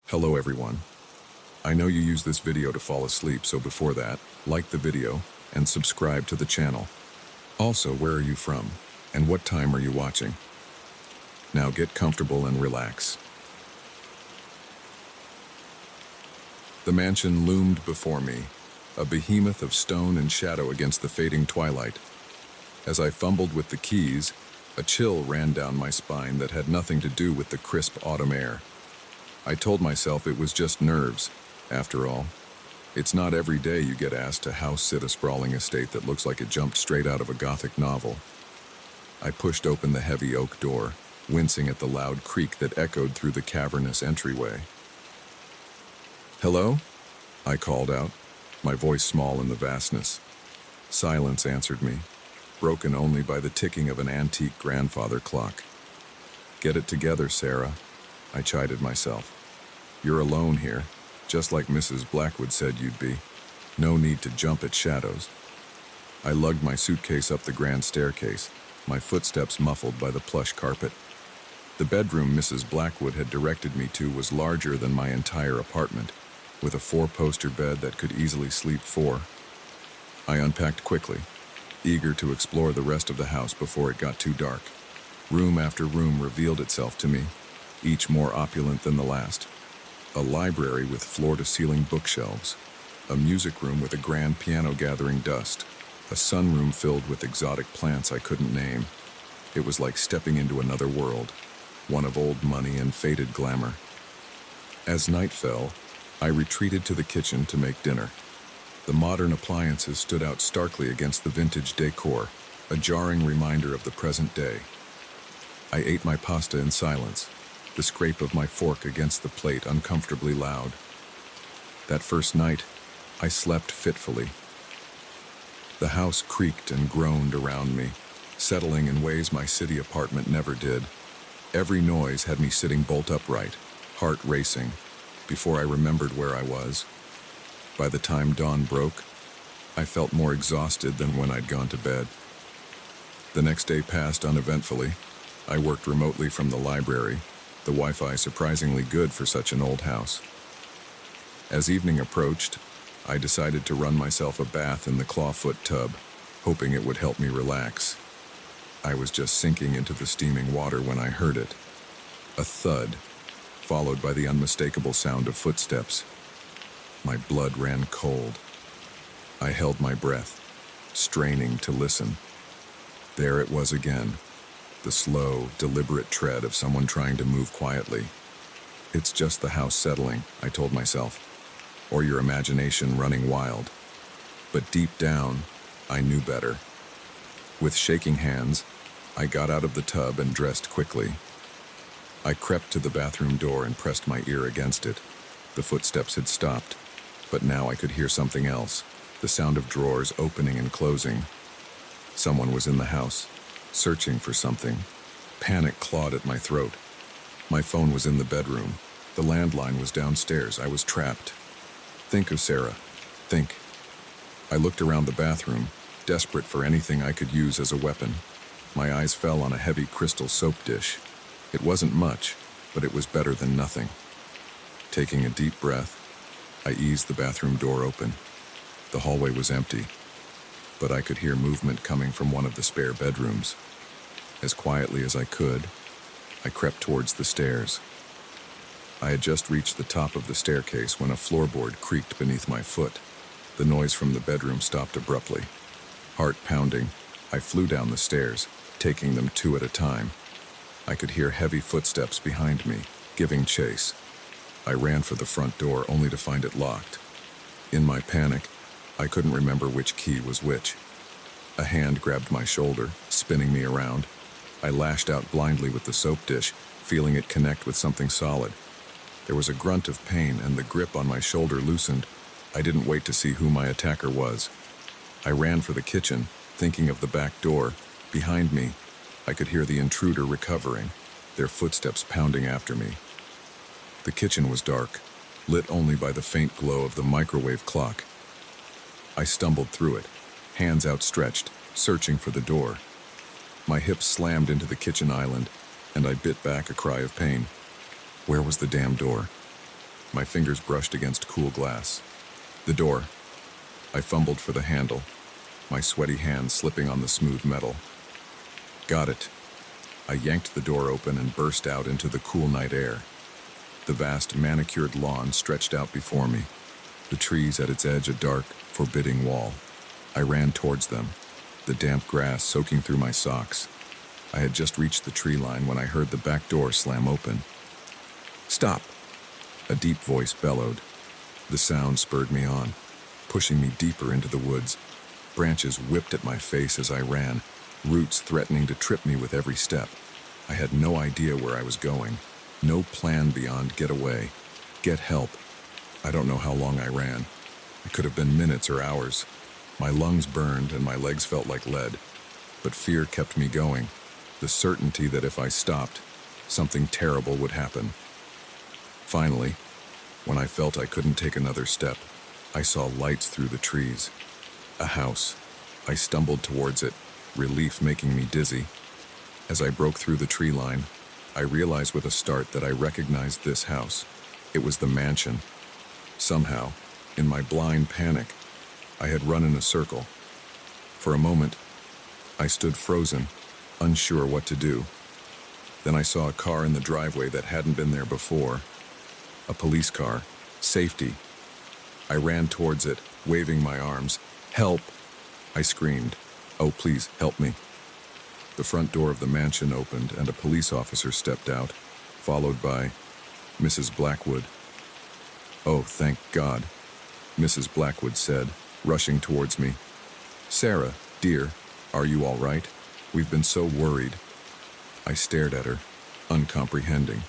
Hello everyone. I know you use this video to fall asleep, so before that, like the video and subscribe to the channel. Also, where are you from? And what time are you watching? Now get comfortable and relax. The mansion loomed before me, a behemoth of stone and shadow against the fading twilight. As I fumbled with the keys, a chill ran down my spine that had nothing to do with the crisp autumn air. I told myself it was just nerves. After all, it's not every day you get asked to house-sit a sprawling estate that looks like it jumped straight out of a Gothic novel. I pushed open the heavy oak door, wincing at the loud creak that echoed through the cavernous entryway. "Hello?" I called out, my voice small in the vastness. Silence answered me, broken only by the ticking of an antique grandfather clock. "Get it together, Sarah," I chided myself. "You're alone here, just like Mrs. Blackwood said you'd be. No need to jump at shadows." I lugged my suitcase up the grand staircase, my footsteps muffled by the plush carpet. The bedroom Mrs. Blackwood had directed me to was larger than my entire apartment, with a four-poster bed that could easily sleep four. I unpacked quickly, eager to explore the rest of the house before it got too dark. Room after room revealed itself to me, each more opulent than the last. A library with floor-to-ceiling bookshelves, a music room with a grand piano gathering dust, a sunroom filled with exotic plants I couldn't name. It was like stepping into another world, one of old money and faded glamour. As night fell, I retreated to the kitchen to make dinner. The modern appliances stood out starkly against the vintage decor, a jarring reminder of the present day. I ate my pasta in silence, the scrape of my fork against the plate uncomfortably loud. That first night, I slept fitfully. The house creaked and groaned around me, settling in ways my city apartment never did. Every noise had me sitting bolt upright, heart racing, before I remembered where I was. By the time dawn broke, I felt more exhausted than when I'd gone to bed. The next day passed uneventfully. I worked remotely from the library, the Wi-Fi surprisingly good for such an old house. As evening approached, I decided to run myself a bath in the clawfoot tub, hoping it would help me relax. I was just sinking into the steaming water when I heard it. A thud, followed by the unmistakable sound of footsteps. My blood ran cold. I held my breath, straining to listen. There it was again, the slow, deliberate tread of someone trying to move quietly. "It's just the house settling," I told myself, "or your imagination running wild." But deep down, I knew better. With shaking hands, I got out of the tub and dressed quickly. I crept to the bathroom door and pressed my ear against it. The footsteps had stopped, but now I could hear something else, the sound of drawers opening and closing. Someone was in the house, searching for something. Panic clawed at my throat. My phone was in the bedroom. The landline was downstairs. I was trapped. Think of Sarah. Think. I looked around the bathroom, desperate for anything I could use as a weapon. My eyes fell on a heavy crystal soap dish. It wasn't much, but it was better than nothing. Taking a deep breath, I eased the bathroom door open. The hallway was empty, but I could hear movement coming from one of the spare bedrooms. As quietly as I could, I crept towards the stairs. I had just reached the top of the staircase when a floorboard creaked beneath my foot. The noise from the bedroom stopped abruptly. Heart pounding, I flew down the stairs, taking them two at a time. I could hear heavy footsteps behind me, giving chase. I ran for the front door only to find it locked. In my panic, I couldn't remember which key was which. A hand grabbed my shoulder, spinning me around. I lashed out blindly with the soap dish, feeling it connect with something solid. There was a grunt of pain, and the grip on my shoulder loosened. I didn't wait to see who my attacker was. I ran for the kitchen, thinking of the back door. Behind me, I could hear the intruder recovering, their footsteps pounding after me. The kitchen was dark, lit only by the faint glow of the microwave clock. I stumbled through it, hands outstretched, searching for the door. My hips slammed into the kitchen island, and I bit back a cry of pain. Where was the damn door? My fingers brushed against cool glass. The door. I fumbled for the handle, my sweaty hand slipping on the smooth metal. Got it. I yanked the door open and burst out into the cool night air. The vast, manicured lawn stretched out before me, the trees at its edge a dark, forbidding wall. I ran towards them, the damp grass soaking through my socks. I had just reached the tree line when I heard the back door slam open. "Stop!" A deep voice bellowed. The sound spurred me on, pushing me deeper into the woods. Branches whipped at my face as I ran, roots threatening to trip me with every step. I had no idea where I was going, no plan beyond get away, get help. I don't know how long I ran. It could have been minutes or hours. My lungs burned and my legs felt like lead, but fear kept me going, the certainty that if I stopped, something terrible would happen. Finally, when I felt I couldn't take another step, I saw lights through the trees. A house. I stumbled towards it, relief making me dizzy. As I broke through the tree line, I realized with a start that I recognized this house. It was the mansion. Somehow, in my blind panic, I had run in a circle. For a moment, I stood frozen, unsure what to do. Then I saw a car in the driveway that hadn't been there before. A police car. Safety. I ran towards it, waving my arms. "Help!" I screamed. "Oh, please, help me." The front door of the mansion opened and a police officer stepped out, followed by Mrs. Blackwood. "Oh, thank God," Mrs. Blackwood said, rushing towards me. "Sarah, dear, are you all right? We've been so worried." I stared at her, uncomprehending.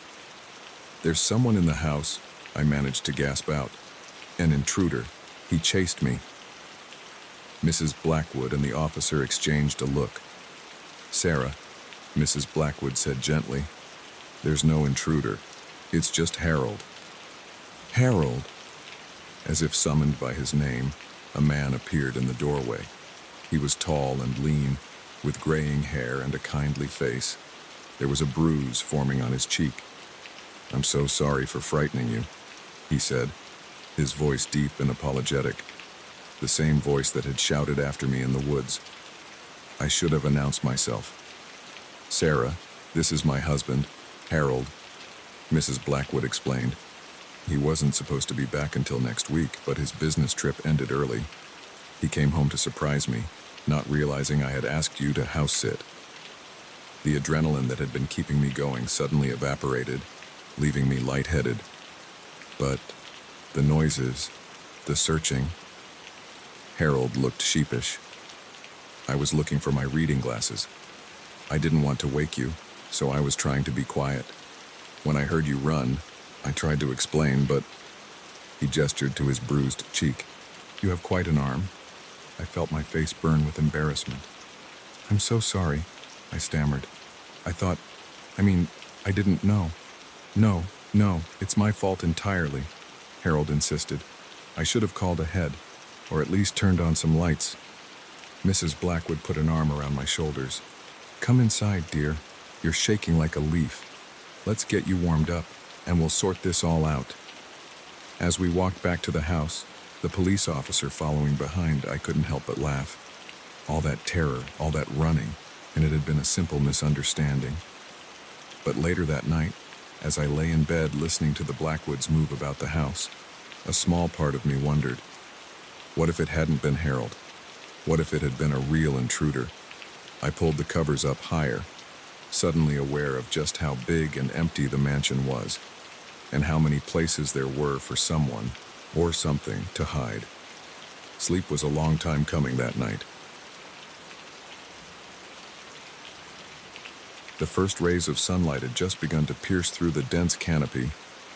"There's someone in the house," I managed to gasp out. "An intruder. He chased me." Mrs. Blackwood and the officer exchanged a look. "Sarah," Mrs. Blackwood said gently, "there's no intruder. It's just Harold." "Harold?" As if summoned by his name, a man appeared in the doorway. He was tall and lean, with graying hair and a kindly face. There was a bruise forming on his cheek. "I'm so sorry for frightening you," he said, his voice deep and apologetic, the same voice that had shouted after me in the woods. "I should have announced myself. Sarah, this is my husband, Harold," Mrs. Blackwood explained. "He wasn't supposed to be back until next week, but his business trip ended early. He came home to surprise me, not realizing I had asked you to house sit." The adrenaline that had been keeping me going suddenly evaporated, leaving me lightheaded. But the noises, the searching. Harold looked sheepish. I was looking for my reading glasses. I didn't want to wake you, so I was trying to be quiet. When I heard you run, I tried to explain, but he gestured to his bruised cheek. "You have quite an arm." I felt my face burn with embarrassment. "I'm so sorry," I stammered. I didn't know." No, it's my fault entirely," Harold insisted. "I should have called ahead, or at least turned on some lights." Mrs. Blackwood put an arm around my shoulders. "Come inside, dear. You're shaking like a leaf. Let's get you warmed up, and we'll sort this all out." As we walked back to the house, the police officer following behind, I couldn't help but laugh. All that terror, all that running, and it had been a simple misunderstanding. But later that night, as I lay in bed listening to the Blackwoods move about the house, a small part of me wondered, what if it hadn't been Harold? What if it had been a real intruder? I pulled the covers up higher, suddenly aware of just how big and empty the mansion was, and how many places there were for someone, or something, to hide. Sleep was a long time coming that night. The first rays of sunlight had just begun to pierce through the dense canopy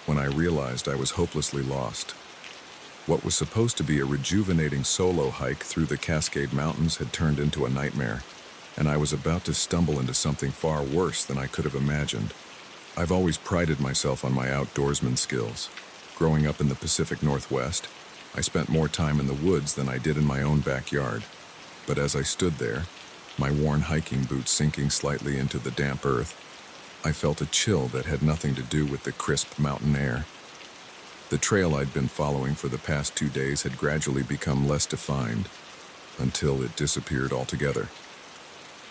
when I realized I was hopelessly lost. What was supposed to be a rejuvenating solo hike through the Cascade Mountains had turned into a nightmare, and I was about to stumble into something far worse than I could have imagined. I've always prided myself on my outdoorsman skills. Growing up in the Pacific Northwest, I spent more time in the woods than I did in my own backyard. But as I stood there, my worn hiking boots sinking slightly into the damp earth, I felt a chill that had nothing to do with the crisp mountain air. The trail I'd been following for the past 2 days had gradually become less defined, until it disappeared altogether.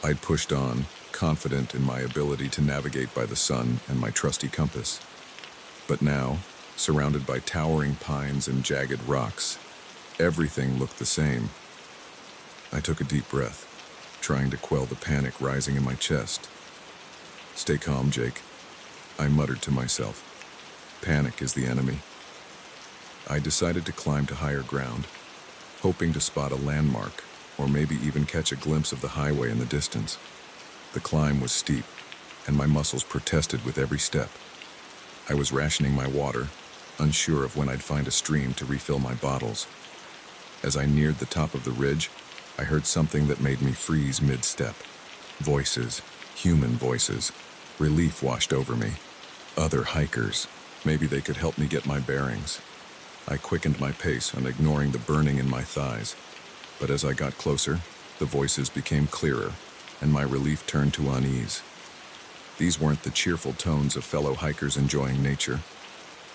I'd pushed on, confident in my ability to navigate by the sun and my trusty compass. But now, surrounded by towering pines and jagged rocks, everything looked the same. I took a deep breath, trying to quell the panic rising in my chest. "Stay calm, Jake," I muttered to myself. "Panic is the enemy." I decided to climb to higher ground, hoping to spot a landmark, or maybe even catch a glimpse of the highway in the distance. The climb was steep, and my muscles protested with every step. I was rationing my water, unsure of when I'd find a stream to refill my bottles. As I neared the top of the ridge, I heard something that made me freeze mid-step. Voices, human voices. Relief washed over me. Other hikers. Maybe they could help me get my bearings. I quickened my pace, ignoring the burning in my thighs. But as I got closer, the voices became clearer, and my relief turned to unease. These weren't the cheerful tones of fellow hikers enjoying nature.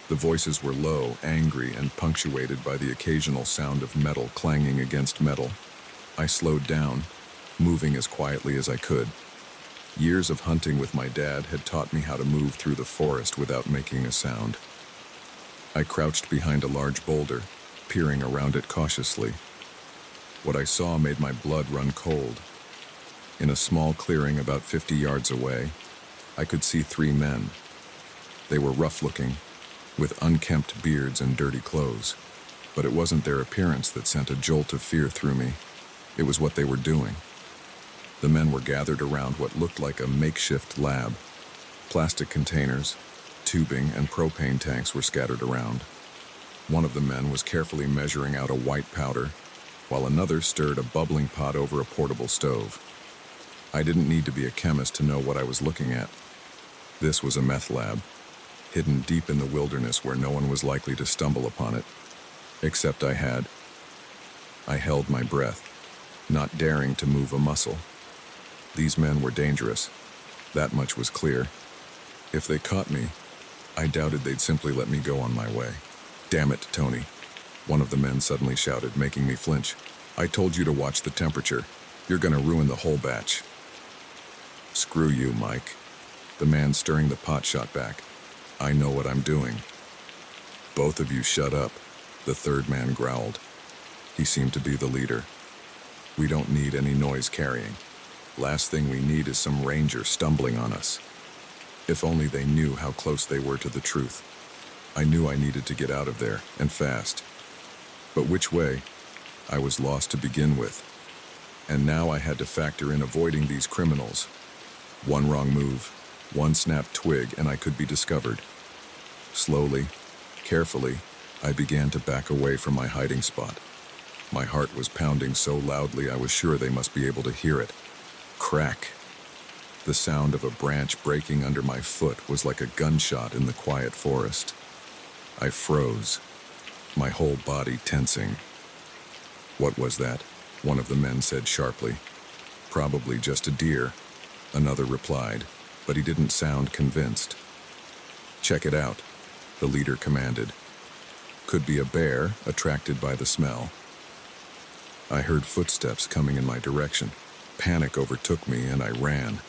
The voices were low, angry, and punctuated by the occasional sound of metal clanging against metal. I slowed down, moving as quietly as I could. Years of hunting with my dad had taught me how to move through the forest without making a sound. I crouched behind a large boulder, peering around it cautiously. What I saw made my blood run cold. In a small clearing about 50 yards away, I could see 3 men. They were rough-looking, with unkempt beards and dirty clothes. But it wasn't their appearance that sent a jolt of fear through me. It was what they were doing. The men were gathered around what looked like a makeshift lab. Plastic containers, tubing, and propane tanks were scattered around. One of the men was carefully measuring out a white powder, while another stirred a bubbling pot over a portable stove. I didn't need to be a chemist to know what I was looking at. This was a meth lab, hidden deep in the wilderness where no one was likely to stumble upon it. Except I had. I held my breath, not daring to move a muscle. These men were dangerous. That much was clear. If they caught me, I doubted they'd simply let me go on my way. "Damn it, Tony," one of the men suddenly shouted, making me flinch. "I told you to watch the temperature. You're gonna ruin the whole batch." "Screw you, Mike," the man stirring the pot shot back. "I know what I'm doing." "Both of you shut up," the third man growled. He seemed to be the leader. "We don't need any noise carrying. Last thing we need is some ranger stumbling on us." If only they knew how close they were to the truth. I knew I needed to get out of there, and fast. But which way? I was lost to begin with. And now I had to factor in avoiding these criminals. One wrong move, one snapped twig, and I could be discovered. Slowly, carefully, I began to back away from my hiding spot. My heart was pounding so loudly I was sure they must be able to hear it. Crack. The sound of a branch breaking under my foot was like a gunshot in the quiet forest. I froze, my whole body tensing. "What was that?" one of the men said sharply. "Probably just a deer," another replied, but he didn't sound convinced. "Check it out," the leader commanded. Could be a bear, attracted by the smell. I heard footsteps coming in my direction. Panic overtook me and I ran.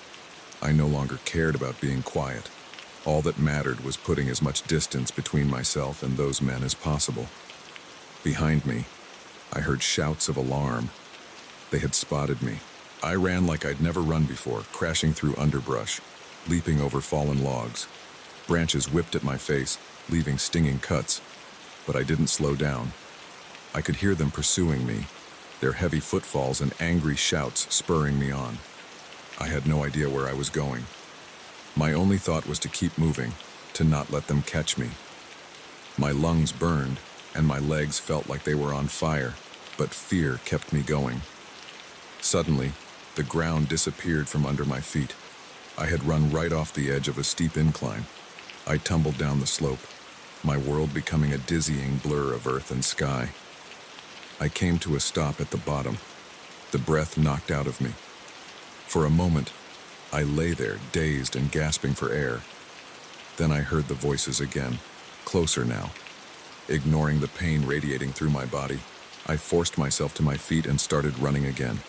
I no longer cared about being quiet. All that mattered was putting as much distance between myself and those men as possible. Behind me, I heard shouts of alarm. They had spotted me. I ran like I'd never run before, crashing through underbrush, leaping over fallen logs. Branches whipped at my face, leaving stinging cuts. But I didn't slow down. I could hear them pursuing me, their heavy footfalls and angry shouts spurring me on. I had no idea where I was going. My only thought was to keep moving, to not let them catch me. My lungs burned, and my legs felt like they were on fire, but fear kept me going. Suddenly, the ground disappeared from under my feet. I had run right off the edge of a steep incline. I tumbled down the slope, my world becoming a dizzying blur of earth and sky. I came to a stop at the bottom, the breath knocked out of me. For a moment, I lay there, dazed and gasping for air. Then I heard the voices again, closer now. Ignoring the pain radiating through my body, I forced myself to my feet and started running again.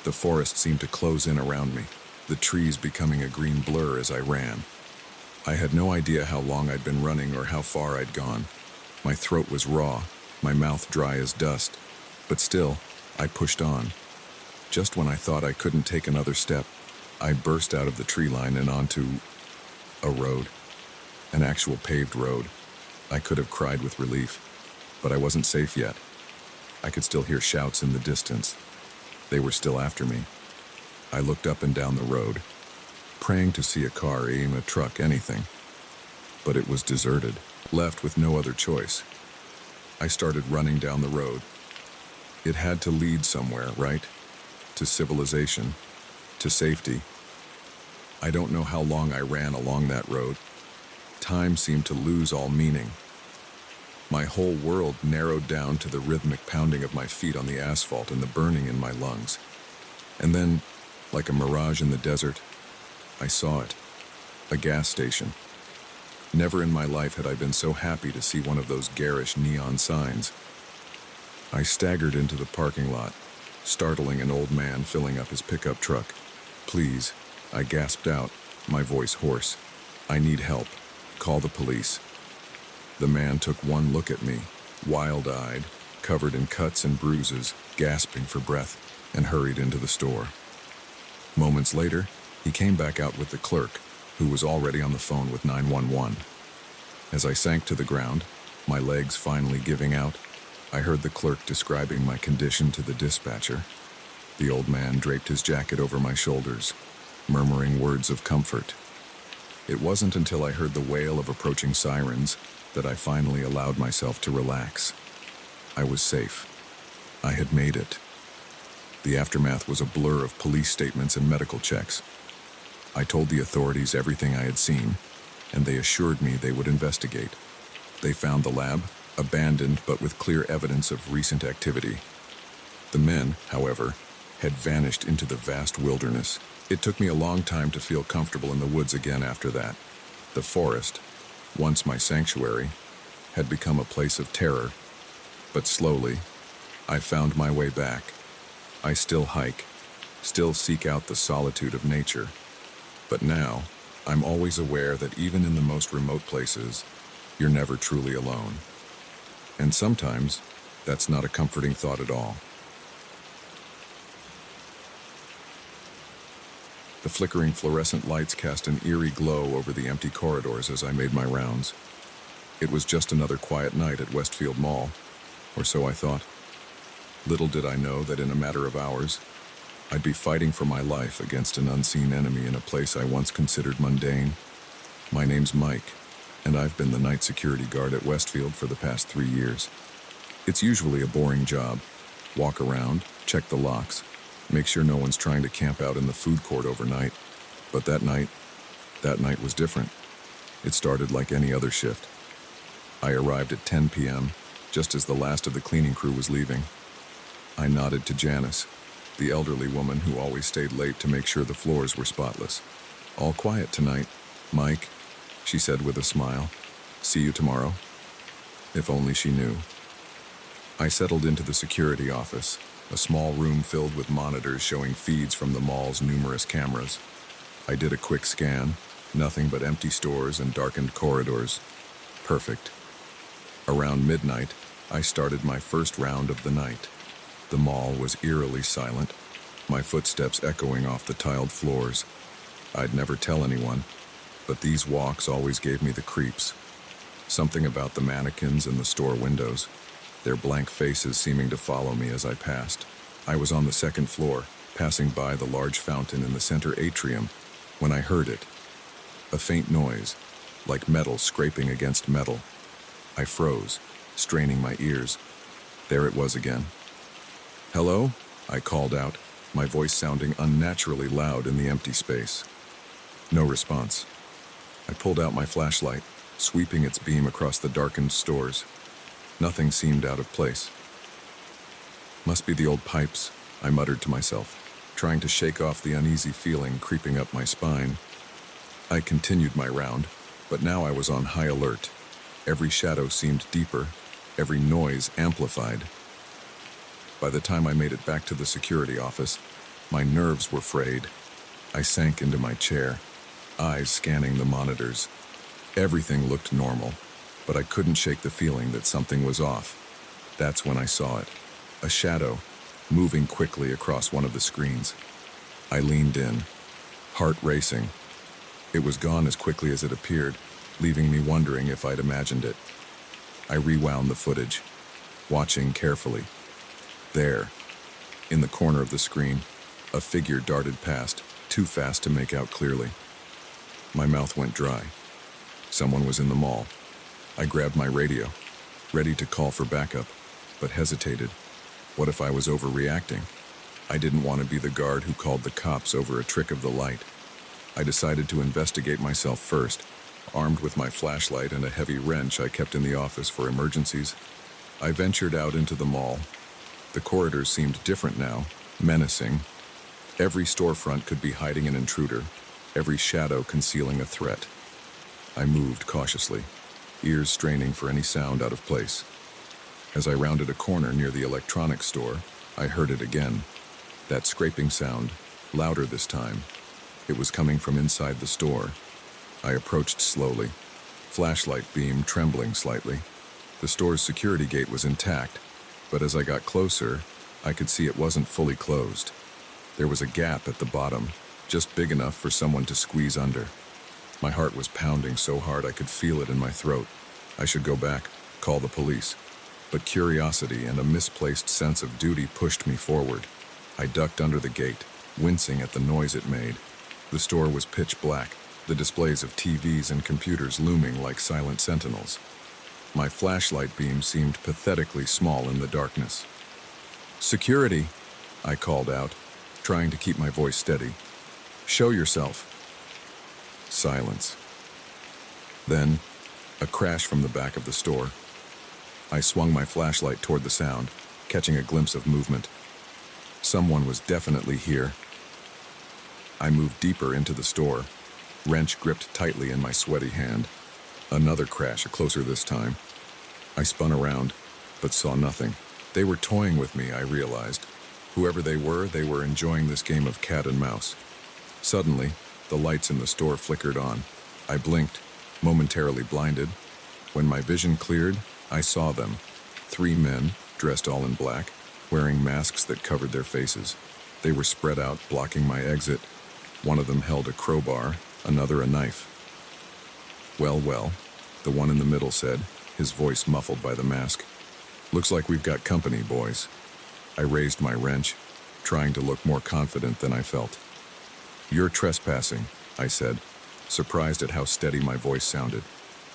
The forest seemed to close in around me, the trees becoming a green blur as I ran. I had no idea how long I'd been running or how far I'd gone. My throat was raw, my mouth dry as dust, but still, I pushed on. Just when I thought I couldn't take another step, I burst out of the tree line and onto a road, an actual paved road. I could have cried with relief, but I wasn't safe yet. I could still hear shouts in the distance. They were still after me. I looked up and down the road, praying to see a car, a truck, anything. But it was deserted, left with no other choice. I started running down the road. It had to lead somewhere, right? To civilization, to safety. I don't know how long I ran along that road. Time seemed to lose all meaning. My whole world narrowed down to the rhythmic pounding of my feet on the asphalt and the burning in my lungs. And then, like a mirage in the desert, I saw it. A gas station. Never in my life had I been so happy to see one of those garish neon signs. I staggered into the parking lot, startling an old man filling up his pickup truck. "Please," I gasped out, my voice hoarse. "I need help. Call the police." The man took one look at me, wild-eyed, covered in cuts and bruises, gasping for breath, and hurried into the store. Moments later, he came back out with the clerk, who was already on the phone with 911. As I sank to the ground, my legs finally giving out, I heard the clerk describing my condition to the dispatcher. The old man draped his jacket over my shoulders, murmuring words of comfort. It wasn't until I heard the wail of approaching sirens that I finally allowed myself to relax. I was safe. I had made it. The aftermath was a blur of police statements and medical checks. I told the authorities everything I had seen, and they assured me they would investigate. They found the lab, abandoned but with clear evidence of recent activity. The men, however, had vanished into the vast wilderness. It took me a long time to feel comfortable in the woods again after that. The forest, once my sanctuary, had become a place of terror. But slowly, I found my way back. I still hike, still seek out the solitude of nature. But now, I'm always aware that even in the most remote places, you're never truly alone. And sometimes, that's not a comforting thought at all. The flickering fluorescent lights cast an eerie glow over the empty corridors as I made my rounds. It was just another quiet night at Westfield Mall, or so I thought. Little did I know that in a matter of hours, I'd be fighting for my life against an unseen enemy in a place I once considered mundane. My name's Mike, and I've been the night security guard at Westfield for the past 3 years. It's usually a boring job. Walk around, check the locks, make sure no one's trying to camp out in the food court overnight. But that night was different. It started like any other shift. I arrived at 10 p.m., just as the last of the cleaning crew was leaving. I nodded to Janice, the elderly woman who always stayed late to make sure the floors were spotless. "All quiet tonight, Mike," she said with a smile. "See you tomorrow." If only she knew. I settled into the security office, a small room filled with monitors showing feeds from the mall's numerous cameras. I did a quick scan, nothing but empty stores and darkened corridors. Perfect. Around midnight, I started my first round of the night. The mall was eerily silent, my footsteps echoing off the tiled floors. I'd never tell anyone, but these walks always gave me the creeps. Something about the mannequins in the store windows, their blank faces seeming to follow me as I passed. I was on the second floor, passing by the large fountain in the center atrium, when I heard it. A faint noise, like metal scraping against metal. I froze, straining my ears. There it was again. "Hello?" I called out, my voice sounding unnaturally loud in the empty space. No response. I pulled out my flashlight, sweeping its beam across the darkened stores. Nothing seemed out of place. "Must be the old pipes," I muttered to myself, trying to shake off the uneasy feeling creeping up my spine. I continued my round, but now I was on high alert. Every shadow seemed deeper, every noise amplified. By the time I made it back to the security office, my nerves were frayed. I sank into my chair, eyes scanning the monitors. Everything looked normal, but I couldn't shake the feeling that something was off. That's when I saw it, a shadow, moving quickly across one of the screens. I leaned in, heart racing. It was gone as quickly as it appeared, leaving me wondering if I'd imagined it. I rewound the footage, watching carefully. There, in the corner of the screen, a figure darted past, too fast to make out clearly. My mouth went dry. Someone was in the mall. I grabbed my radio, ready to call for backup, but hesitated. What if I was overreacting? I didn't want to be the guard who called the cops over a trick of the light. I decided to investigate myself first, armed with my flashlight and a heavy wrench I kept in the office for emergencies. I ventured out into the mall. The corridors seemed different now, menacing. Every storefront could be hiding an intruder, every shadow concealing a threat. I moved cautiously, ears straining for any sound out of place. As I rounded a corner near the electronics store, I heard it again. That scraping sound, louder this time. It was coming from inside the store. I approached slowly, flashlight beam trembling slightly. The store's security gate was intact, but as I got closer, I could see it wasn't fully closed. There was a gap at the bottom, just big enough for someone to squeeze under. My heart was pounding so hard I could feel it in my throat. I should go back, call the police. But curiosity and a misplaced sense of duty pushed me forward. I ducked under the gate, wincing at the noise it made. The store was pitch black, the displays of TVs and computers looming like silent sentinels. My flashlight beam seemed pathetically small in the darkness. "Security," I called out, trying to keep my voice steady. "Show yourself." Silence. Then, a crash from the back of the store. I swung my flashlight toward the sound, catching a glimpse of movement. Someone was definitely here. I moved deeper into the store, wrench gripped tightly in my sweaty hand. Another crash, closer this time. I spun around, but saw nothing. They were toying with me, I realized. Whoever they were enjoying this game of cat and mouse. Suddenly, the lights in the store flickered on. I blinked, momentarily blinded. When my vision cleared, I saw them. 3 men, dressed all in black, wearing masks that covered their faces. They were spread out, blocking my exit. One of them held a crowbar, another a knife. Well, the one in the middle said, his voice muffled by the mask. "Looks like we've got company, boys." I raised my wrench, trying to look more confident than I felt. "You're trespassing," I said, surprised at how steady my voice sounded.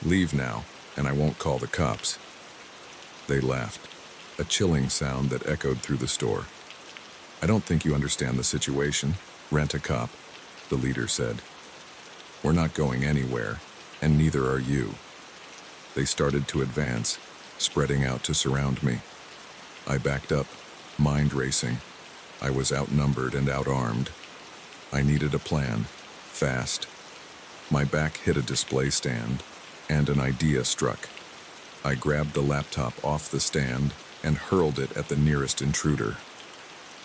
"Leave now, and I won't call the cops." They laughed, a chilling sound that echoed through the store. "I don't think you understand the situation. Rent a cop," the leader said. "We're not going anywhere, and neither are you." They started to advance, spreading out to surround me. I backed up, mind racing. I was outnumbered and outarmed. I needed a plan, fast. My back hit a display stand, and an idea struck. I grabbed the laptop off the stand and hurled it at the nearest intruder.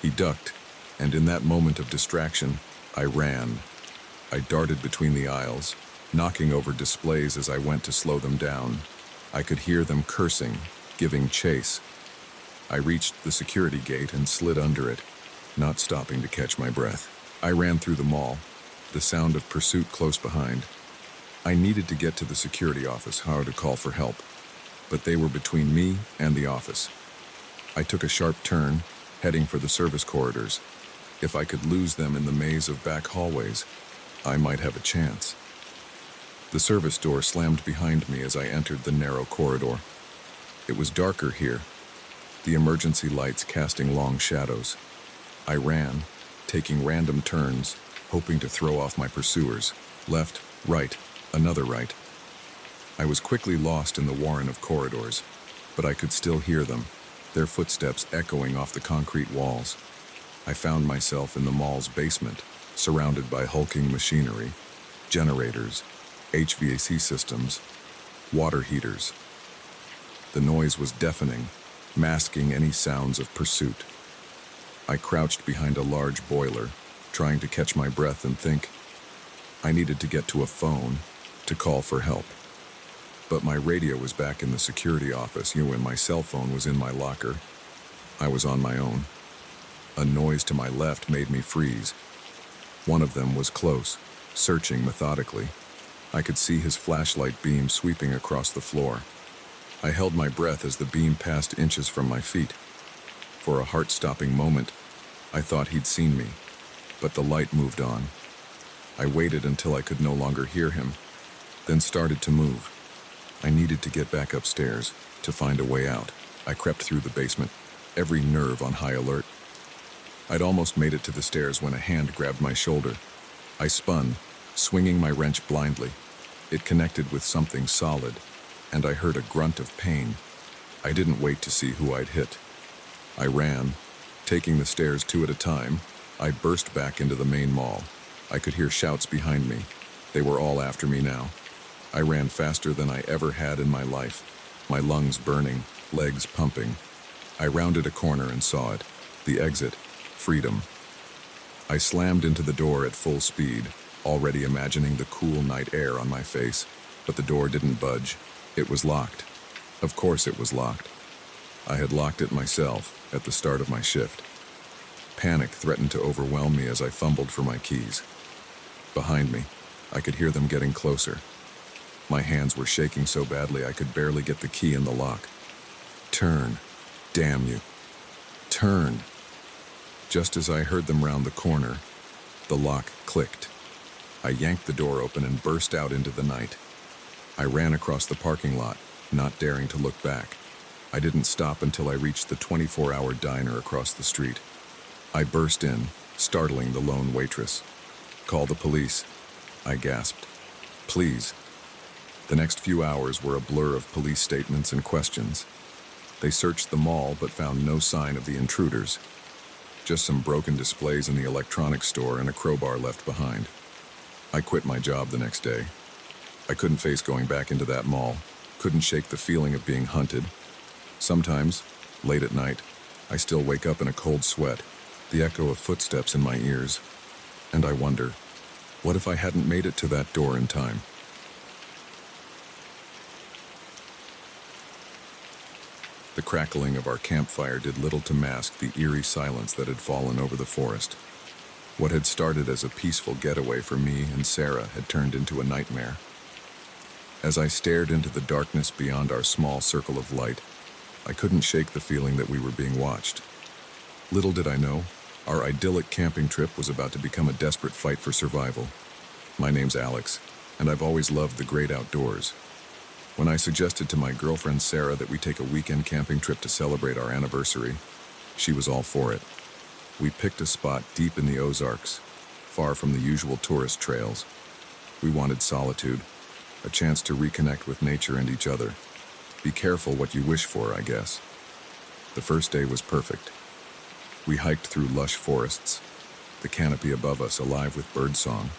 He ducked, and in that moment of distraction, I ran. I darted between the aisles, knocking over displays as I went to slow them down. I could hear them cursing, giving chase. I reached the security gate and slid under it, not stopping to catch my breath. I ran through the mall, the sound of pursuit close behind. I needed to get to the security office, how to call for help, but they were between me and the office. I took a sharp turn, heading for the service corridors. If I could lose them in the maze of back hallways, I might have a chance. The service door slammed behind me as I entered the narrow corridor. It was darker here, the emergency lights casting long shadows. I ran, taking random turns, hoping to throw off my pursuers. Left, right, another right. I was quickly lost in the warren of corridors, but I could still hear them, their footsteps echoing off the concrete walls. I found myself in the mall's basement, surrounded by hulking machinery, generators, HVAC systems, water heaters. The noise was deafening, masking any sounds of pursuit. I crouched behind a large boiler, trying to catch my breath and think. I needed to get to a phone to call for help. But my radio was back in the security office, and my cell phone was in my locker. I was on my own. A noise to my left made me freeze. One of them was close, searching methodically. I could see his flashlight beam sweeping across the floor. I held my breath as the beam passed inches from my feet. For a heart-stopping moment, I thought he'd seen me, but the light moved on. I waited until I could no longer hear him, then started to move. I needed to get back upstairs, to find a way out. I crept through the basement, every nerve on high alert. I'd almost made it to the stairs when a hand grabbed my shoulder. I spun, swinging my wrench blindly. It connected with something solid, and I heard a grunt of pain. I didn't wait to see who I'd hit. I ran, taking the stairs 2 at a time. I burst back into the main mall. I could hear shouts behind me. They were all after me now. I ran faster than I ever had in my life, my lungs burning, legs pumping. I rounded a corner and saw it. The exit. Freedom. I slammed into the door at full speed, already imagining the cool night air on my face, but the door didn't budge. It was locked. Of course it was locked. I had locked it myself at the start of my shift. Panic threatened to overwhelm me as I fumbled for my keys. Behind me, I could hear them getting closer. My hands were shaking so badly I could barely get the key in the lock. Turn. Damn you. Turn. Just as I heard them round the corner, the lock clicked. I yanked the door open and burst out into the night. I ran across the parking lot, not daring to look back. I didn't stop until I reached the 24-hour diner across the street. I burst in, startling the lone waitress. "Call the police," I gasped. "Please." The next few hours were a blur of police statements and questions. They searched the mall but found no sign of the intruders. Just some broken displays in the electronics store and a crowbar left behind. I quit my job the next day. I couldn't face going back into that mall, couldn't shake the feeling of being hunted. Sometimes, late at night, I still wake up in a cold sweat, the echo of footsteps in my ears, and I wonder, what if I hadn't made it to that door in time? The crackling of our campfire did little to mask the eerie silence that had fallen over the forest. What had started as a peaceful getaway for me and Sarah had turned into a nightmare. As I stared into the darkness beyond our small circle of light, I couldn't shake the feeling that we were being watched. Little did I know, our idyllic camping trip was about to become a desperate fight for survival. My name's Alex, and I've always loved the great outdoors. When I suggested to my girlfriend Sarah that we take a weekend camping trip to celebrate our anniversary, she was all for it. We picked a spot deep in the Ozarks, far from the usual tourist trails. We wanted solitude, a chance to reconnect with nature and each other. Be careful what you wish for, I guess. The first day was perfect. We hiked through lush forests, the canopy above us alive with birdsong.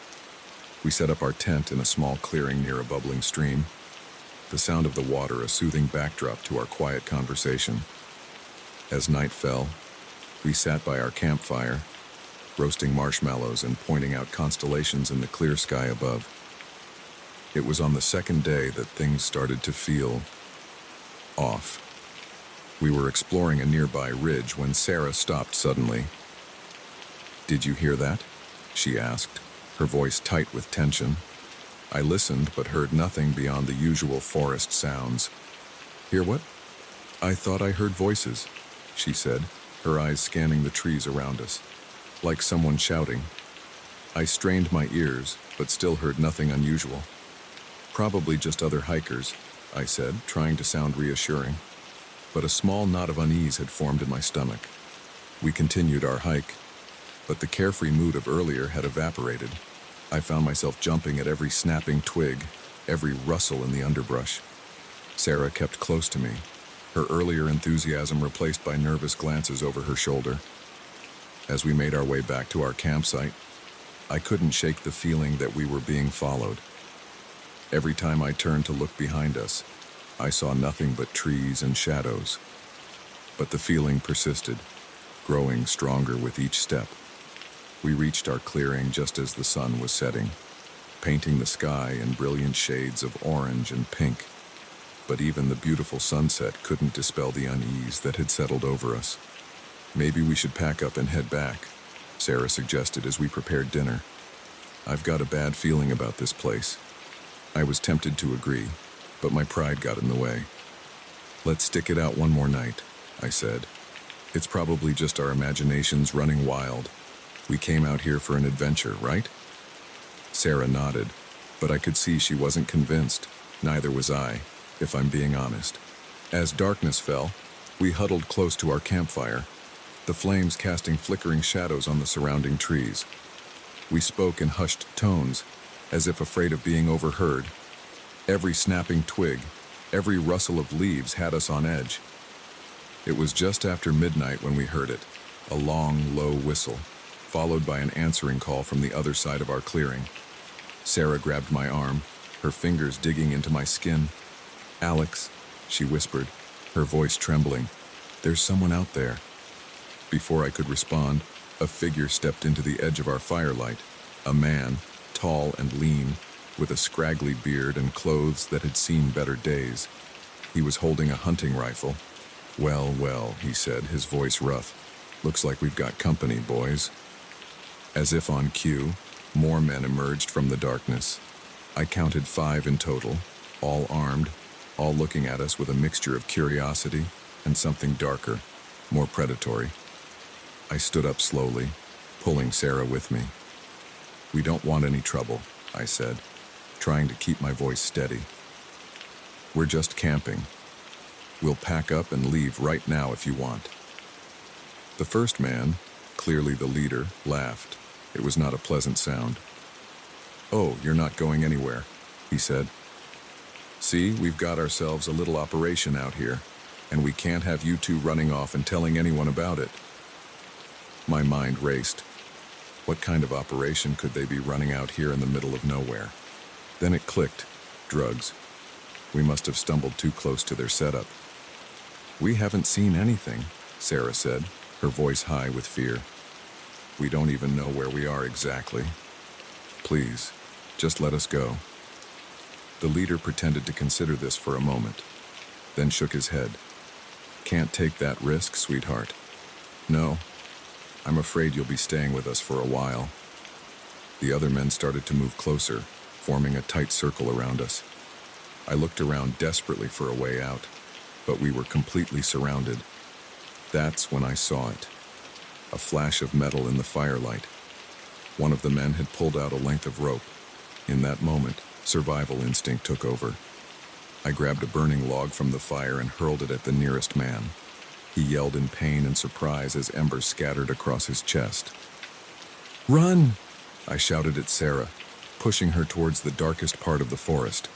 We set up our tent in a small clearing near a bubbling stream, the sound of the water a soothing backdrop to our quiet conversation. As night fell, we sat by our campfire, roasting marshmallows and pointing out constellations in the clear sky above. It was on the second day that things started to feel off. We were exploring a nearby ridge when Sarah stopped suddenly. "Did you hear that?" she asked, her voice tight with tension. I listened but heard nothing beyond the usual forest sounds. "Hear what?" "I thought I heard voices," she said, her eyes scanning the trees around us, like someone shouting. I strained my ears, but still heard nothing unusual. "Probably just other hikers," I said, trying to sound reassuring. But a small knot of unease had formed in my stomach. We continued our hike, but the carefree mood of earlier had evaporated. I found myself jumping at every snapping twig, every rustle in the underbrush. Sarah kept close to me, her earlier enthusiasm replaced by nervous glances over her shoulder. As we made our way back to our campsite, I couldn't shake the feeling that we were being followed. Every time I turned to look behind us, I saw nothing but trees and shadows. But the feeling persisted, growing stronger with each step. We reached our clearing just as the sun was setting, painting the sky in brilliant shades of orange and pink. But even the beautiful sunset couldn't dispel the unease that had settled over us. "Maybe we should pack up and head back," Sarah suggested as we prepared dinner. "I've got a bad feeling about this place." I was tempted to agree, but my pride got in the way. "Let's stick it out one more night," I said. "It's probably just our imaginations running wild. We came out here for an adventure, right?" Sarah nodded, but I could see she wasn't convinced. Neither was I, if I'm being honest. As darkness fell, we huddled close to our campfire, the flames casting flickering shadows on the surrounding trees. We spoke in hushed tones, as if afraid of being overheard. Every snapping twig, every rustle of leaves had us on edge. It was just after midnight when we heard it, a long, low whistle, followed by an answering call from the other side of our clearing. Sarah grabbed my arm, her fingers digging into my skin. "Alex," she whispered, her voice trembling, "there's someone out there." Before I could respond, a figure stepped into the edge of our firelight, a man, tall and lean, with a scraggly beard and clothes that had seen better days. He was holding a hunting rifle. "Well, well," he said, his voice rough. "Looks like we've got company, boys." As if on cue, more men emerged from the darkness. I counted 5 in total, all armed, all looking at us with a mixture of curiosity and something darker, more predatory. I stood up slowly, pulling Sarah with me. "We don't want any trouble," I said, trying to keep my voice steady. "We're just camping. We'll pack up and leave right now if you want." The first man, clearly the leader, laughed. It was not a pleasant sound. "Oh, you're not going anywhere," he said. "See, we've got ourselves a little operation out here, and we can't have you two running off and telling anyone about it." My mind raced. What kind of operation could they be running out here in the middle of nowhere? Then it clicked. Drugs. We must have stumbled too close to their setup. "We haven't seen anything," Sarah said, her voice high with fear. "We don't even know where we are exactly. Please, just let us go." The leader pretended to consider this for a moment, then shook his head. "Can't take that risk, sweetheart. No, I'm afraid you'll be staying with us for a while." The other men started to move closer, forming a tight circle around us. I looked around desperately for a way out, but we were completely surrounded. That's when I saw it. A flash of metal in the firelight. One of the men had pulled out a length of rope. In that moment, survival instinct took over. I grabbed a burning log from the fire and hurled it at the nearest man. He yelled in pain and surprise as embers scattered across his chest. "Run!" I shouted at Sarah, pushing her towards the darkest part of the forest.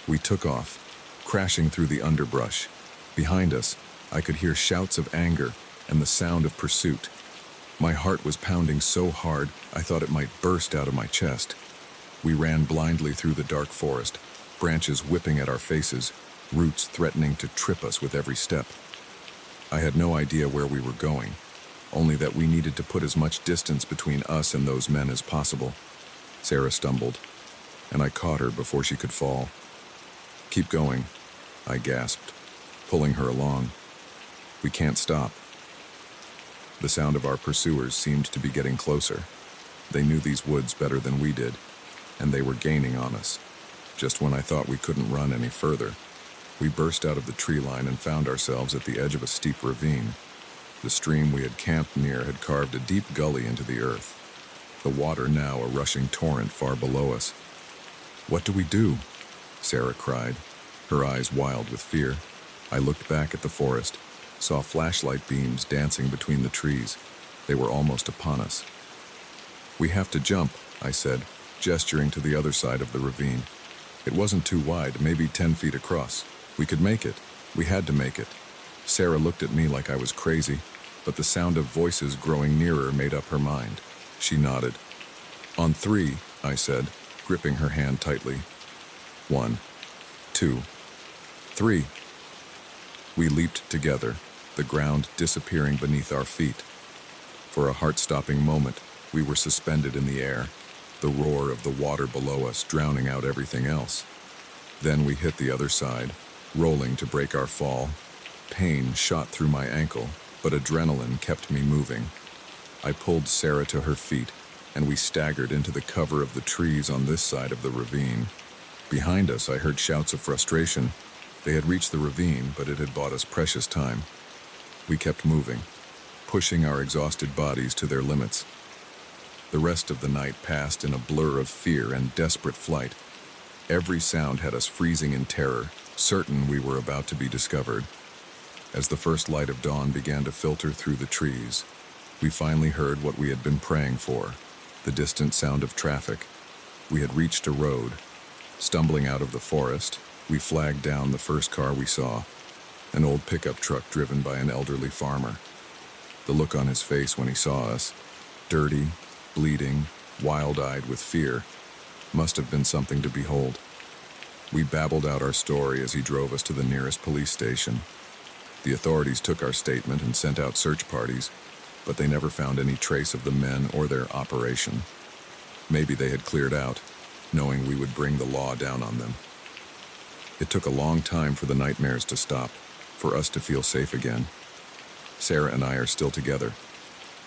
We took off, crashing through the underbrush. Behind us, I could hear shouts of anger and the sound of pursuit. My heart was pounding so hard I thought it might burst out of my chest. We ran blindly through the dark forest, branches whipping at our faces, roots threatening to trip us with every step. I had no idea where we were going, only that we needed to put as much distance between us and those men as possible. Sarah stumbled, and I caught her before she could fall. "Keep going," I gasped, pulling her along. "We can't stop." The sound of our pursuers seemed to be getting closer. They knew these woods better than we did, and they were gaining on us. Just when I thought we couldn't run any further, we burst out of the tree line and found ourselves at the edge of a steep ravine. The stream we had camped near had carved a deep gully into the earth, the water now a rushing torrent far below us. "What do we do?" Sarah cried, her eyes wild with fear. I looked back at the forest, saw flashlight beams dancing between the trees. They were almost upon us. "We have to jump," I said, gesturing to the other side of the ravine. It wasn't too wide, maybe 10 feet across. We could make it. We had to make it. Sarah looked at me like I was crazy, but the sound of voices growing nearer made up her mind. She nodded. "On 3, I said, gripping her hand tightly. 1, 2. 3. We leaped together, the ground disappearing beneath our feet. For a heart-stopping moment, we were suspended in the air, the roar of the water below us drowning out everything else. Then we hit the other side, rolling to break our fall. Pain shot through my ankle, but adrenaline kept me moving. I pulled Sarah to her feet, and we staggered into the cover of the trees on this side of the ravine. Behind us, I heard shouts of frustration. They had reached the ravine, but it had bought us precious time. We kept moving, pushing our exhausted bodies to their limits. The rest of the night passed in a blur of fear and desperate flight. Every sound had us freezing in terror, certain we were about to be discovered. As the first light of dawn began to filter through the trees, we finally heard what we had been praying for, the distant sound of traffic. We had reached a road. Stumbling out of the forest, we flagged down the first car we saw, an old pickup truck driven by an elderly farmer. The look on his face when he saw us, dirty, bleeding, wild-eyed with fear, must have been something to behold. We babbled out our story as he drove us to the nearest police station. The authorities took our statement and sent out search parties, but they never found any trace of the men or their operation. Maybe they had cleared out, knowing we would bring the law down on them. It took a long time for the nightmares to stop, for us to feel safe again. Sarah and I are still together,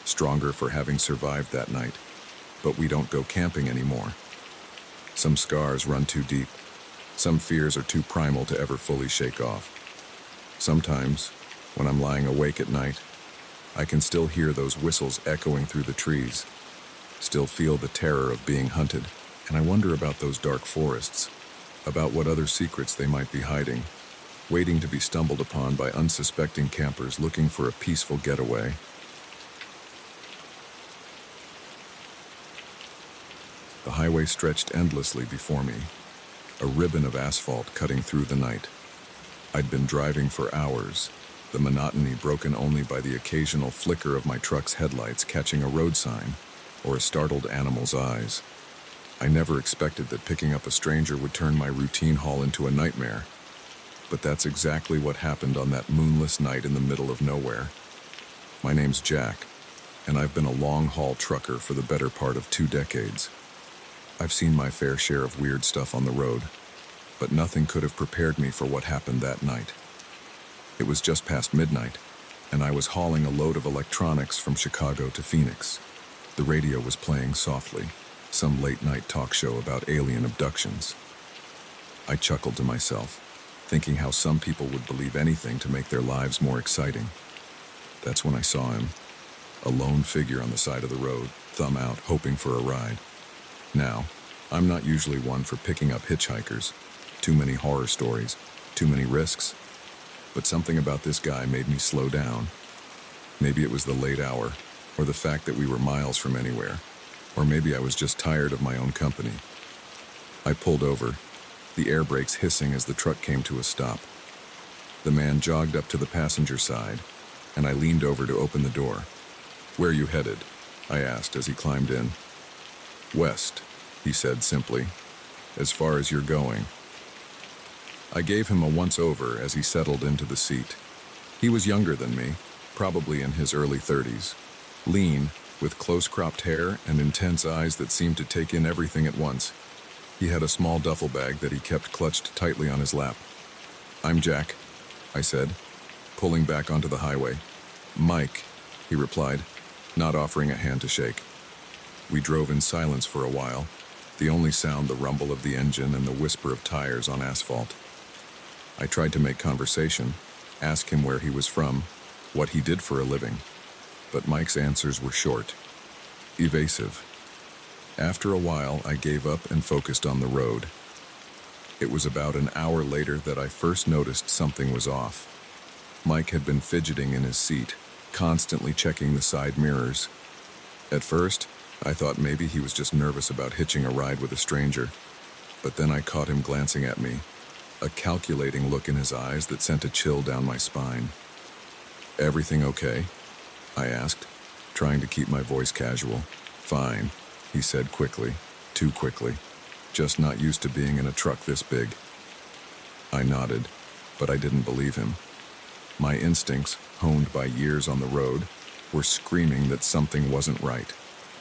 stronger for having survived that night, but we don't go camping anymore. Some scars run too deep. Some fears are too primal to ever fully shake off. Sometimes, when I'm lying awake at night, I can still hear those whistles echoing through the trees, still feel the terror of being hunted, and I wonder about those dark forests, about what other secrets they might be hiding, waiting to be stumbled upon by unsuspecting campers looking for a peaceful getaway. The highway stretched endlessly before me, a ribbon of asphalt cutting through the night. I'd been driving for hours, the monotony broken only by the occasional flicker of my truck's headlights catching a road sign or a startled animal's eyes. I never expected that picking up a stranger would turn my routine haul into a nightmare. But that's exactly what happened on that moonless night in the middle of nowhere. My name's Jack, and I've been a long-haul trucker for the better part of 2 decades. I've seen my fair share of weird stuff on the road, but nothing could have prepared me for what happened that night. It was just past midnight, and I was hauling a load of electronics from Chicago to Phoenix. The radio was playing softly, some late-night talk show about alien abductions. I chuckled to myself, thinking how some people would believe anything to make their lives more exciting. That's when I saw him, a lone figure on the side of the road, thumb out, hoping for a ride. Now, I'm not usually one for picking up hitchhikers. Too many horror stories, too many risks. But something about this guy made me slow down. Maybe it was the late hour, or the fact that we were miles from anywhere, or maybe I was just tired of my own company. I pulled over, the air brakes hissing as the truck came to a stop. The man jogged up to the passenger side, and I leaned over to open the door. "Where are you headed?" I asked as he climbed in. "West," he said simply. "As far as you're going." I gave him a once-over as he settled into the seat. He was younger than me, probably in his early 30s, lean, with close-cropped hair and intense eyes that seemed to take in everything at once. He had a small duffel bag that he kept clutched tightly on his lap. "I'm Jack," I said, pulling back onto the highway. "Mike," he replied, not offering a hand to shake. We drove in silence for a while, the only sound the rumble of the engine and the whisper of tires on asphalt. I tried to make conversation, ask him where he was from, what he did for a living, but Mike's answers were short, evasive. After a while, I gave up and focused on the road. It was about an hour later that I first noticed something was off. Mike had been fidgeting in his seat, constantly checking the side mirrors. At first, I thought maybe he was just nervous about hitching a ride with a stranger, but then I caught him glancing at me, a calculating look in his eyes that sent a chill down my spine. "Everything okay?" I asked, trying to keep my voice casual. "Fine," he said quickly, too quickly, just not used to being in a truck this big. I nodded. but I didn't believe him. My instincts, honed by years on the road, were screaming that something wasn't right.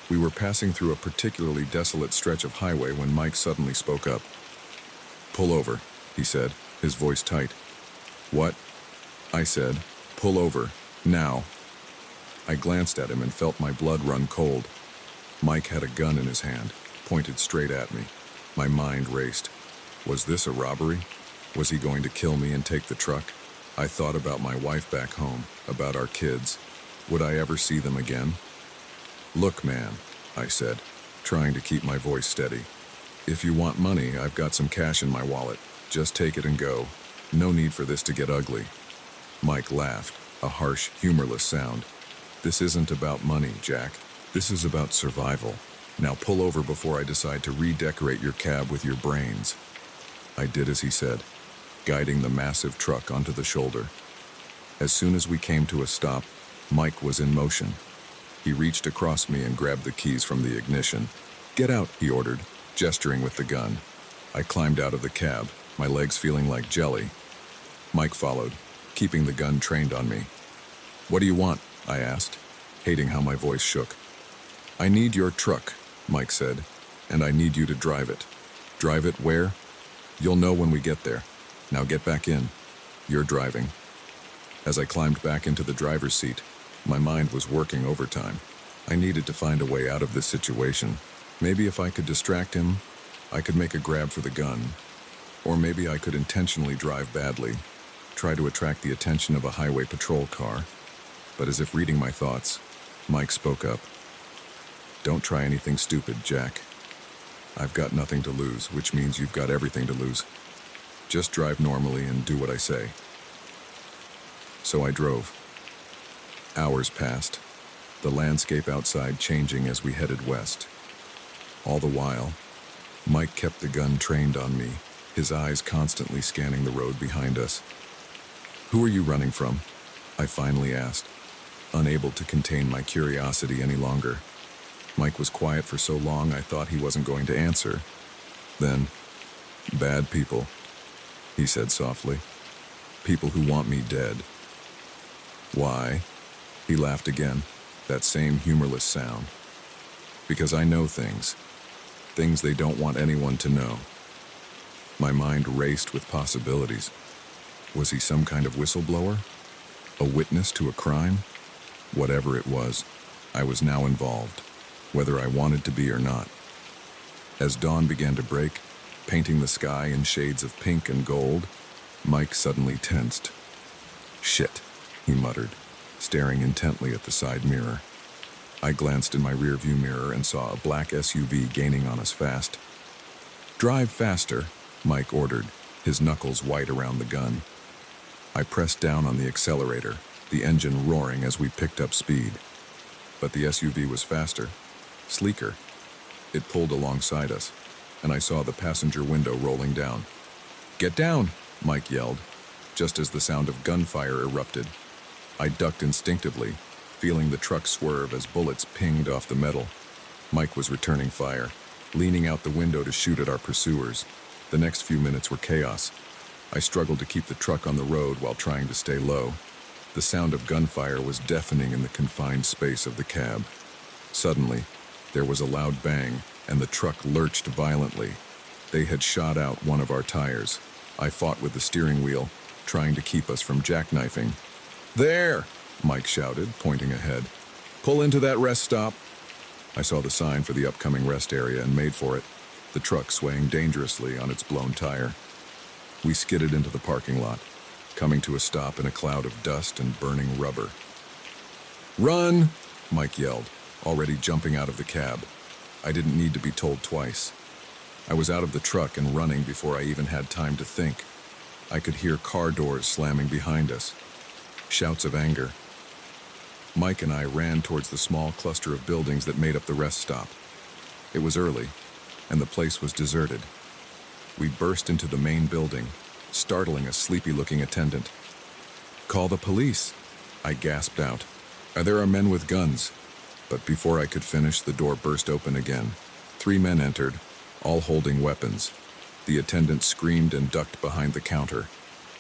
We were passing through a particularly desolate stretch of highway when Mike suddenly spoke up. "Pull over," he said, his voice tight. "What?" I said. "Pull over, now." I glanced at him and felt my blood run cold. Mike had a gun in his hand, pointed straight at me. My mind raced. Was this a robbery? Was he going to kill me and take the truck? I thought about my wife back home, about our kids. Would I ever see them again? "Look, man," I said, trying to keep my voice steady. "If you want money, I've got some cash in my wallet. Just take it and go. No need for this to get ugly." Mike laughed, a harsh, humorless sound. "This isn't about money, Jack. This is about survival. Now pull over before I decide to redecorate your cab with your brains." I did as he said, guiding the massive truck onto the shoulder. As soon as we came to a stop, Mike was in motion. He reached across me and grabbed the keys from the ignition. "Get out," he ordered, gesturing with the gun. I climbed out of the cab, my legs feeling like jelly. Mike followed, keeping the gun trained on me. "What do you want?" I asked, hating how my voice shook. "I need your truck," Mike said, "and I need you to drive it." "Drive it where?" "You'll know when we get there. Now get back in. You're driving." As I climbed back into the driver's seat, my mind was working overtime. I needed to find a way out of this situation. Maybe if I could distract him, I could make a grab for the gun. Or maybe I could intentionally drive badly, try to attract the attention of a highway patrol car. But as if reading my thoughts, Mike spoke up. "Don't try anything stupid, Jack. I've got nothing to lose, which means you've got everything to lose. Just drive normally and do what I say." So I drove. Hours passed, the landscape outside changing as we headed west. All the while, Mike kept the gun trained on me, his eyes constantly scanning the road behind us. "Who are you running from?" I finally asked, unable to contain my curiosity any longer. Mike was quiet for so long I thought he wasn't going to answer. Then, "Bad people," he said softly. "People who want me dead." "Why?" He laughed again, that same humorless sound. "Because I know things they don't want anyone to know." My mind raced with possibilities. Was he some kind of whistleblower? A witness to a crime? Whatever it was, I was now involved, whether I wanted to be or not. As dawn began to break, painting the sky in shades of pink and gold, Mike suddenly tensed. "Shit," he muttered, staring intently at the side mirror. I glanced in my rearview mirror and saw a black SUV gaining on us fast. "Drive faster," Mike ordered, his knuckles white around the gun. I pressed down on the accelerator, the engine roaring as we picked up speed. But the SUV was faster, sleeker. It pulled alongside us, and I saw the passenger window rolling down. "Get down," Mike yelled, just as the sound of gunfire erupted. I ducked instinctively, feeling the truck swerve as bullets pinged off the metal. Mike was returning fire, leaning out the window to shoot at our pursuers. The next few minutes were chaos. I struggled to keep the truck on the road while trying to stay low. The sound of gunfire was deafening in the confined space of the cab. Suddenly, there was a loud bang, and the truck lurched violently. They had shot out one of our tires. I fought with the steering wheel, trying to keep us from jackknifing. "There!" Mike shouted, pointing ahead. "Pull into that rest stop." I saw the sign for the upcoming rest area and made for it, the truck swaying dangerously on its blown tire. We skidded into the parking lot, coming to a stop in a cloud of dust and burning rubber. "Run!" Mike yelled, already jumping out of the cab. I didn't need to be told twice. I was out of the truck and running before I even had time to think. I could hear car doors slamming behind us. Shouts of anger. Mike and I ran towards the small cluster of buildings that made up the rest stop. It was early, and the place was deserted. We burst into the main building, startling a sleepy-looking attendant. "Call the police," I gasped out. "There are men with guns." But before I could finish, the door burst open again. 3 men entered, all holding weapons. The attendant screamed and ducked behind the counter.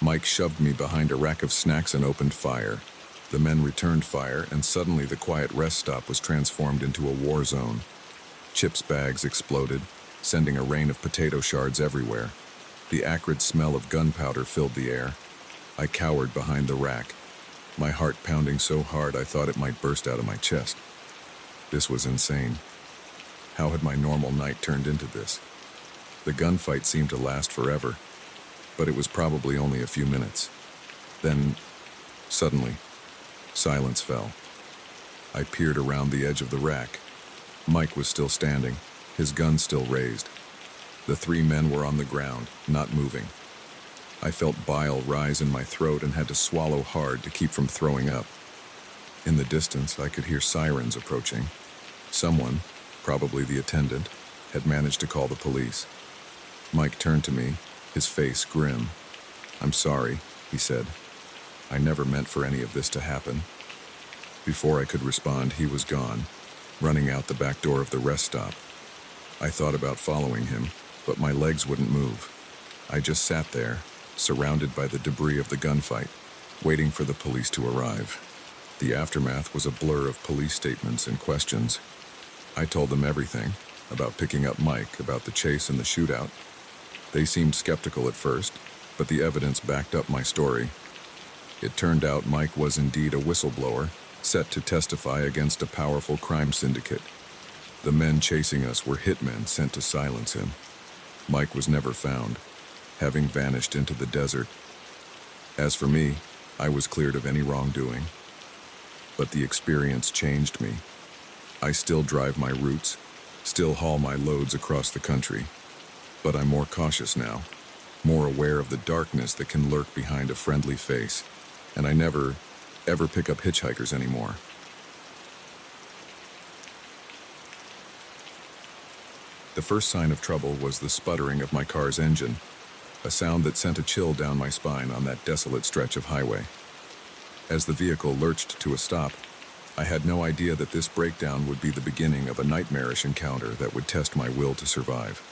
Mike shoved me behind a rack of snacks and opened fire. The men returned fire, and suddenly the quiet rest stop was transformed into a war zone. Chips bags exploded, sending a rain of potato shards everywhere. The acrid smell of gunpowder filled the air. I cowered behind the rack, my heart pounding so hard I thought it might burst out of my chest. This was insane. How had my normal night turned into this? The gunfight seemed to last forever, but it was probably only a few minutes. Then, suddenly, silence fell. I peered around the edge of the rack. Mike was still standing, his gun still raised. The three men were on the ground, not moving. I felt bile rise in my throat and had to swallow hard to keep from throwing up. In the distance, I could hear sirens approaching. Someone, probably the attendant, had managed to call the police. Mike turned to me, his face grim. "I'm sorry," he said. "I never meant for any of this to happen." Before I could respond, he was gone, running out the back door of the rest stop. I thought about following him, but my legs wouldn't move. I just sat there, surrounded by the debris of the gunfight, waiting for the police to arrive. The aftermath was a blur of police statements and questions. I told them everything, about picking up Mike, about the chase and the shootout. They seemed skeptical at first, but the evidence backed up my story. It turned out Mike was indeed a whistleblower, set to testify against a powerful crime syndicate. The men chasing us were hitmen sent to silence him. Mike was never found, having vanished into the desert. As for me, I was cleared of any wrongdoing. But the experience changed me. I still drive my routes, still haul my loads across the country. But I'm more cautious now, more aware of the darkness that can lurk behind a friendly face, and I never, ever pick up hitchhikers anymore. The first sign of trouble was the sputtering of my car's engine, a sound that sent a chill down my spine on that desolate stretch of highway. As the vehicle lurched to a stop, I had no idea that this breakdown would be the beginning of a nightmarish encounter that would test my will to survive.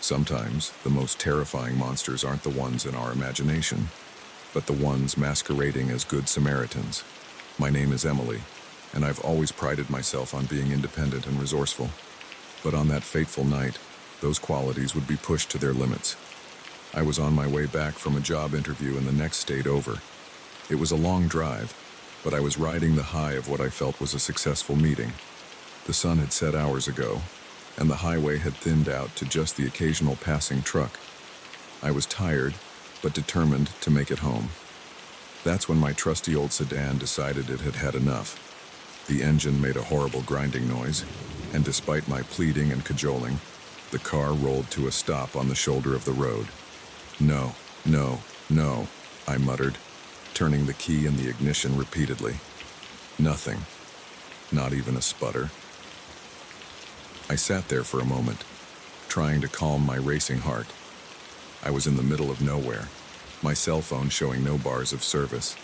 Sometimes, the most terrifying monsters aren't the ones in our imagination, but the ones masquerading as good Samaritans. My name is Emily, and I've always prided myself on being independent and resourceful. But on that fateful night, those qualities would be pushed to their limits. I was on my way back from a job interview in the next state over. It was a long drive, but I was riding the high of what I felt was a successful meeting. The sun had set hours ago, and the highway had thinned out to just the occasional passing truck. I was tired, but determined to make it home. That's when my trusty old sedan decided it had had enough. The engine made a horrible grinding noise, and despite my pleading and cajoling, the car rolled to a stop on the shoulder of the road. "No, no, no," I muttered, turning the key in the ignition repeatedly. Nothing. Not even a sputter. I sat there for a moment, trying to calm my racing heart. I was in the middle of nowhere, my cell phone showing no bars of service.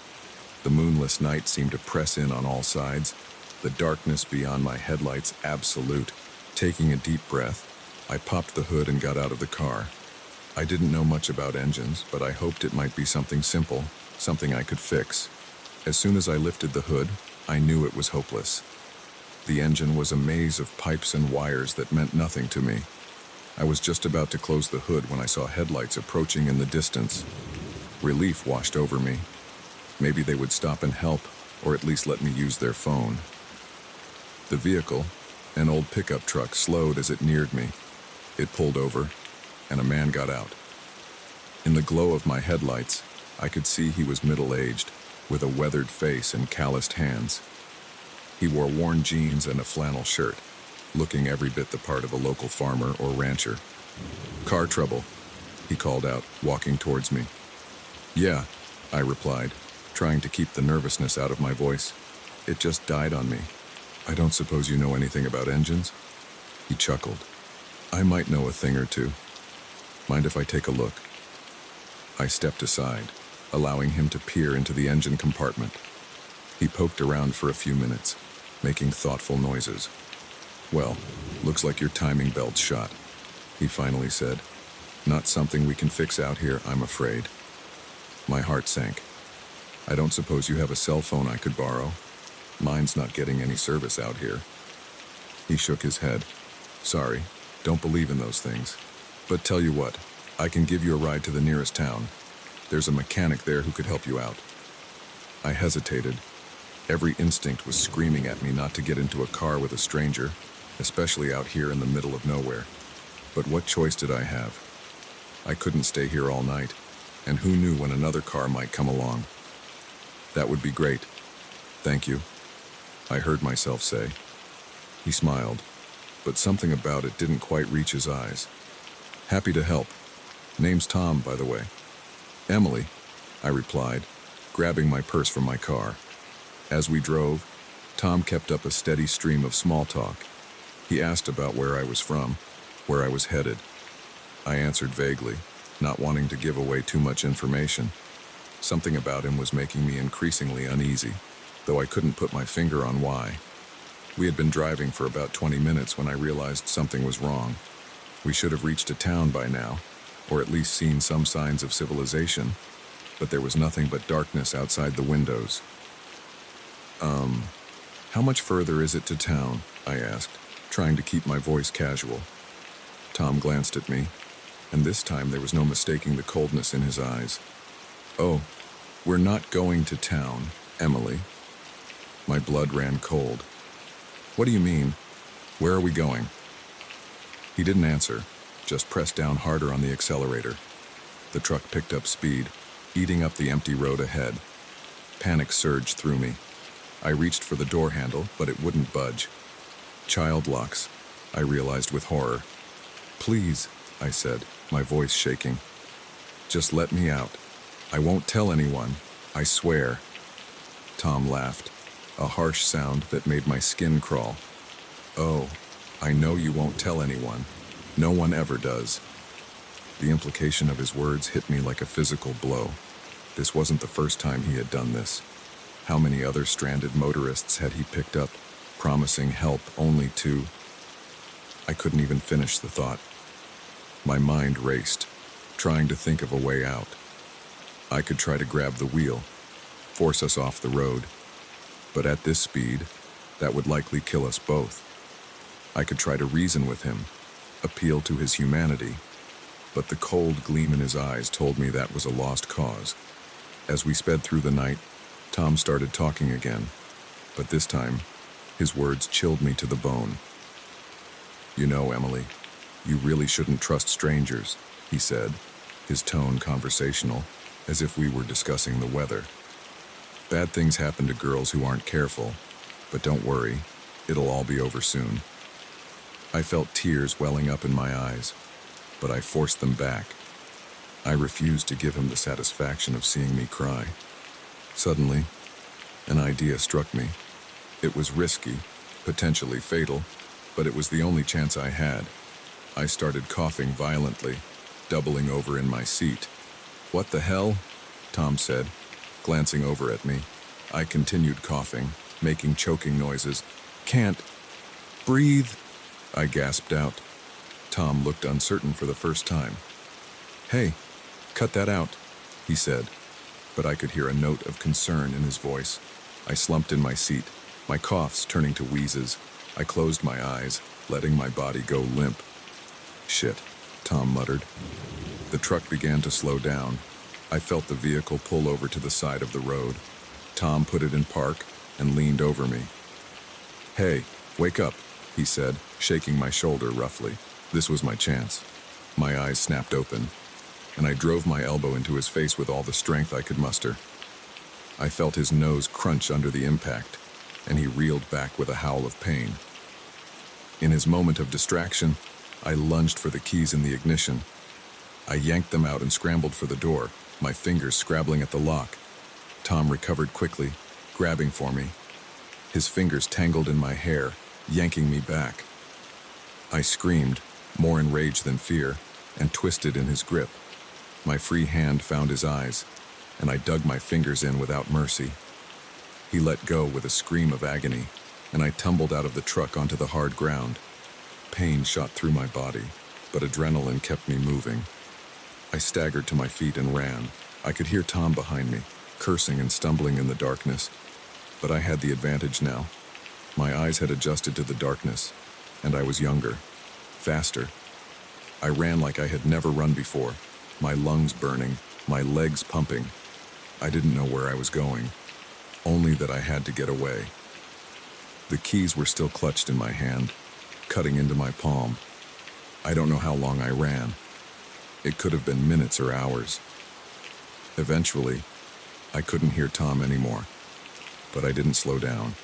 The moonless night seemed to press in on all sides, the darkness beyond my headlights absolute. Taking a deep breath, I popped the hood and got out of the car. I didn't know much about engines, but I hoped it might be something simple, something I could fix. As soon as I lifted the hood, I knew it was hopeless. The engine was a maze of pipes and wires that meant nothing to me. I was just about to close the hood when I saw headlights approaching in the distance. Relief washed over me. Maybe they would stop and help, or at least let me use their phone. The vehicle, an old pickup truck, slowed as it neared me. It pulled over, and a man got out. In the glow of my headlights, I could see he was middle-aged, with a weathered face and calloused hands. He wore worn jeans and a flannel shirt, looking every bit the part of a local farmer or rancher. "Car trouble," he called out, walking towards me. "Yeah," I replied, trying to keep the nervousness out of my voice. "It just died on me. I don't suppose you know anything about engines?" He chuckled. "I might know a thing or two. Mind if I take a look?" I stepped aside, allowing him to peer into the engine compartment. He poked around for a few minutes, making thoughtful noises. "Well, looks like your timing belt's shot," he finally said. "Not something we can fix out here, I'm afraid." My heart sank. I don't suppose you have a cell phone I could borrow? Mine's not getting any service out here. He shook his head. Sorry, don't believe in those things. But tell you what, I can give you a ride to the nearest town. There's a mechanic there who could help you out. I hesitated. Every instinct was screaming at me not to get into a car with a stranger, especially out here in the middle of nowhere. But what choice did I have? I couldn't stay here all night, and who knew when another car might come along. That would be great. Thank you, I heard myself say. He smiled, but something about it didn't quite reach his eyes. Happy to help. Name's Tom, by the way. Emily, I replied, grabbing my purse from my car. As we drove, Tom kept up a steady stream of small talk. He asked about where I was from, where I was headed. I answered vaguely, not wanting to give away too much information. Something about him was making me increasingly uneasy, though I couldn't put my finger on why. We had been driving for about 20 minutes when I realized something was wrong. We should have reached a town by now, or at least seen some signs of civilization, but there was nothing but darkness outside the windows. How much further is it to town? I asked, trying to keep my voice casual. Tom glanced at me, and this time there was no mistaking the coldness in his eyes. Oh, we're not going to town, Emily. My blood ran cold. What do you mean? Where are we going? He didn't answer, just pressed down harder on the accelerator. The truck picked up speed, eating up the empty road ahead. Panic surged through me. I reached for the door handle, but it wouldn't budge. Child locks, I realized with horror. Please, I said, my voice shaking. Just let me out. I won't tell anyone, I swear. Tom laughed, a harsh sound that made my skin crawl. Oh, I know you won't tell anyone. No one ever does. The implication of his words hit me like a physical blow. This wasn't the first time he had done this. How many other stranded motorists had he picked up, promising help only to... I couldn't even finish the thought. My mind raced, trying to think of a way out. I could try to grab the wheel, force us off the road, but at this speed, that would likely kill us both. I could try to reason with him, appeal to his humanity, but the cold gleam in his eyes told me that was a lost cause. As we sped through the night, Tom started talking again, but this time, his words chilled me to the bone. You know, Emily, you really shouldn't trust strangers, he said, his tone conversational, as if we were discussing the weather. Bad things happen to girls who aren't careful, but don't worry, it'll all be over soon. I felt tears welling up in my eyes, but I forced them back. I refused to give him the satisfaction of seeing me cry. Suddenly, an idea struck me. It was risky, potentially fatal, but it was the only chance I had. I started coughing violently, doubling over in my seat. What the hell? Tom said, glancing over at me. I continued coughing, making choking noises. Can't breathe, I gasped out. Tom looked uncertain for the first time. Hey, cut that out, he said, but I could hear a note of concern in his voice. I slumped in my seat, my coughs turning to wheezes. I closed my eyes, letting my body go limp. Shit, Tom muttered. The truck began to slow down. I felt the vehicle pull over to the side of the road. Tom put it in park and leaned over me. Hey, wake up, he said, shaking my shoulder roughly. This was my chance. My eyes snapped open, and I drove my elbow into his face with all the strength I could muster. I felt his nose crunch under the impact, and he reeled back with a howl of pain. In his moment of distraction, I lunged for the keys in the ignition. I yanked them out and scrambled for the door, my fingers scrabbling at the lock. Tom recovered quickly, grabbing for me. His fingers tangled in my hair, yanking me back. I screamed, more in rage than fear, and twisted in his grip. My free hand found his eyes, and I dug my fingers in without mercy. He let go with a scream of agony, and I tumbled out of the truck onto the hard ground. Pain shot through my body, but adrenaline kept me moving. I staggered to my feet and ran, I could hear Tom behind me, cursing and stumbling in the darkness, but I had the advantage now. My eyes had adjusted to the darkness, and I was younger, faster. I ran like I had never run before, my lungs burning, my legs pumping. I didn't know where I was going, only that I had to get away. The keys were still clutched in my hand, cutting into my palm. I don't know how long I ran. It could have been minutes or hours. Eventually, I couldn't hear Tom anymore, but I didn't slow down.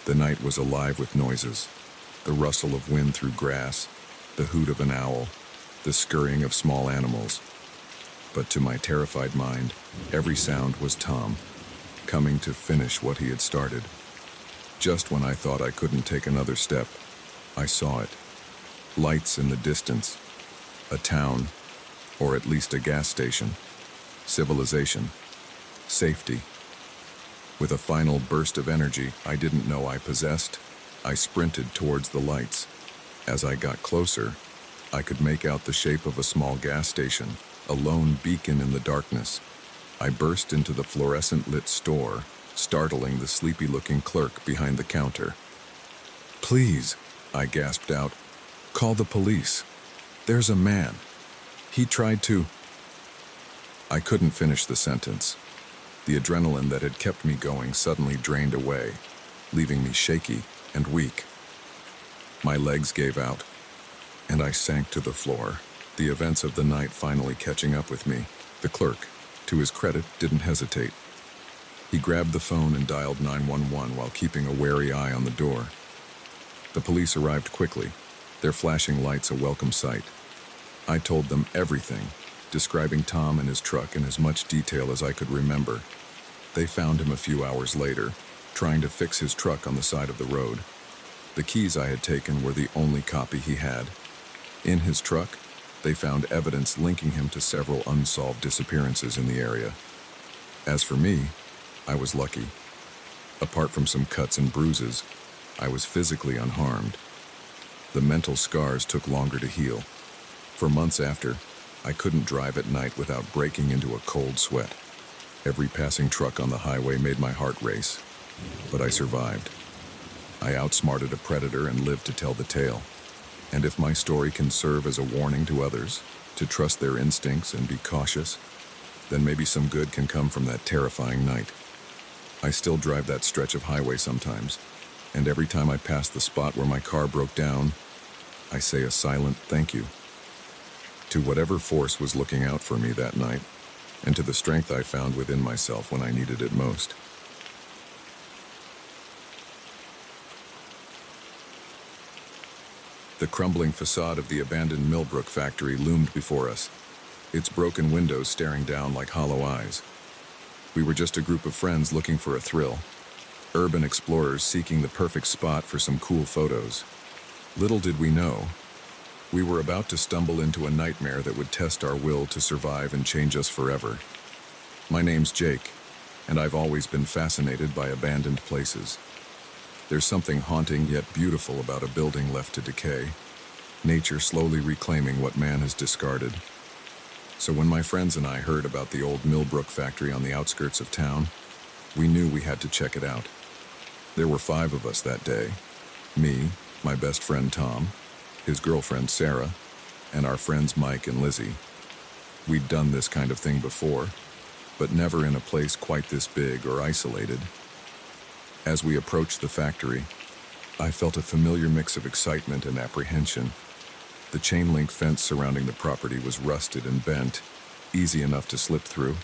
The night was alive with noises, the rustle of wind through grass, the hoot of an owl, the scurrying of small animals. But to my terrified mind, every sound was Tom, coming to finish what he had started. Just when I thought I couldn't take another step, I saw it. Lights in the distance. A town, or at least a gas station. Civilization. Safety. With a final burst of energy I didn't know I possessed, I sprinted towards the lights. As I got closer, I could make out the shape of a small gas station, a lone beacon in the darkness. I burst into the fluorescent-lit store, startling the sleepy-looking clerk behind the counter. "Please," I gasped out, "call the police. There's a man. He tried to—" I couldn't finish the sentence. The adrenaline that had kept me going suddenly drained away, leaving me shaky and weak. My legs gave out, and I sank to the floor, the events of the night finally catching up with me. The clerk, to his credit, didn't hesitate. He grabbed the phone and dialed 911 while keeping a wary eye on the door. The police arrived quickly, their flashing lights a welcome sight. I told them everything, describing Tom and his truck in as much detail as I could remember. They found him a few hours later, trying to fix his truck on the side of the road. The keys I had taken were the only copy he had. In his truck, they found evidence linking him to several unsolved disappearances in the area. As for me, I was lucky. Apart from some cuts and bruises, I was physically unharmed. The mental scars took longer to heal. For months after, I couldn't drive at night without breaking into a cold sweat. Every passing truck on the highway made my heart race, but I survived. I outsmarted a predator and lived to tell the tale. And if my story can serve as a warning to others, to trust their instincts and be cautious, then maybe some good can come from that terrifying night. I still drive that stretch of highway sometimes, and every time I pass the spot where my car broke down, I say a silent thank you. To whatever force was looking out for me that night, and to the strength I found within myself when I needed it most. The crumbling facade of the abandoned Millbrook factory loomed before us, its broken windows staring down like hollow eyes. We were just a group of friends looking for a thrill, urban explorers seeking the perfect spot for some cool photos. Little did we know, we were about to stumble into a nightmare that would test our will to survive and change us forever. My name's Jake, and I've always been fascinated by abandoned places. There's something haunting yet beautiful about a building left to decay, nature slowly reclaiming what man has discarded. So when my friends and I heard about the old Millbrook factory on the outskirts of town, we knew we had to check it out. There were 5 of us that day. Me, my best friend Tom, his girlfriend Sarah, and our friends Mike and Lizzie. We'd done this kind of thing before, but never in a place quite this big or isolated. As we approached the factory, I felt a familiar mix of excitement and apprehension. The chain-link fence surrounding the property was rusted and bent, easy enough to slip through.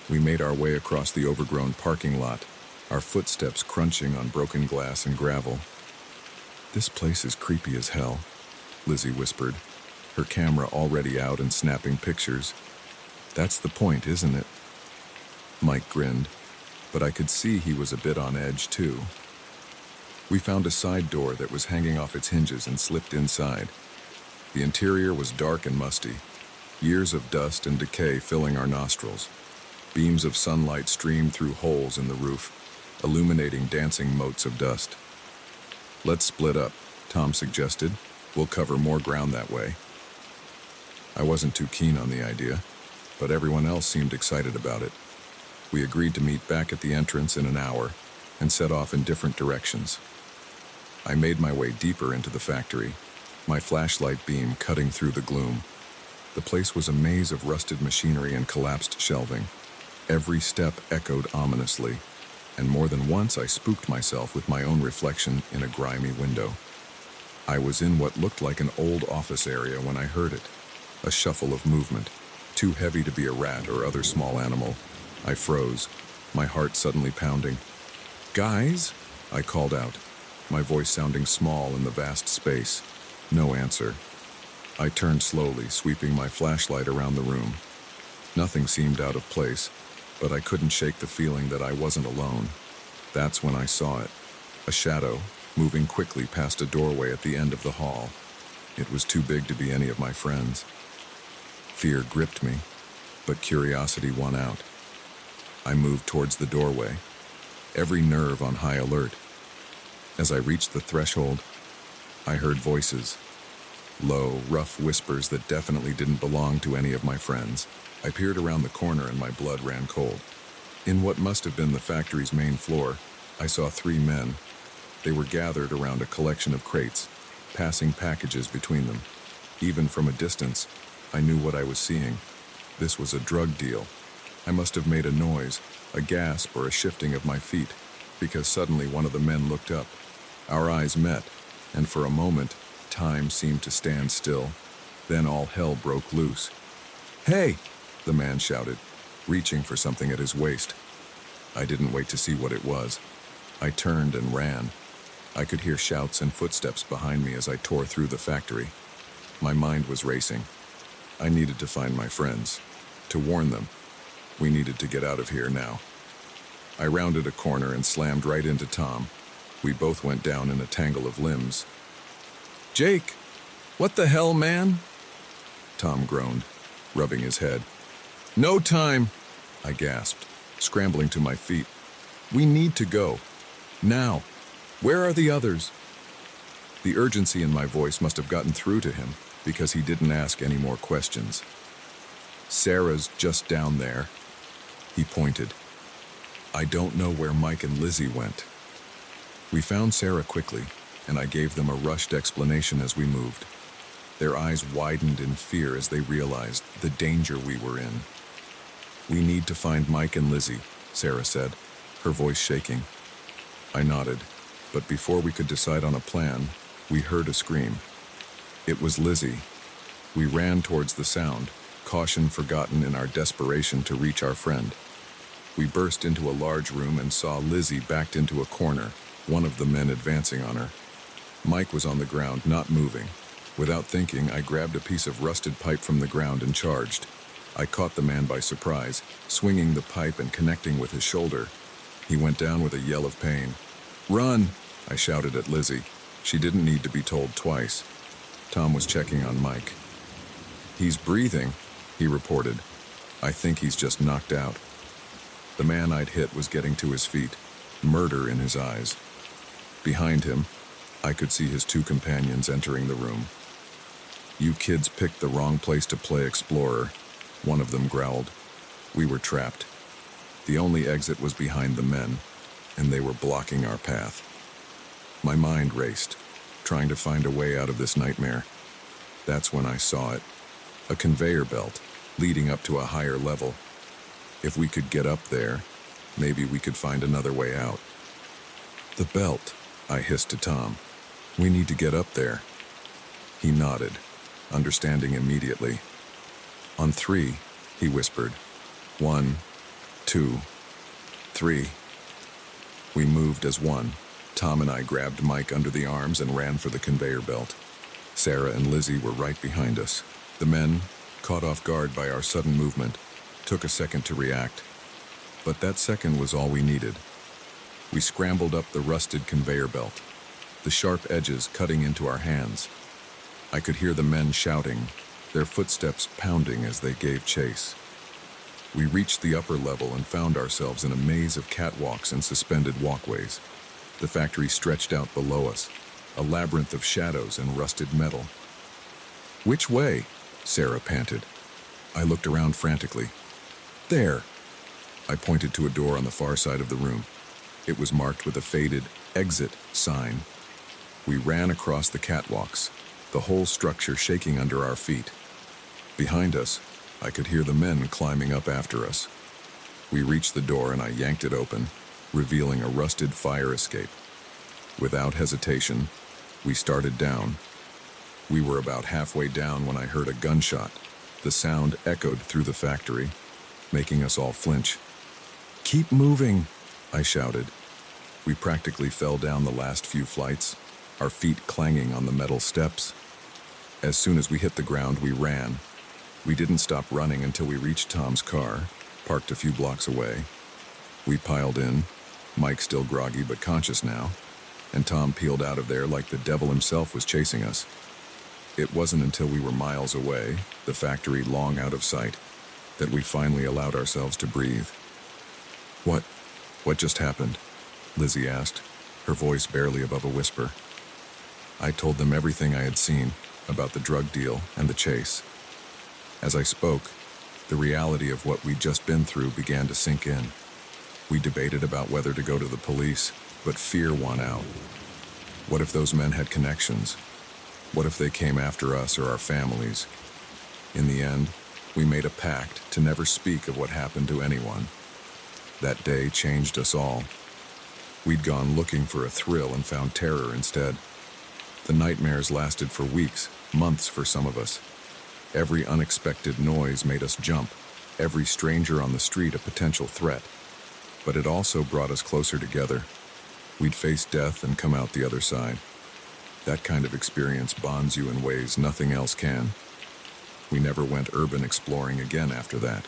We made our way across the overgrown parking lot, our footsteps crunching on broken glass and gravel. "This place is creepy as hell," Lizzie whispered, her camera already out and snapping pictures. "That's the point, isn't it?" Mike grinned, but I could see he was a bit on edge too. We found a side door that was hanging off its hinges and slipped inside. The interior was dark and musty, years of dust and decay filling our nostrils. Beams of sunlight streamed through holes in the roof, illuminating dancing motes of dust. "Let's split up," Tom suggested. "We'll cover more ground that way." I wasn't too keen on the idea. but everyone else seemed excited about it. We agreed to meet back at the entrance in an hour and set off in different directions. I made my way deeper into the factory, my flashlight beam cutting through the gloom. The place was a maze of rusted machinery and collapsed shelving. Every step echoed ominously, and more than once I spooked myself with my own reflection in a grimy window. I was in what looked like an old office area when I heard it. A shuffle of movement, too heavy to be a rat or other small animal. I froze, my heart suddenly pounding. "Guys?" I called out, my voice sounding small in the vast space. No answer. I turned slowly, sweeping my flashlight around the room. Nothing seemed out of place, but I couldn't shake the feeling that I wasn't alone. That's when I saw it. A shadow, moving quickly past a doorway at the end of the hall. It was too big to be any of my friends. Fear gripped me, but curiosity won out. I moved towards the doorway, every nerve on high alert. As I reached the threshold, I heard voices. Low, rough whispers that definitely didn't belong to any of my friends. I peered around the corner and my blood ran cold. In what must have been the factory's main floor, I saw 3 men. They were gathered around a collection of crates, passing packages between them. Even from a distance, I knew what I was seeing. This was a drug deal. I must have made a noise, a gasp or a shifting of my feet, because suddenly one of the men looked up. Our eyes met, and for a moment, time seemed to stand still. Then all hell broke loose. "Hey!" the man shouted, reaching for something at his waist. I didn't wait to see what it was. I turned and ran. I could hear shouts and footsteps behind me as I tore through the factory. My mind was racing. I needed to find my friends, to warn them. We needed to get out of here now. I rounded a corner and slammed right into Tom. We both went down in a tangle of limbs. "Jake, what the hell, man?" Tom groaned, rubbing his head. "No time," I gasped, scrambling to my feet. "We need to go. Now. Where are the others?" The urgency in my voice must have gotten through to him, because he didn't ask any more questions. "Sarah's just down there." He pointed. "I don't know where Mike and Lizzie went." We found Sarah quickly, and I gave them a rushed explanation as we moved. Their eyes widened in fear as they realized the danger we were in. "We need to find Mike and Lizzie," Sarah said, her voice shaking. I nodded, but before we could decide on a plan, we heard a scream. It was Lizzie. We ran towards the sound, caution forgotten in our desperation to reach our friend. We burst into a large room and saw Lizzie backed into a corner, one of the men advancing on her. Mike was on the ground, not moving. Without thinking, I grabbed a piece of rusted pipe from the ground and charged. I caught the man by surprise, swinging the pipe and connecting with his shoulder. He went down with a yell of pain. "Run!" I shouted at Lizzie. She didn't need to be told twice. Tom was checking on Mike. "He's breathing," he reported. "I think he's just knocked out." The man I'd hit was getting to his feet, murder in his eyes. Behind him, I could see his 2 companions entering the room. "You kids picked the wrong place to play explorer," one of them growled. We were trapped. The only exit was behind the men, and they were blocking our path. My mind raced, trying to find a way out of this nightmare. That's when I saw it. A conveyor belt, leading up to a higher level. If we could get up there, maybe we could find another way out. "The belt," I hissed to Tom. "We need to get up there." He nodded, understanding immediately. "On 3, he whispered. 1, 2, 3. We moved as one. Tom and I grabbed Mike under the arms and ran for the conveyor belt. Sarah and Lizzie were right behind us. The men, caught off guard by our sudden movement, took a second to react. But that second was all we needed. We scrambled up the rusted conveyor belt, the sharp edges cutting into our hands. I could hear the men shouting, their footsteps pounding as they gave chase. We reached the upper level and found ourselves in a maze of catwalks and suspended walkways. The factory stretched out below us, a labyrinth of shadows and rusted metal. "Which way?" Sarah panted. I looked around frantically. There! I pointed to a door on the far side of the room. It was marked with a faded exit sign. We ran across the catwalks, the whole structure shaking under our feet. Behind us, I could hear the men climbing up after us. We reached the door and I yanked it open, revealing a rusted fire escape. Without hesitation, we started down. We were about halfway down when I heard a gunshot. The sound echoed through the factory, making us all flinch. "Keep moving," I shouted. We practically fell down the last few flights, our feet clanging on the metal steps. As soon as we hit the ground, we ran. We didn't stop running until we reached Tom's car, parked a few blocks away. We piled in, Mike still groggy but conscious now, and Tom peeled out of there like the devil himself was chasing us. It wasn't until we were miles away, the factory long out of sight, that we finally allowed ourselves to breathe. What just happened?" Lizzie asked, her voice barely above a whisper. I told them everything I had seen about the drug deal and the chase. As I spoke, the reality of what we'd just been through began to sink in. We debated about whether to go to the police, but fear won out. What if those men had connections? What if they came after us or our families? In the end, we made a pact to never speak of what happened to anyone. That day changed us all. We'd gone looking for a thrill and found terror instead. The nightmares lasted for weeks, months for some of us. Every unexpected noise made us jump, every stranger on the street a potential threat. But it also brought us closer together. We'd face death and come out the other side. That kind of experience bonds you in ways nothing else can. We never went urban exploring again after that.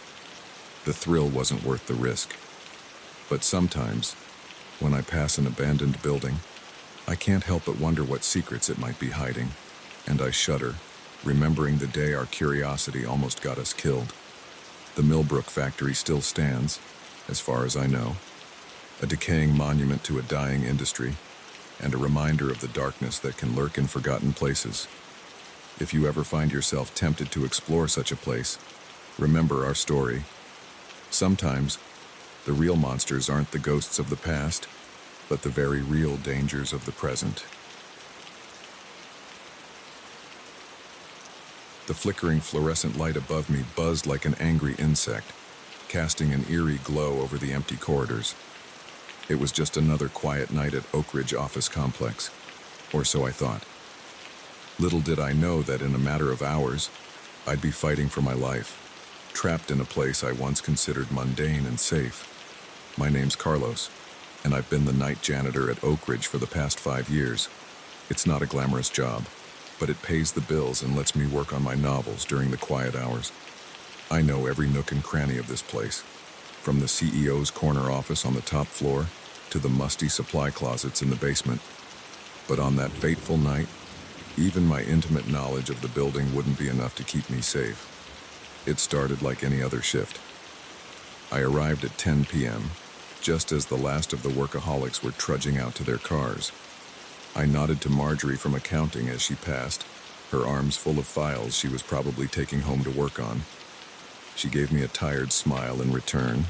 The thrill wasn't worth the risk. But sometimes, when I pass an abandoned building, I can't help but wonder what secrets it might be hiding, and I shudder, remembering the day our curiosity almost got us killed. The Millbrook factory still stands, as far as I know, a decaying monument to a dying industry, and a reminder of the darkness that can lurk in forgotten places. If you ever find yourself tempted to explore such a place, remember our story. Sometimes, the real monsters aren't the ghosts of the past, but the very real dangers of the present. The flickering fluorescent light above me buzzed like an angry insect, casting an eerie glow over the empty corridors. It was just another quiet night at Oak Ridge office complex, or so I thought. Little did I know that in a matter of hours, I'd be fighting for my life, trapped in a place I once considered mundane and safe. My name's Carlos, and I've been the night janitor at Oak Ridge for the past 5 years. It's not a glamorous job, but it pays the bills and lets me work on my novels during the quiet hours. I know every nook and cranny of this place, from the CEO's corner office on the top floor to the musty supply closets in the basement. But on that fateful night, even my intimate knowledge of the building wouldn't be enough to keep me safe. It started like any other shift. I arrived at 10 p.m., just as the last of the workaholics were trudging out to their cars. I nodded to Marjorie from accounting as she passed, her arms full of files she was probably taking home to work on. She gave me a tired smile in return.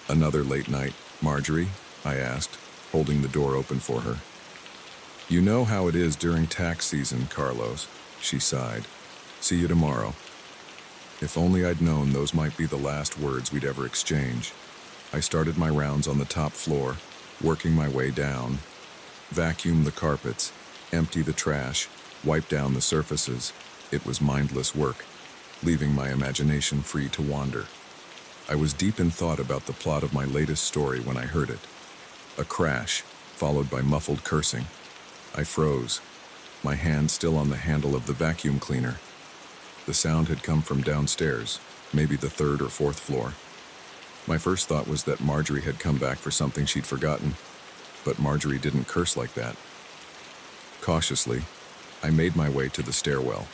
"Another late night, Marjorie?" I asked, holding the door open for her. "You know how it is during tax season, Carlos," she sighed. "See you tomorrow." If only I'd known those might be the last words we'd ever exchange. I started my rounds on the top floor, working my way down. Vacuum the carpets, empty the trash, wipe down the surfaces. It was mindless work, leaving my imagination free to wander. I was deep in thought about the plot of my latest story when I heard it. A crash, followed by muffled cursing. I froze, my hand still on the handle of the vacuum cleaner. The sound had come from downstairs, maybe the 3rd or 4th floor. My first thought was that Marjorie had come back for something she'd forgotten, but Marjorie didn't curse like that. Cautiously, I made my way to the stairwell.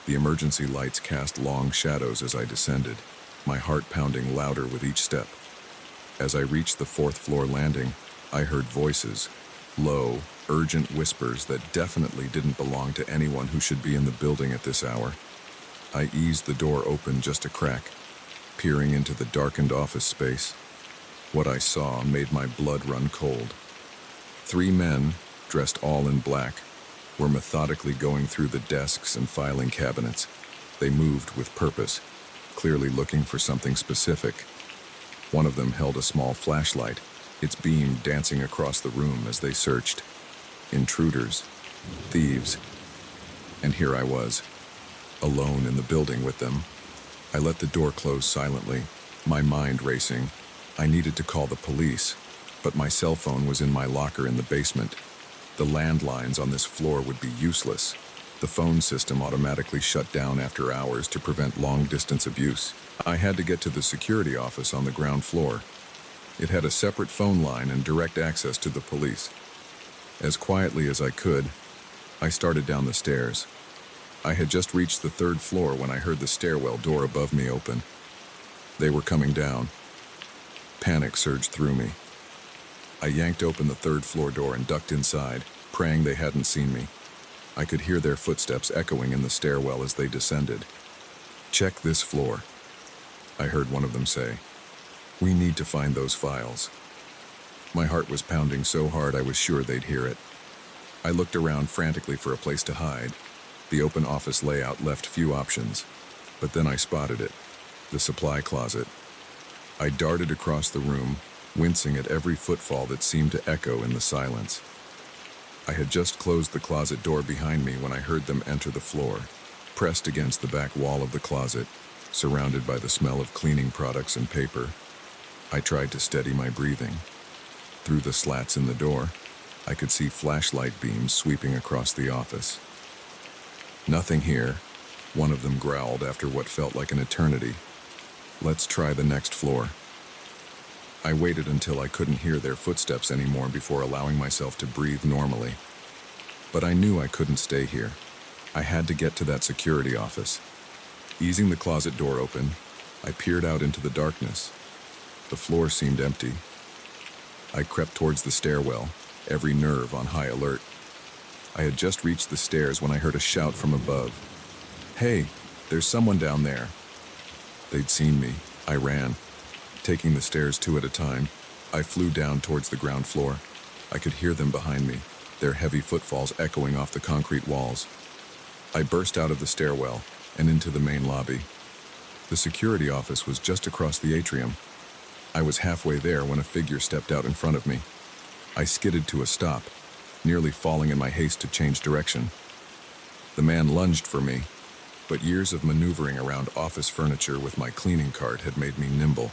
The emergency lights cast long shadows as I descended, my heart pounding louder with each step. As I reached the 4th floor landing, I heard voices, low, urgent whispers that definitely didn't belong to anyone who should be in the building at this hour. I eased the door open just a crack, peering into the darkened office space. What I saw made my blood run cold. 3 men, dressed all in black, were methodically going through the desks and filing cabinets. They moved with purpose, clearly looking for something specific. One of them held a small flashlight, its beam dancing across the room as they searched. Intruders, thieves. And here I was, alone in the building with them. I let the door close silently, my mind racing. I needed to call the police, but my cell phone was in my locker in the basement. The landlines on this floor would be useless. The phone system automatically shut down after hours to prevent long-distance abuse. I had to get to the security office on the ground floor. It had a separate phone line and direct access to the police. As quietly as I could, I started down the stairs. I had just reached the 3rd floor when I heard the stairwell door above me open. They were coming down. Panic surged through me. I yanked open the 3rd floor door and ducked inside, praying they hadn't seen me. I could hear their footsteps echoing in the stairwell as they descended. "Check this floor," I heard one of them say. "We need to find those files." My heart was pounding so hard I was sure they'd hear it. I looked around frantically for a place to hide. The open office layout left few options, but then I spotted it, the supply closet. I darted across the room, wincing at every footfall that seemed to echo in the silence. I had just closed the closet door behind me when I heard them enter the floor, pressed against the back wall of the closet, surrounded by the smell of cleaning products and paper. I tried to steady my breathing. Through the slats in the door, I could see flashlight beams sweeping across the office. "Nothing here," one of them growled after what felt like an eternity. "Let's try the next floor." I waited until I couldn't hear their footsteps anymore before allowing myself to breathe normally. But I knew I couldn't stay here. I had to get to that security office. Easing the closet door open, I peered out into the darkness. The floor seemed empty. I crept towards the stairwell, every nerve on high alert. I had just reached the stairs when I heard a shout from above. "Hey, there's someone down there." They'd seen me. I ran. Taking the stairs 2 at a time, I flew down towards the ground floor. I could hear them behind me, their heavy footfalls echoing off the concrete walls. I burst out of the stairwell and into the main lobby. The security office was just across the atrium. I was halfway there when a figure stepped out in front of me. I skidded to a stop, nearly falling in my haste to change direction. The man lunged for me, but years of maneuvering around office furniture with my cleaning cart had made me nimble.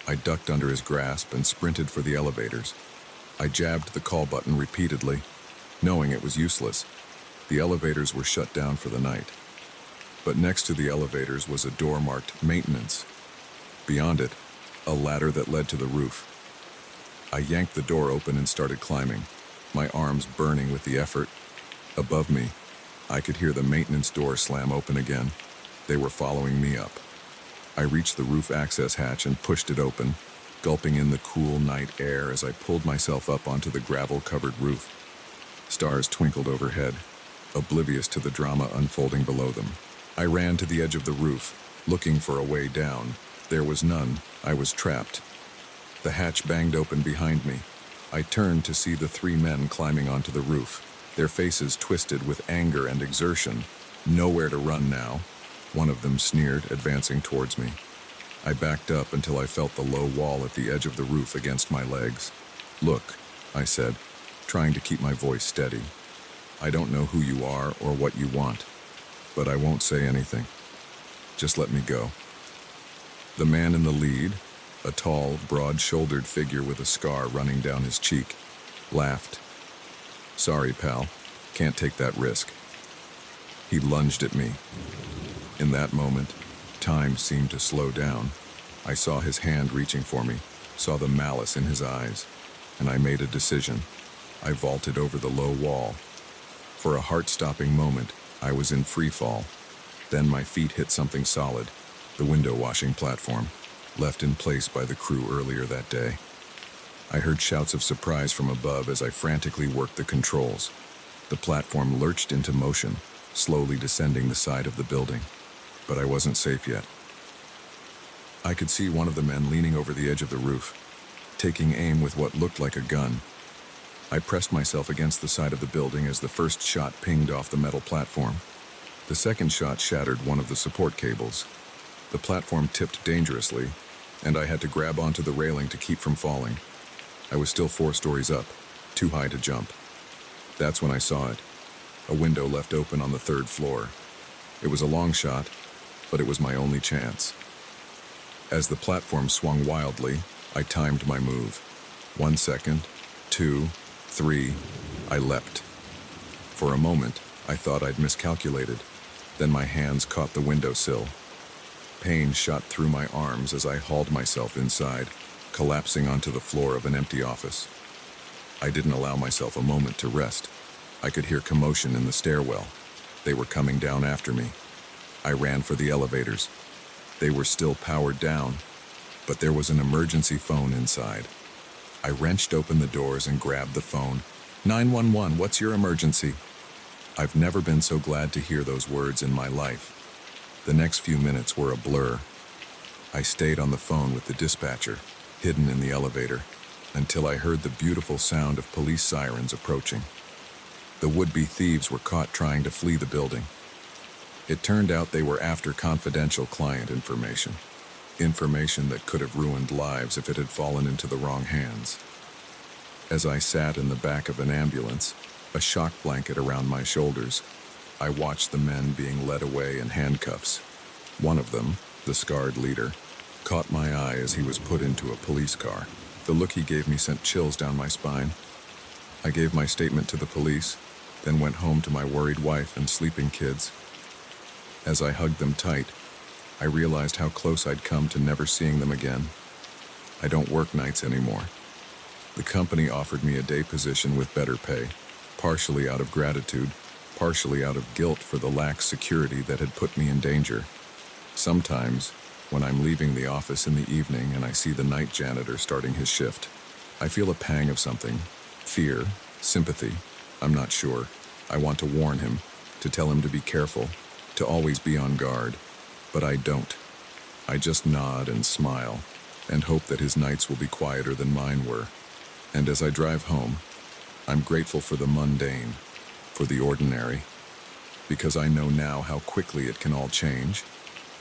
I ducked under his grasp and sprinted for the elevators. I jabbed the call button repeatedly, knowing it was useless. The elevators were shut down for the night. But next to the elevators was a door marked "Maintenance." Beyond it, a ladder that led to the roof. I yanked the door open and started climbing, my arms burning with the effort. Above me, I could hear the maintenance door slam open again. They were following me up. I reached the roof access hatch and pushed it open, gulping in the cool night air as I pulled myself up onto the gravel-covered roof. Stars twinkled overhead, oblivious to the drama unfolding below them. I ran to the edge of the roof, looking for a way down. There was none. I was trapped. The hatch banged open behind me. I turned to see the 3 men climbing onto the roof, their faces twisted with anger and exertion. "Nowhere to run now," one of them sneered, advancing towards me. I backed up until I felt the low wall at the edge of the roof against my legs. "Look," I said, trying to keep my voice steady. "I don't know who you are or what you want, but I won't say anything. Just let me go." The man in the lead, a tall, broad-shouldered figure with a scar running down his cheek, laughed. "Sorry, pal. Can't take that risk." He lunged at me. In that moment, time seemed to slow down. I saw his hand reaching for me, saw the malice in his eyes, and I made a decision. I vaulted over the low wall. For a heart-stopping moment, I was in free fall. Then my feet hit something solid, the window washing platform, left in place by the crew earlier that day. I heard shouts of surprise from above as I frantically worked the controls. The platform lurched into motion, slowly descending the side of the building. but I wasn't safe yet. I could see one of the men leaning over the edge of the roof, taking aim with what looked like a gun. I pressed myself against the side of the building as the first shot pinged off the metal platform. The second shot shattered one of the support cables. The platform tipped dangerously, and I had to grab onto the railing to keep from falling. I was still 4 stories up, too high to jump. That's when I saw it, a window left open on the 3rd floor. It was a long shot, but it was my only chance. As the platform swung wildly, I timed my move. 1 second, 2, 3, I leapt. For a moment, I thought I'd miscalculated. Then my hands caught the windowsill. Pain shot through my arms as I hauled myself inside, collapsing onto the floor of an empty office. I didn't allow myself a moment to rest. I could hear commotion in the stairwell. They were coming down after me. I ran for the elevators. They were still powered down, but there was an emergency phone inside. I wrenched open the doors and grabbed the phone. 911, what's your emergency? I've never been so glad to hear those words in my life. The next few minutes were a blur. I stayed on the phone with the dispatcher, hidden in the elevator, until I heard the beautiful sound of police sirens approaching. The would-be thieves were caught trying to flee the building. It turned out they were after confidential client information that could have ruined lives if it had fallen into the wrong hands. As I sat in the back of an ambulance, a shock blanket around my shoulders, I watched the men being led away in handcuffs. One of them, the scarred leader, caught my eye as he was put into a police car. The look he gave me sent chills down my spine. I gave my statement to the police, then went home to my worried wife and sleeping kids. As I hugged them tight, I realized how close I'd come to never seeing them again. I don't work nights anymore. The company offered me a day position with better pay, partially out of gratitude, partially out of guilt for the lax security that had put me in danger. Sometimes, when I'm leaving the office in the evening and I see the night janitor starting his shift, I feel a pang of something. Fear, sympathy, I'm not sure. I want to warn him, to tell him to be careful, to always be on guard. But I don't. I just nod and smile, and hope that his nights will be quieter than mine were. And as I drive home, I'm grateful for the mundane, for the ordinary, because I know now how quickly it can all change,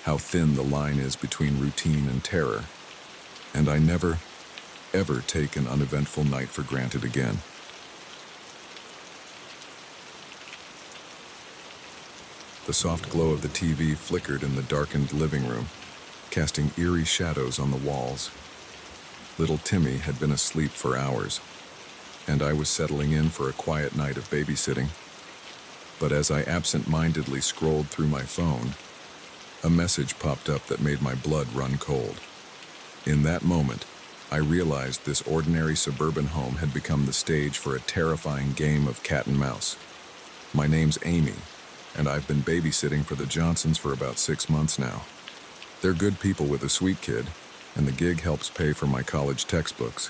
how thin the line is between routine and terror, and I never, ever take an uneventful night for granted again. The soft glow of the TV flickered in the darkened living room, casting eerie shadows on the walls. Little Timmy had been asleep for hours, and I was settling in for a quiet night of babysitting. But as I absent-mindedly scrolled through my phone, a message popped up that made my blood run cold. In that moment, I realized this ordinary suburban home had become the stage for a terrifying game of cat and mouse. My name's Amy, and I've been babysitting for the Johnsons for about 6 months now. They're good people with a sweet kid, and the gig helps pay for my college textbooks.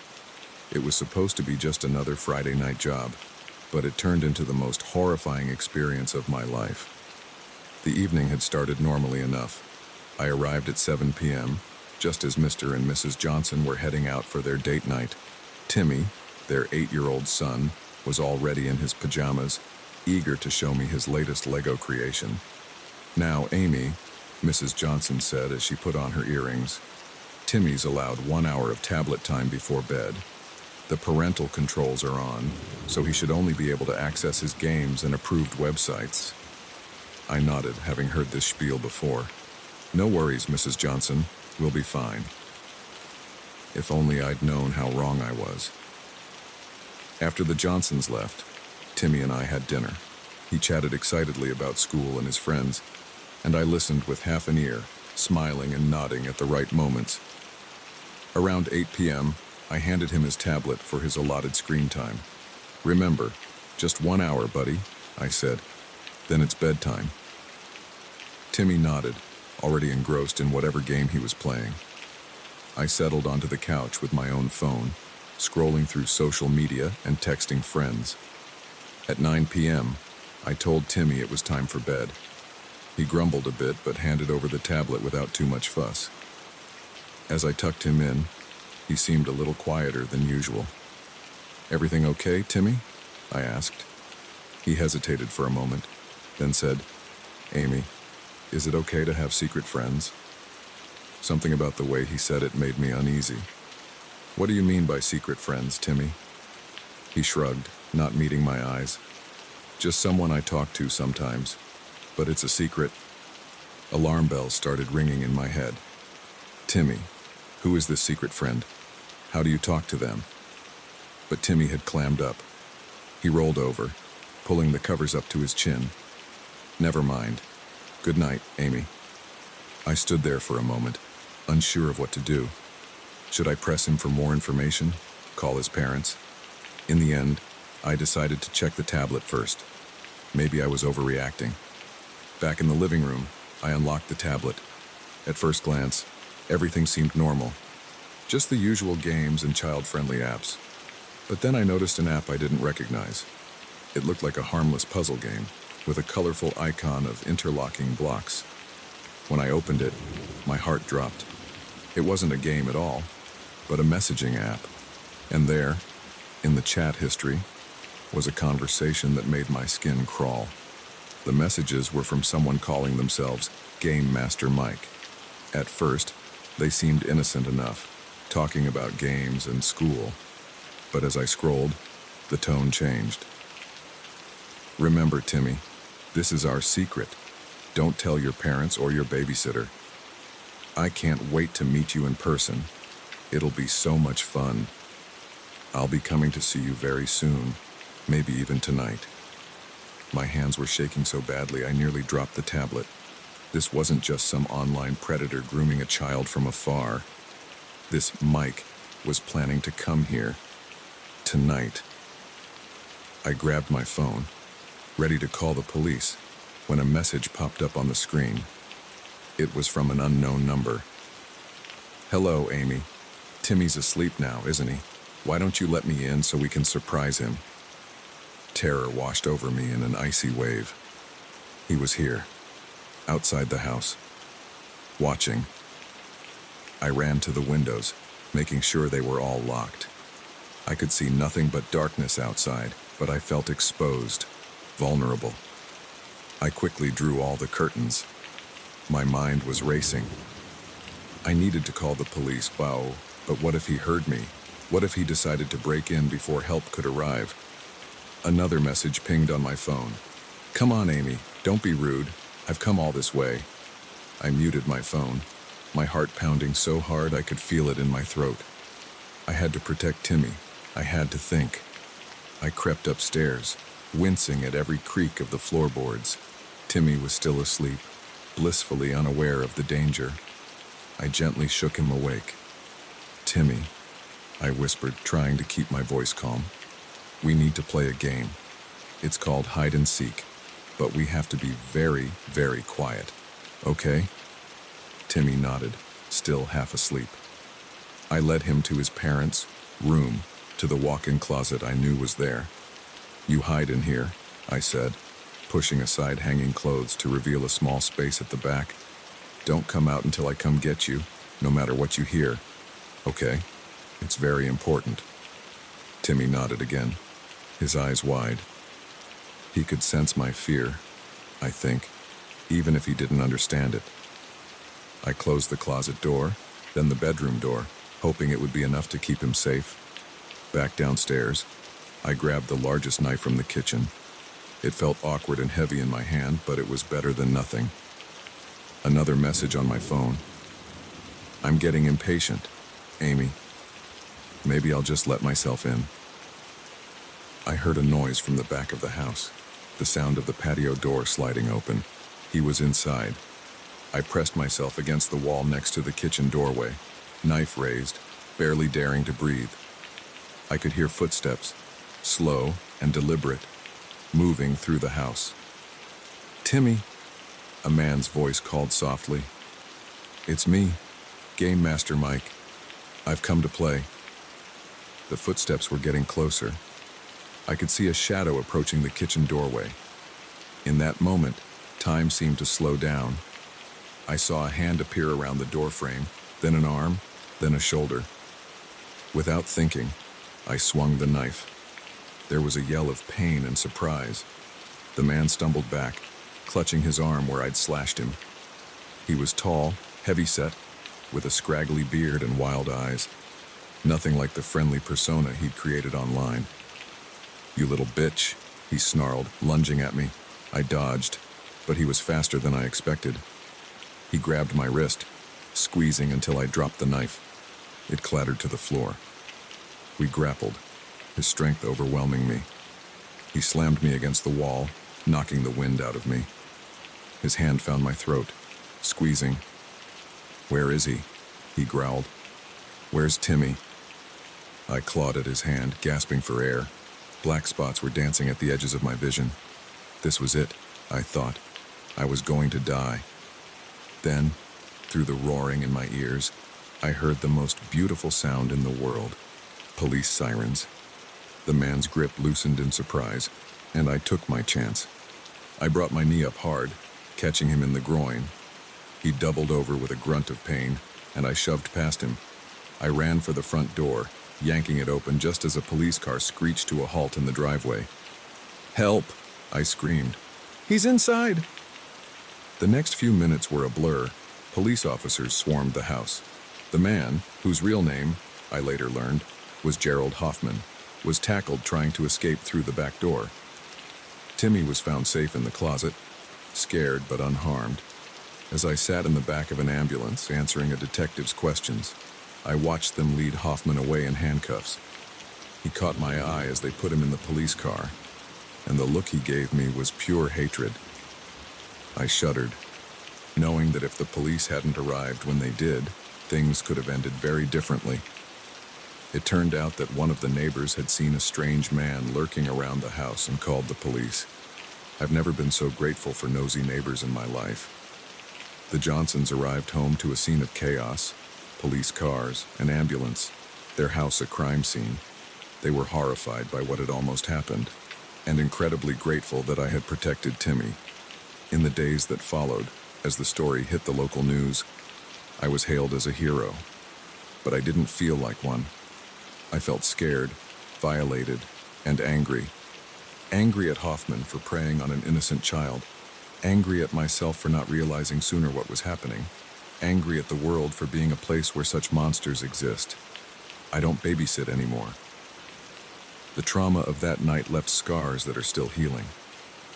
It was supposed to be just another Friday night job, but it turned into the most horrifying experience of my life. The evening had started normally enough. I arrived at 7 p.m., just as Mr. and Mrs. Johnson were heading out for their date night. Timmy, their 8-year-old son, was already in his pajamas, eager to show me his latest Lego creation. "Now, Amy," Mrs. Johnson said as she put on her earrings, "Timmy's allowed 1 hour of tablet time before bed. The parental controls are on, so he should only be able to access his games and approved websites." I nodded, having heard this spiel before. "No worries, Mrs. Johnson. We'll be fine." If only I'd known how wrong I was. After the Johnsons left, Timmy and I had dinner. He chatted excitedly about school and his friends, and I listened with half an ear, smiling and nodding at the right moments. Around 8 p.m., I handed him his tablet for his allotted screen time. "Remember, just 1 hour, buddy," I said. "Then it's bedtime." Timmy nodded, already engrossed in whatever game he was playing. I settled onto the couch with my own phone, scrolling through social media and texting friends. At 9 p.m., I told Timmy it was time for bed. He grumbled a bit but handed over the tablet without too much fuss. As I tucked him in, he seemed a little quieter than usual. "Everything okay, Timmy?" I asked. He hesitated for a moment, then said, "Amy, is it okay to have secret friends?" Something about the way he said it made me uneasy. "What do you mean by secret friends, Timmy?" He shrugged, not meeting my eyes. "Just someone I talk to sometimes, but it's a secret." Alarm bells started ringing in my head. "Timmy, who is this secret friend? How do you talk to them?" But Timmy had clammed up. He rolled over, pulling the covers up to his chin. "Never mind. Good night, Amy." I stood there for a moment, unsure of what to do. Should I press him for more information? Call his parents? In the end, I decided to check the tablet first. Maybe I was overreacting. Back in the living room, I unlocked the tablet. At first glance, everything seemed normal. Just the usual games and child-friendly apps. But then I noticed an app I didn't recognize. It looked like a harmless puzzle game, with a colorful icon of interlocking blocks. When I opened it, my heart dropped. It wasn't a game at all, but a messaging app. And there, in the chat history, was a conversation that made my skin crawl. The messages were from someone calling themselves Game Master Mike. At first, they seemed innocent enough, talking about games and school. But as I scrolled, the tone changed. "Remember, Timmy, this is our secret. Don't tell your parents or your babysitter. I can't wait to meet you in person. It'll be so much fun. I'll be coming to see you very soon, maybe even tonight." My hands were shaking so badly I nearly dropped the tablet. This wasn't just some online predator grooming a child from afar. This Mike was planning to come here. Tonight. I grabbed my phone, ready to call the police, when a message popped up on the screen. It was from an unknown number. "Hello, Amy. Timmy's asleep now, isn't he? Why don't you let me in so we can surprise him?" Terror washed over me in an icy wave. He was here, outside the house, watching. I ran to the windows, making sure they were all locked. I could see nothing but darkness outside, but I felt exposed, vulnerable. I quickly drew all the curtains. My mind was racing. I needed to call the police, wow, but what if he heard me? What if he decided to break in before help could arrive? Another message pinged on my phone. "Come on, Amy, don't be rude. I've come all this way." I muted my phone, my heart pounding so hard I could feel it in my throat. I had to protect Timmy. I had to think. I crept upstairs, wincing at every creak of the floorboards. Timmy was still asleep, blissfully unaware of the danger. I gently shook him awake. "Timmy," I whispered, trying to keep my voice calm. "We need to play a game. It's called hide and seek, but we have to be very, very quiet. Okay?" Timmy nodded, still half asleep. I led him to his parents' room, to the walk-in closet I knew was there. "You hide in here," I said, pushing aside hanging clothes to reveal a small space at the back. "Don't come out until I come get you, no matter what you hear. Okay? It's very important." Timmy nodded again, his eyes wide. He could sense my fear, I think, even if he didn't understand it. I closed the closet door, then the bedroom door, hoping it would be enough to keep him safe. Back downstairs, I grabbed the largest knife from the kitchen. It felt awkward and heavy in my hand, but it was better than nothing. Another message on my phone. "I'm getting impatient, Amy. Maybe I'll just let myself in." I heard a noise from the back of the house, the sound of the patio door sliding open. He was inside. I pressed myself against the wall next to the kitchen doorway, knife raised, barely daring to breathe. I could hear footsteps, slow and deliberate, moving through the house. "Timmy," a man's voice called softly. "It's me, Game Master Mike. I've come to play." The footsteps were getting closer. I could see a shadow approaching the kitchen doorway. In that moment, Time seemed to slow down. I saw a hand appear around the doorframe, then an arm, then a shoulder. Without thinking, I swung the knife. There was a yell of pain and surprise. The man stumbled back, clutching his arm where I'd slashed him. He was tall, heavy-set, with a scraggly beard and wild eyes. Nothing like the friendly persona he'd created online. "You little bitch," he snarled, lunging at me. I dodged, but he was faster than I expected. He grabbed my wrist, squeezing until I dropped the knife. It clattered to the floor. We grappled, his strength overwhelming me. He slammed me against the wall, knocking the wind out of me. His hand found my throat, squeezing. "Where is he?" he growled. "Where's Timmy?" I clawed at his hand, gasping for air. Black spots were dancing at the edges of my vision. This was it, I thought. I was going to die. Then, through the roaring in my ears, I heard the most beautiful sound in the world. Police sirens. The man's grip loosened in surprise, and I took my chance. I brought my knee up hard, catching him in the groin. He doubled over with a grunt of pain, and I shoved past him. I ran for the front door, yanking it open just as a police car screeched to a halt in the driveway. "Help!" I screamed. "He's inside!" The next few minutes were a blur. Police officers swarmed the house. The man, whose real name, I later learned, was Gerald Hoffman, was tackled trying to escape through the back door. Timmy was found safe in the closet, scared but unharmed. As I sat in the back of an ambulance answering a detective's questions, I watched them lead Hoffman away in handcuffs. He caught my eye as they put him in the police car, and the look he gave me was pure hatred. I shuddered, knowing that if the police hadn't arrived when they did, things could have ended very differently. It turned out that one of the neighbors had seen a strange man lurking around the house and called the police. I've never been so grateful for nosy neighbors in my life. The Johnsons arrived home to a scene of chaos, police cars, an ambulance, their house a crime scene. They were horrified by what had almost happened, and incredibly grateful that I had protected Timmy. In the days that followed, as the story hit the local news, I was hailed as a hero, but I didn't feel like one. I felt scared, violated, and angry. Angry at Hoffman for preying on an innocent child. Angry at myself for not realizing sooner what was happening. Angry at the world for being a place where such monsters exist. I don't babysit anymore. The trauma of that night left scars that are still healing.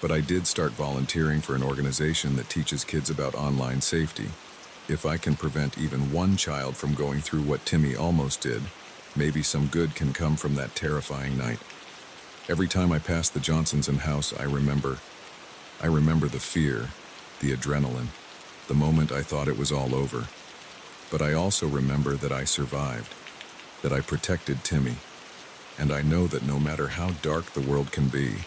But I did start volunteering for an organization that teaches kids about online safety. If I can prevent even one child from going through what Timmy almost did, maybe some good can come from that terrifying night. Every time I pass the Johnsons' house, I remember the fear, the adrenaline, the moment I thought it was all over. But I also remember that I survived, that I protected Timmy. And I know that no matter how dark the world can be,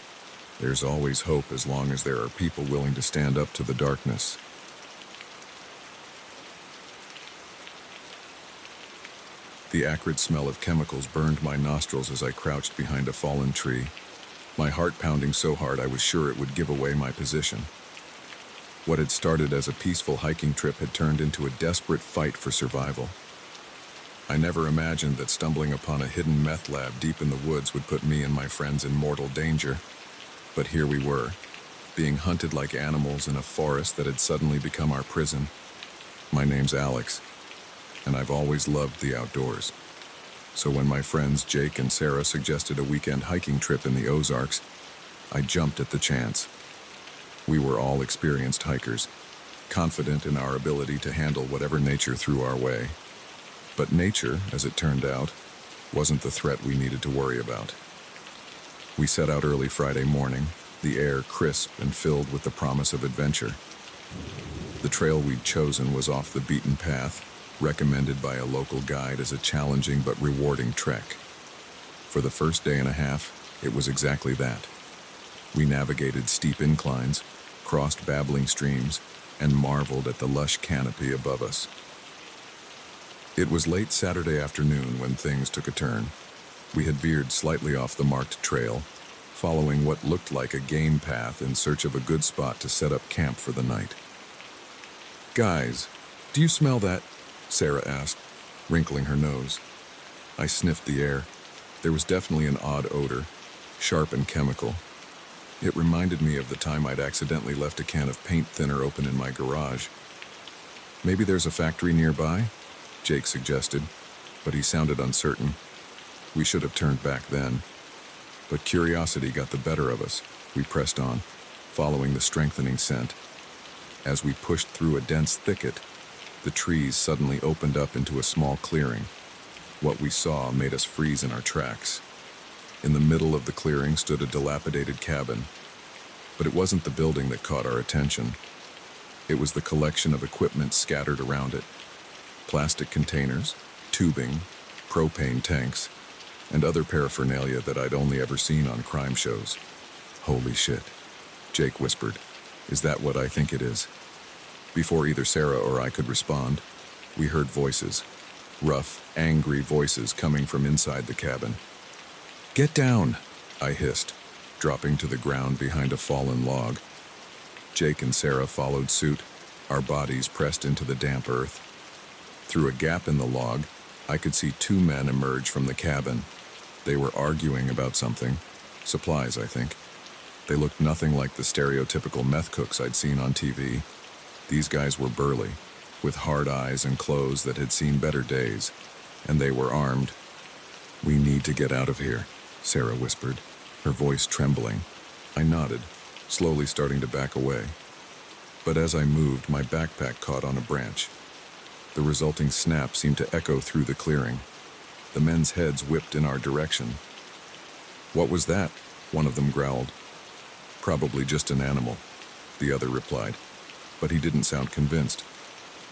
there's always hope as long as there are people willing to stand up to the darkness. The acrid smell of chemicals burned my nostrils as I crouched behind a fallen tree, my heart pounding so hard I was sure it would give away my position. What had started as a peaceful hiking trip had turned into a desperate fight for survival. I never imagined that stumbling upon a hidden meth lab deep in the woods would put me and my friends in mortal danger. But here we were, being hunted like animals in a forest that had suddenly become our prison. My name's Alex, and I've always loved the outdoors. So when my friends Jake and Sarah suggested a weekend hiking trip in the Ozarks, I jumped at the chance. We were all experienced hikers, confident in our ability to handle whatever nature threw our way. But nature, as it turned out, wasn't the threat we needed to worry about. We set out early Friday morning, the air crisp and filled with the promise of adventure. The trail we'd chosen was off the beaten path, recommended by a local guide as a challenging but rewarding trek. For the first day and a half, it was exactly that. We navigated steep inclines, crossed babbling streams, and marveled at the lush canopy above us. It was late Saturday afternoon when things took a turn. We had veered slightly off the marked trail, following what looked like a game path in search of a good spot to set up camp for the night. "Guys, do you smell that?" Sarah asked, wrinkling her nose. I sniffed the air. There was definitely an odd odor, sharp and chemical. It reminded me of the time I'd accidentally left a can of paint thinner open in my garage. "Maybe there's a factory nearby?" Jake suggested, but he sounded uncertain. We should have turned back then. But curiosity got the better of us. We pressed on, following the strengthening scent. As we pushed through a dense thicket, the trees suddenly opened up into a small clearing. What we saw made us freeze in our tracks. In the middle of the clearing stood a dilapidated cabin. But it wasn't the building that caught our attention. It was the collection of equipment scattered around it. Plastic containers, tubing, propane tanks, and other paraphernalia that I'd only ever seen on crime shows. "Holy shit," Jake whispered. "Is that what I think it is?" Before either Sarah or I could respond, we heard voices. Rough, angry voices coming from inside the cabin. "Get down," I hissed, dropping to the ground behind a fallen log. Jake and Sarah followed suit, our bodies pressed into the damp earth. Through a gap in the log, I could see two men emerge from the cabin. They were arguing about something. Supplies, I think. They looked nothing like the stereotypical meth cooks I'd seen on TV. These guys were burly, with hard eyes and clothes that had seen better days, and they were armed. "We need to get out of here," Sarah whispered, her voice trembling. I nodded, slowly starting to back away. But as I moved, my backpack caught on a branch. The resulting snap seemed to echo through the clearing. The men's heads whipped in our direction. "What was that?" one of them growled. "Probably just an animal," the other replied, but he didn't sound convinced.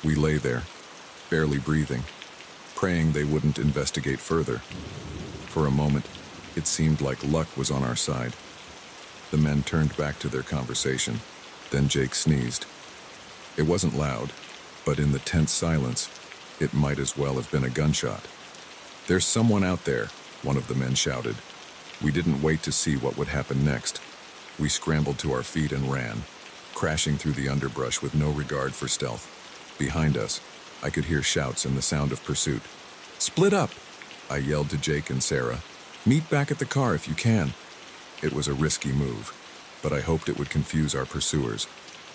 We lay there, barely breathing, praying they wouldn't investigate further. For a moment, it seemed like luck was on our side. The men turned back to their conversation. Then Jake sneezed. It wasn't loud, but in the tense silence, it might as well have been a gunshot. "There's someone out there," one of the men shouted. We didn't wait to see what would happen next. We scrambled to our feet and ran, crashing through the underbrush with no regard for stealth. Behind us, I could hear shouts and the sound of pursuit. "Split up!" I yelled to Jake and Sarah. "Meet back at the car if you can." It was a risky move, but I hoped it would confuse our pursuers.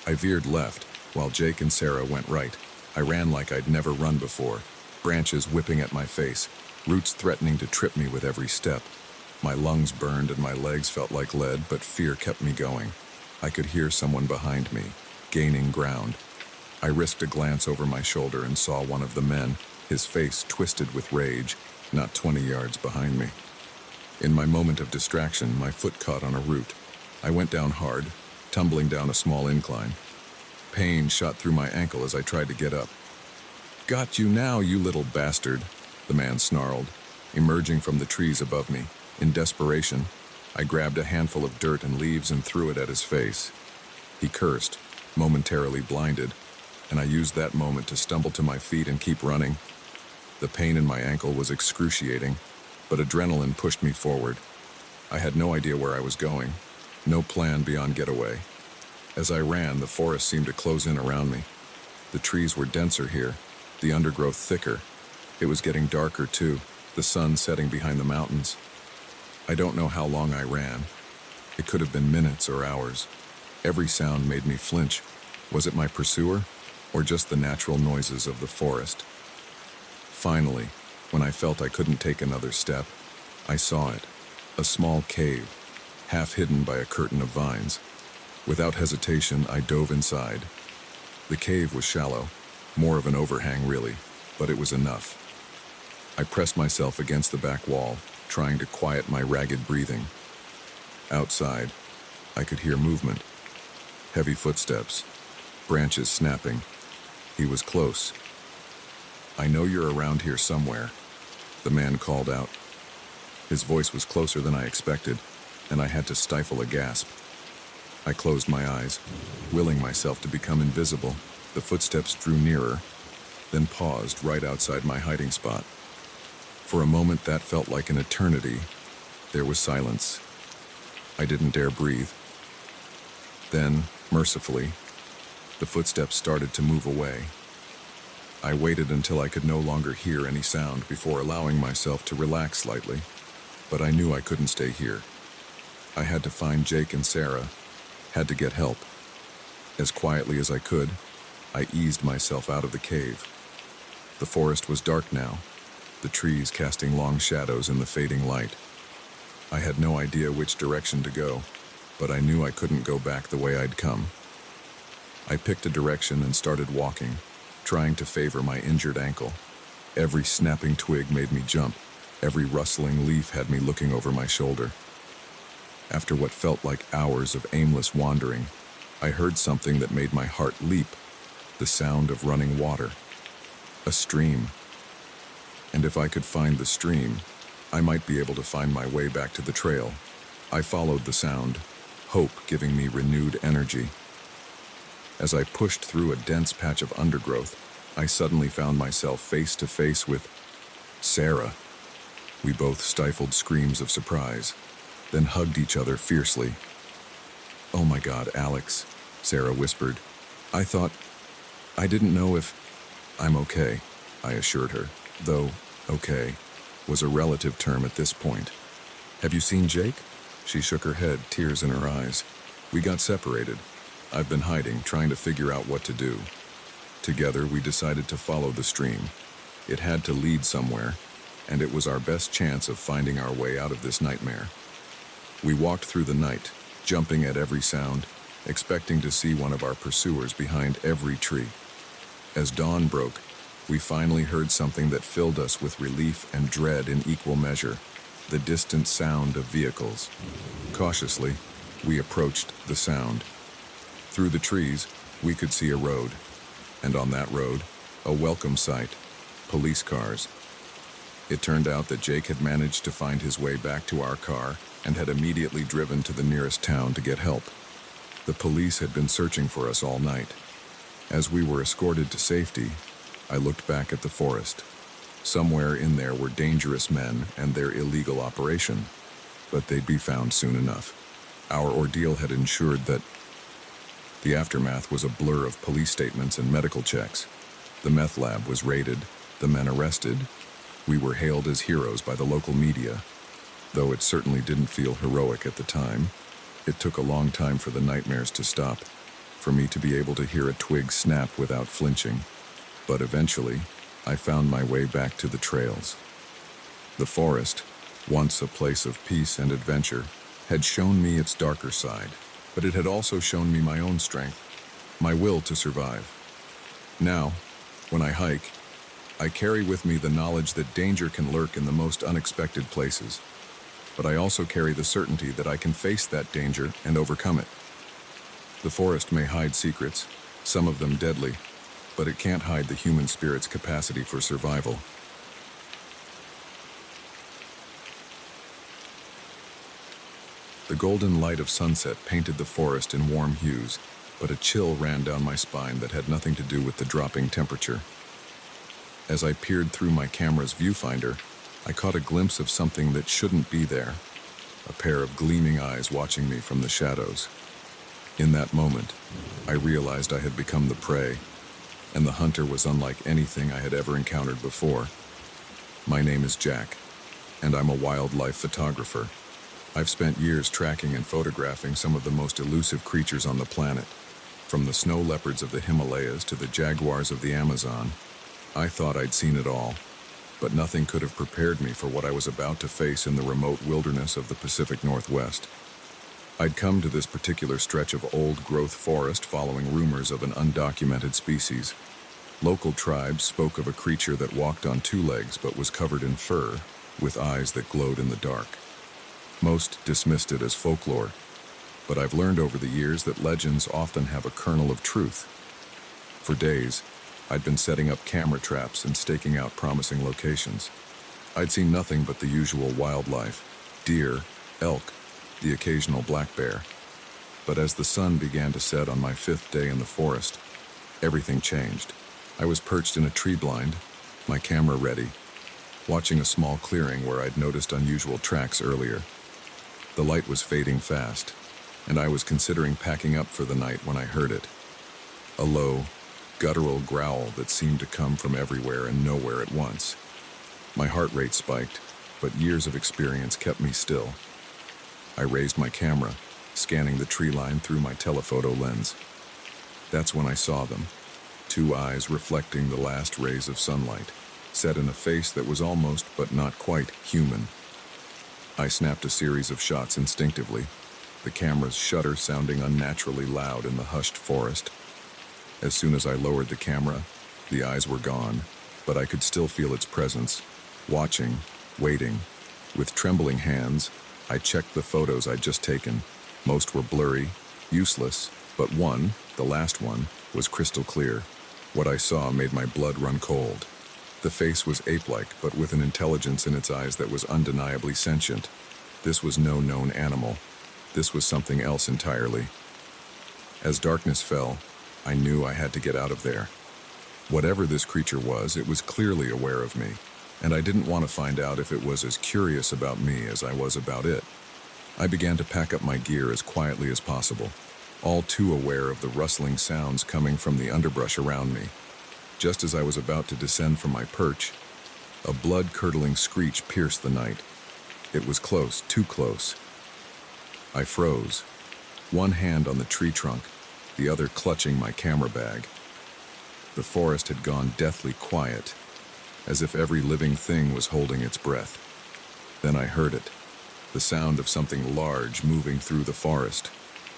I veered left, while Jake and Sarah went right. I ran like I'd never run before, branches whipping at my face, roots threatening to trip me with every step. My lungs burned and my legs felt like lead, but fear kept me going. I could hear someone behind me, gaining ground. I risked a glance over my shoulder and saw one of the men, his face twisted with rage, not 20 yards behind me. In my moment of distraction, my foot caught on a root. I went down hard, tumbling down a small incline. Pain shot through my ankle as I tried to get up. "Got you now, you little bastard," the man snarled, emerging from the trees above me. In desperation, I grabbed a handful of dirt and leaves and threw it at his face. He cursed, momentarily blinded, and I used that moment to stumble to my feet and keep running. The pain in my ankle was excruciating, but adrenaline pushed me forward. I had no idea where I was going, no plan beyond getaway. As I ran, the forest seemed to close in around me. The trees were denser here, the undergrowth thicker. It was getting darker too, the sun setting behind the mountains. I don't know how long I ran. It could have been minutes or hours. Every sound made me flinch. Was it my pursuer, or just the natural noises of the forest? Finally, when I felt I couldn't take another step, I saw it, a small cave, half hidden by a curtain of vines. Without hesitation, I dove inside. The cave was shallow, more of an overhang really, but it was enough. I pressed myself against the back wall, trying to quiet my ragged breathing. Outside, I could hear movement. Heavy footsteps, branches snapping. He was close. "I know you're around here somewhere," the man called out. His voice was closer than I expected, and I had to stifle a gasp. I closed my eyes, willing myself to become invisible. The footsteps drew nearer, then paused right outside my hiding spot. For a moment that felt like an eternity. There was silence. I didn't dare breathe. Then, mercifully, the footsteps started to move away. I waited until I could no longer hear any sound before allowing myself to relax slightly, but I knew I couldn't stay here. I had to find Jake and Sarah, had to get help. As quietly as I could, I eased myself out of the cave. The forest was dark now, the trees casting long shadows in the fading light. I had no idea which direction to go, but I knew I couldn't go back the way I'd come. I picked a direction and started walking, trying to favor my injured ankle. Every snapping twig made me jump. Every rustling leaf had me looking over my shoulder. After what felt like hours of aimless wandering, I heard something that made my heart leap, the sound of running water. A stream. And if I could find the stream, I might be able to find my way back to the trail. I followed the sound, hope giving me renewed energy. As I pushed through a dense patch of undergrowth, I suddenly found myself face to face with Sarah. We both stifled screams of surprise, then hugged each other fiercely. "Oh my God, Alex," Sarah whispered. I didn't know if..." "I'm okay," I assured her, though okay was a relative term at this point. "Have you seen Jake?" She shook her head, tears in her eyes. "We got separated. I've been hiding, trying to figure out what to do." Together, we decided to follow the stream. It had to lead somewhere, and it was our best chance of finding our way out of this nightmare. We walked through the night, jumping at every sound, expecting to see one of our pursuers behind every tree. As dawn broke, we finally heard something that filled us with relief and dread in equal measure, the distant sound of vehicles. Cautiously, we approached the sound. Through the trees, we could see a road, and on that road, a welcome sight, police cars. It turned out that Jake had managed to find his way back to our car and had immediately driven to the nearest town to get help. The police had been searching for us all night. As we were escorted to safety, I looked back at the forest. Somewhere in there were dangerous men and their illegal operation, but they'd be found soon enough. Our ordeal had ensured that the aftermath was a blur of police statements and medical checks. The meth lab was raided, the men arrested. We were hailed as heroes by the local media. Though it certainly didn't feel heroic at the time, it took a long time for the nightmares to stop, for me to be able to hear a twig snap without flinching. But eventually, I found my way back to the trails. The forest, once a place of peace and adventure, had shown me its darker side, but it had also shown me my own strength, my will to survive. Now, when I hike, I carry with me the knowledge that danger can lurk in the most unexpected places, but I also carry the certainty that I can face that danger and overcome it. The forest may hide secrets, some of them deadly, but it can't hide the human spirit's capacity for survival. The golden light of sunset painted the forest in warm hues, but a chill ran down my spine that had nothing to do with the dropping temperature. As I peered through my camera's viewfinder, I caught a glimpse of something that shouldn't be there, a pair of gleaming eyes watching me from the shadows. In that moment, I realized I had become the prey, and the hunter was unlike anything I had ever encountered before. My name is Jack, and I'm a wildlife photographer. I've spent years tracking and photographing some of the most elusive creatures on the planet, from the snow leopards of the Himalayas to the jaguars of the Amazon. I thought I'd seen it all, but nothing could have prepared me for what I was about to face in the remote wilderness of the Pacific Northwest. I'd come to this particular stretch of old-growth forest following rumors of an undocumented species. Local tribes spoke of a creature that walked on two legs but was covered in fur, with eyes that glowed in the dark. Most dismissed it as folklore, but I've learned over the years that legends often have a kernel of truth. For days, I'd been setting up camera traps and staking out promising locations. I'd seen nothing but the usual wildlife: deer, elk, the occasional black bear. But as the sun began to set on my 5th day in the forest, everything changed. I was perched in a tree blind, my camera ready, watching a small clearing where I'd noticed unusual tracks earlier. The light was fading fast, and I was considering packing up for the night when I heard it. A low, guttural growl that seemed to come from everywhere and nowhere at once. My heart rate spiked, but years of experience kept me still. I raised my camera, scanning the tree line through my telephoto lens. That's when I saw them, two eyes reflecting the last rays of sunlight, set in a face that was almost but not quite human. I snapped a series of shots instinctively, the camera's shutter sounding unnaturally loud in the hushed forest. As soon as I lowered the camera, the eyes were gone, but I could still feel its presence, watching, waiting. With trembling hands, I checked the photos I'd just taken. Most were blurry, useless, but one, the last one, was crystal clear. What I saw made my blood run cold. The face was ape-like, but with an intelligence in its eyes that was undeniably sentient. This was no known animal. This was something else entirely. As darkness fell, I knew I had to get out of there. Whatever this creature was, it was clearly aware of me, and I didn't want to find out if it was as curious about me as I was about it. I began to pack up my gear as quietly as possible, all too aware of the rustling sounds coming from the underbrush around me. Just as I was about to descend from my perch, a blood-curdling screech pierced the night. It was close, too close. I froze, one hand on the tree trunk, the other clutching my camera bag. The forest had gone deathly quiet, as if every living thing was holding its breath. Then I heard it, the sound of something large moving through the forest,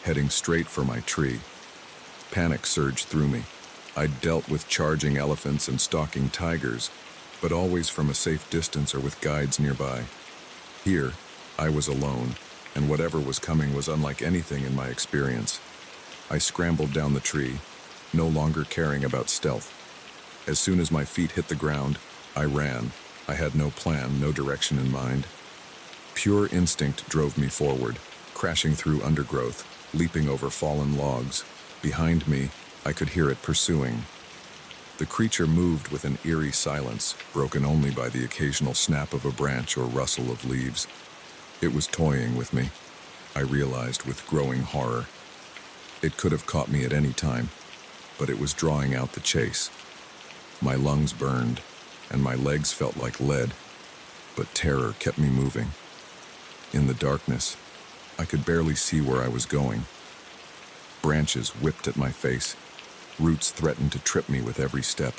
heading straight for my tree. Panic surged through me. I'd dealt with charging elephants and stalking tigers, but always from a safe distance or with guides nearby. Here, I was alone, and whatever was coming was unlike anything in my experience. I scrambled down the tree, no longer caring about stealth. As soon as my feet hit the ground, I ran. I had no plan, no direction in mind. Pure instinct drove me forward, crashing through undergrowth, leaping over fallen logs. Behind me, I could hear it pursuing. The creature moved with an eerie silence, broken only by the occasional snap of a branch or rustle of leaves. It was toying with me, I realized with growing horror. It could have caught me at any time, but it was drawing out the chase. My lungs burned, and my legs felt like lead, but terror kept me moving. In the darkness, I could barely see where I was going. Branches whipped at my face. Roots threatened to trip me with every step.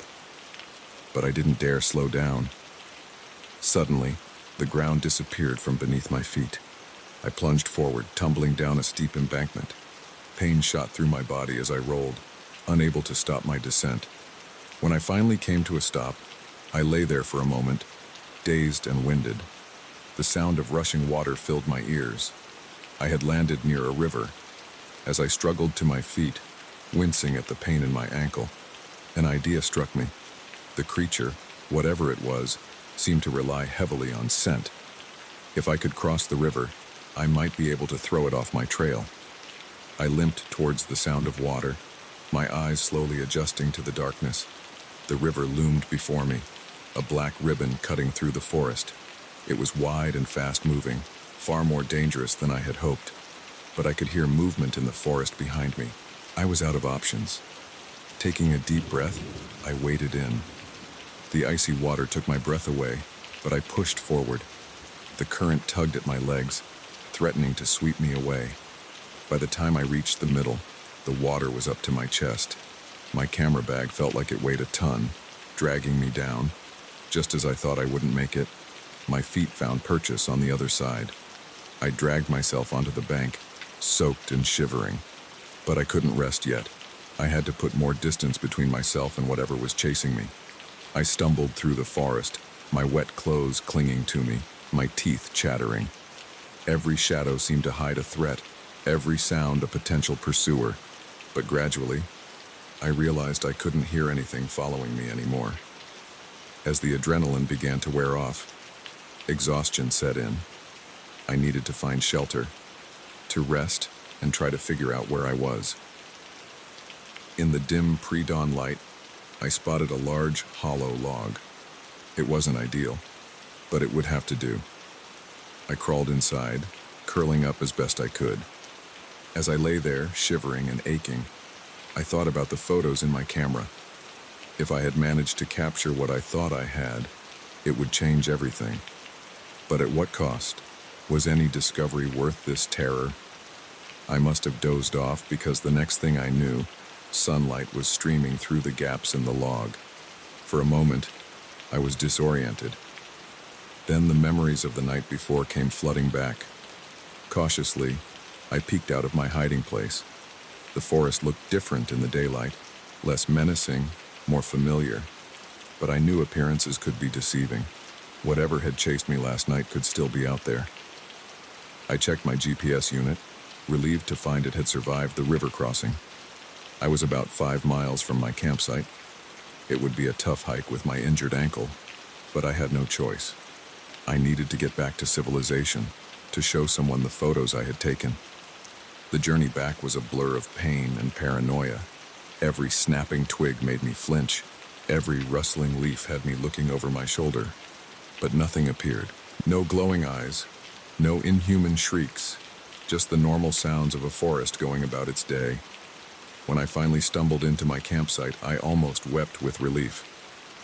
But I didn't dare slow down. Suddenly, the ground disappeared from beneath my feet. I plunged forward, tumbling down a steep embankment. Pain shot through my body as I rolled, unable to stop my descent. When I finally came to a stop, I lay there for a moment, dazed and winded. The sound of rushing water filled my ears. I had landed near a river. As I struggled to my feet, wincing at the pain in my ankle, an idea struck me. The creature, whatever it was, seemed to rely heavily on scent. If I could cross the river, I might be able to throw it off my trail. I limped towards the sound of water, my eyes slowly adjusting to the darkness. The river loomed before me, a black ribbon cutting through the forest. It was wide and fast-moving, far more dangerous than I had hoped. But I could hear movement in the forest behind me. I was out of options. Taking a deep breath, I waded in. The icy water took my breath away, but I pushed forward. The current tugged at my legs, threatening to sweep me away. By the time I reached the middle, the water was up to my chest. My camera bag felt like it weighed a ton, dragging me down. Just as I thought I wouldn't make it, my feet found purchase on the other side. I dragged myself onto the bank, soaked and shivering. But I couldn't rest yet. I had to put more distance between myself and whatever was chasing me. I stumbled through the forest, my wet clothes clinging to me, my teeth chattering. Every shadow seemed to hide a threat, every sound a potential pursuer. But gradually, I realized I couldn't hear anything following me anymore. As the adrenaline began to wear off, exhaustion set in. I needed to find shelter, to rest, and try to figure out where I was. In the dim pre-dawn light, I spotted a large, hollow log. It wasn't ideal, but it would have to do. I crawled inside, curling up as best I could. As I lay there, shivering and aching, I thought about the photos in my camera. If I had managed to capture what I thought I had, it would change everything. But at what cost? Was any discovery worth this terror? I must have dozed off because the next thing I knew, sunlight was streaming through the gaps in the log. For a moment, I was disoriented. Then the memories of the night before came flooding back. Cautiously, I peeked out of my hiding place. The forest looked different in the daylight, less menacing, more familiar. But I knew appearances could be deceiving. Whatever had chased me last night could still be out there. I checked my GPS unit, relieved to find it had survived the river crossing. I was about 5 miles from my campsite. It would be a tough hike with my injured ankle, but I had no choice. I needed to get back to civilization, to show someone the photos I had taken. The journey back was a blur of pain and paranoia. Every snapping twig made me flinch. Every rustling leaf had me looking over my shoulder. But nothing appeared. No glowing eyes, no inhuman shrieks, just the normal sounds of a forest going about its day. When I finally stumbled into my campsite, I almost wept with relief.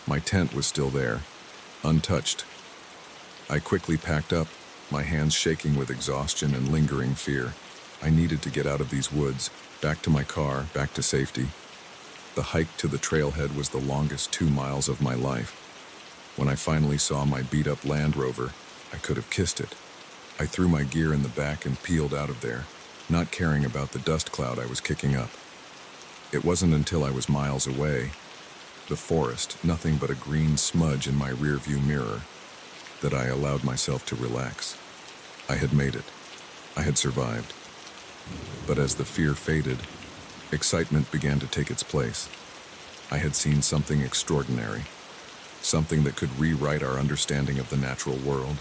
My tent was still there, untouched. I quickly packed up, my hands shaking with exhaustion and lingering fear. I needed to get out of these woods, back to my car, back to safety. The hike to the trailhead was the longest 2 miles of my life. When I finally saw my beat-up Land Rover, I could have kissed it. I threw my gear in the back and peeled out of there, not caring about the dust cloud I was kicking up. It wasn't until I was miles away, the forest, nothing but a green smudge in my rearview mirror, that I allowed myself to relax. I had made it. I had survived. But as the fear faded, excitement began to take its place. I had seen something extraordinary, something that could rewrite our understanding of the natural world.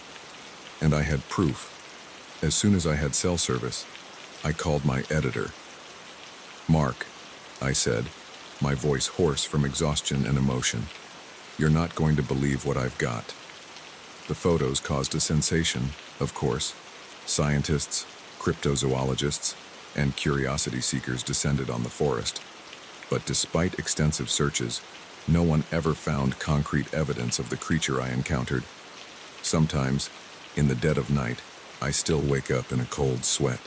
And I had proof. As soon as I had cell service, I called my editor. "Mark," I said, my voice hoarse from exhaustion and emotion, "you're not going to believe what I've got." The photos caused a sensation, of course. Scientists, cryptozoologists, and curiosity seekers descended on the forest. But despite extensive searches, no one ever found concrete evidence of the creature I encountered. Sometimes, in the dead of night, I still wake up in a cold sweat,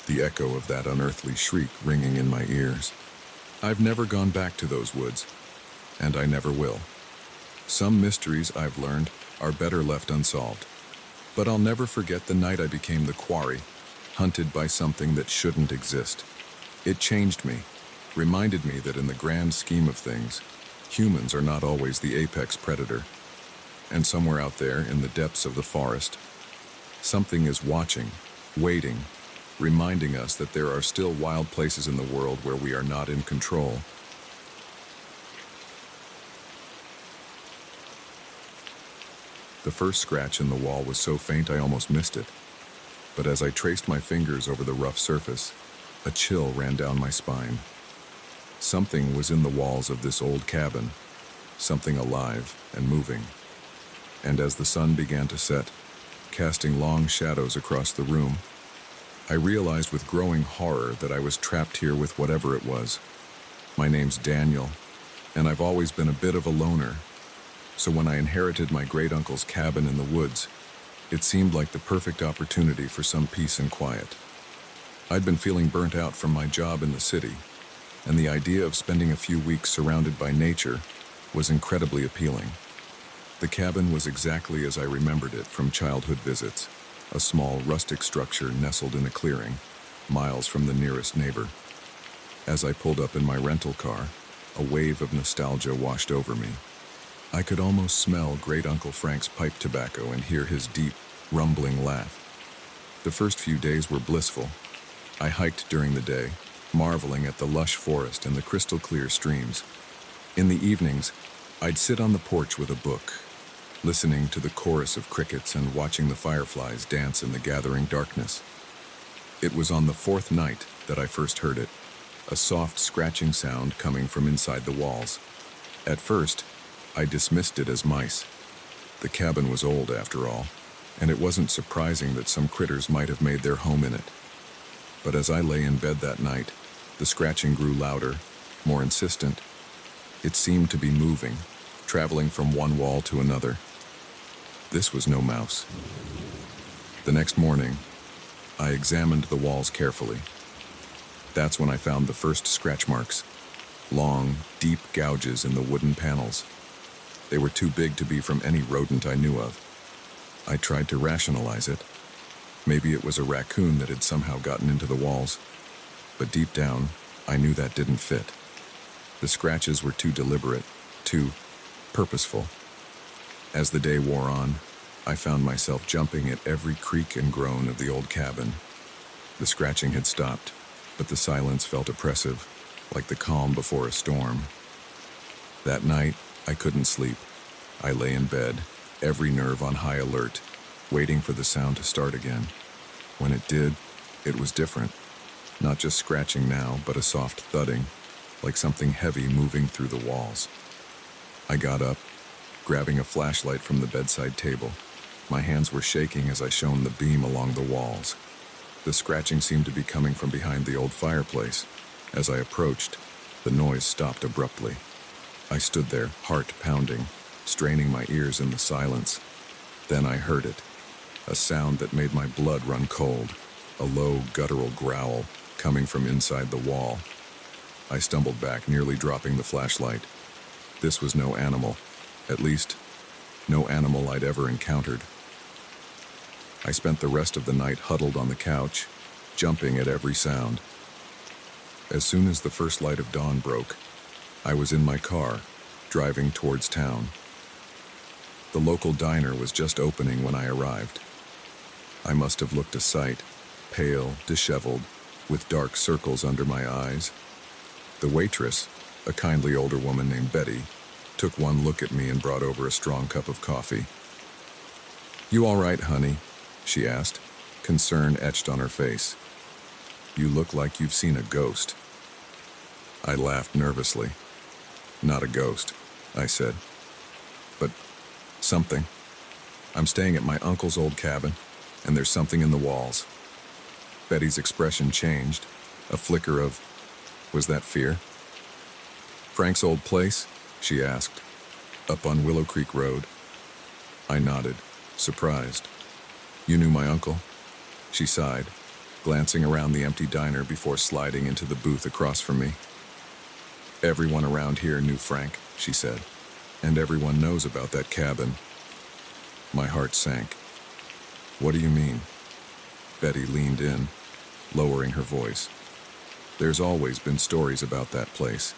the echo of that unearthly shriek ringing in my ears. I've never gone back to those woods, and I never will. Some mysteries, I've learned, are better left unsolved. But I'll never forget the night I became the quarry, hunted by something that shouldn't exist. It changed me, reminded me that in the grand scheme of things, humans are not always the apex predator. And somewhere out there in the depths of the forest, something is watching, waiting, reminding us that there are still wild places in the world where we are not in control. The first scratch in the wall was so faint I almost missed it. But as I traced my fingers over the rough surface, a chill ran down my spine. Something was in the walls of this old cabin, something alive and moving. And as the sun began to set, casting long shadows across the room, I realized with growing horror that I was trapped here with whatever it was. My name's Daniel, and I've always been a bit of a loner. So when I inherited my great-uncle's cabin in the woods, it seemed like the perfect opportunity for some peace and quiet. I'd been feeling burnt out from my job in the city, and the idea of spending a few weeks surrounded by nature was incredibly appealing. The cabin was exactly as I remembered it from childhood visits, a small rustic structure nestled in a clearing, miles from the nearest neighbor. As I pulled up in my rental car, a wave of nostalgia washed over me. I could almost smell Great Uncle Frank's pipe tobacco and hear his deep, rumbling laugh. The first few days were blissful. I hiked during the day, marveling at the lush forest and the crystal-clear streams. In the evenings, I'd sit on the porch with a book, listening to the chorus of crickets and watching the fireflies dance in the gathering darkness. It was on the fourth night that I first heard it, a soft scratching sound coming from inside the walls. At first, I dismissed it as mice. The cabin was old, after all. and it wasn't surprising that some critters might have made their home in it. But as I lay in bed that night, the scratching grew louder, more insistent. It seemed to be moving, traveling from one wall to another. This was no mouse. The next morning, I examined the walls carefully. That's when I found the first scratch marks. Long, deep gouges in the wooden panels. They were too big to be from any rodent I knew of. I tried to rationalize it. Maybe it was a raccoon that had somehow gotten into the walls. But deep down, I knew that didn't fit. The scratches were too deliberate, too purposeful. As the day wore on, I found myself jumping at every creak and groan of the old cabin. The scratching had stopped, but the silence felt oppressive, like the calm before a storm. That night, I couldn't sleep. I lay in bed, every nerve on high alert, waiting for the sound to start again. When it did, it was different. Not just scratching now, but a soft thudding, like something heavy moving through the walls. I got up, grabbing a flashlight from the bedside table. My hands were shaking as I shone the beam along the walls. The scratching seemed to be coming from behind the old fireplace. As I approached, the noise stopped abruptly. I stood there, heart pounding, straining my ears in the silence. Then I heard it, a sound that made my blood run cold, a low, guttural growl coming from inside the wall. I stumbled back, nearly dropping the flashlight. This was no animal, at least, no animal I'd ever encountered. I spent the rest of the night huddled on the couch, jumping at every sound. As soon as the first light of dawn broke, I was in my car, driving towards town. The local diner was just opening when I arrived. I must have looked a sight, pale, disheveled, with dark circles under my eyes. The waitress, a kindly older woman named Betty, took one look at me and brought over a strong cup of coffee. "You all right, honey?" she asked, concern etched on her face. "You look like you've seen a ghost." I laughed nervously. "Not a ghost," I said. "But something. I'm staying at my uncle's old cabin, and there's something in the walls." Betty's expression changed, a flicker of, was that fear? "Frank's old place?" she asked. "Up on Willow Creek Road." I nodded, surprised. "You knew my uncle?" She sighed, glancing around the empty diner before sliding into the booth across from me. "Everyone around here knew Frank," she said, "and everyone knows about that cabin." My heart sank. "What do you mean?" Betty leaned in, lowering her voice. "There's always been stories about that place.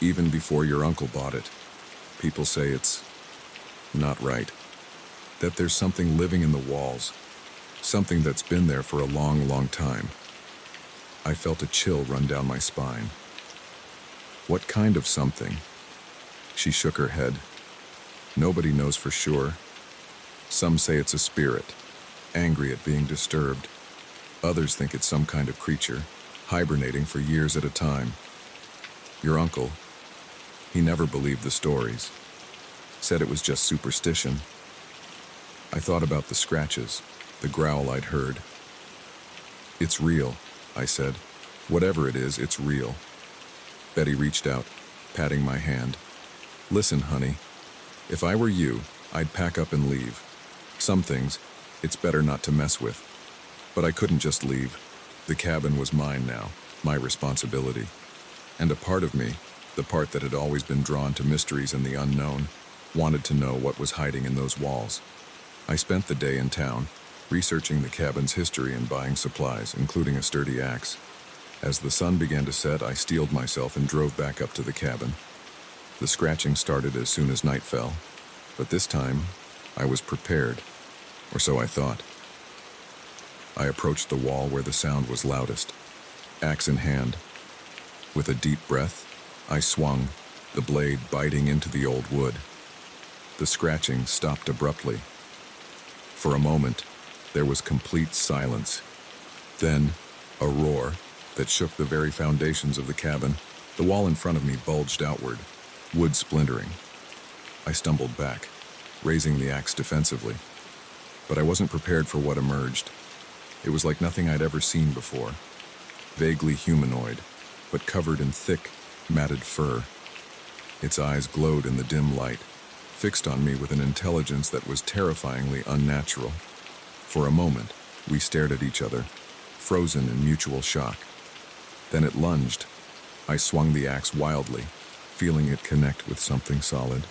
Even before your uncle bought it. People say it's not right. That there's something living in the walls. Something that's been there for a long, long time." I felt a chill run down my spine. "What kind of something?" She shook her head. "Nobody knows for sure. Some say it's a spirit, angry at being disturbed. Others think it's some kind of creature, hibernating for years at a time. Your uncle, he never believed the stories. Said it was just superstition." I thought about the scratches, the growl I'd heard. "It's real," I said. "Whatever it is, it's real." Betty reached out, patting my hand. "Listen, honey, if I were you, I'd pack up and leave. Some things, it's better not to mess with." But I couldn't just leave. The cabin was mine now, my responsibility. And a part of me, the part that had always been drawn to mysteries and the unknown, wanted to know what was hiding in those walls. I spent the day in town, researching the cabin's history and buying supplies, including a sturdy axe. As the sun began to set, I steeled myself and drove back up to the cabin. The scratching started as soon as night fell, but this time, I was prepared, or so I thought. I approached the wall where the sound was loudest, axe in hand. With a deep breath, I swung, the blade biting into the old wood. The scratching stopped abruptly. For a moment, there was complete silence. Then, a roar that shook the very foundations of the cabin. The wall in front of me bulged outward, wood splintering. I stumbled back, raising the axe defensively. but I wasn't prepared for what emerged. It was like nothing I'd ever seen before. Vaguely humanoid, but covered in thick, matted fur. Its eyes glowed in the dim light, fixed on me with an intelligence that was terrifyingly unnatural. For a moment, we stared at each other, frozen in mutual shock. Then it lunged. I swung the axe wildly, feeling it connect with something solid.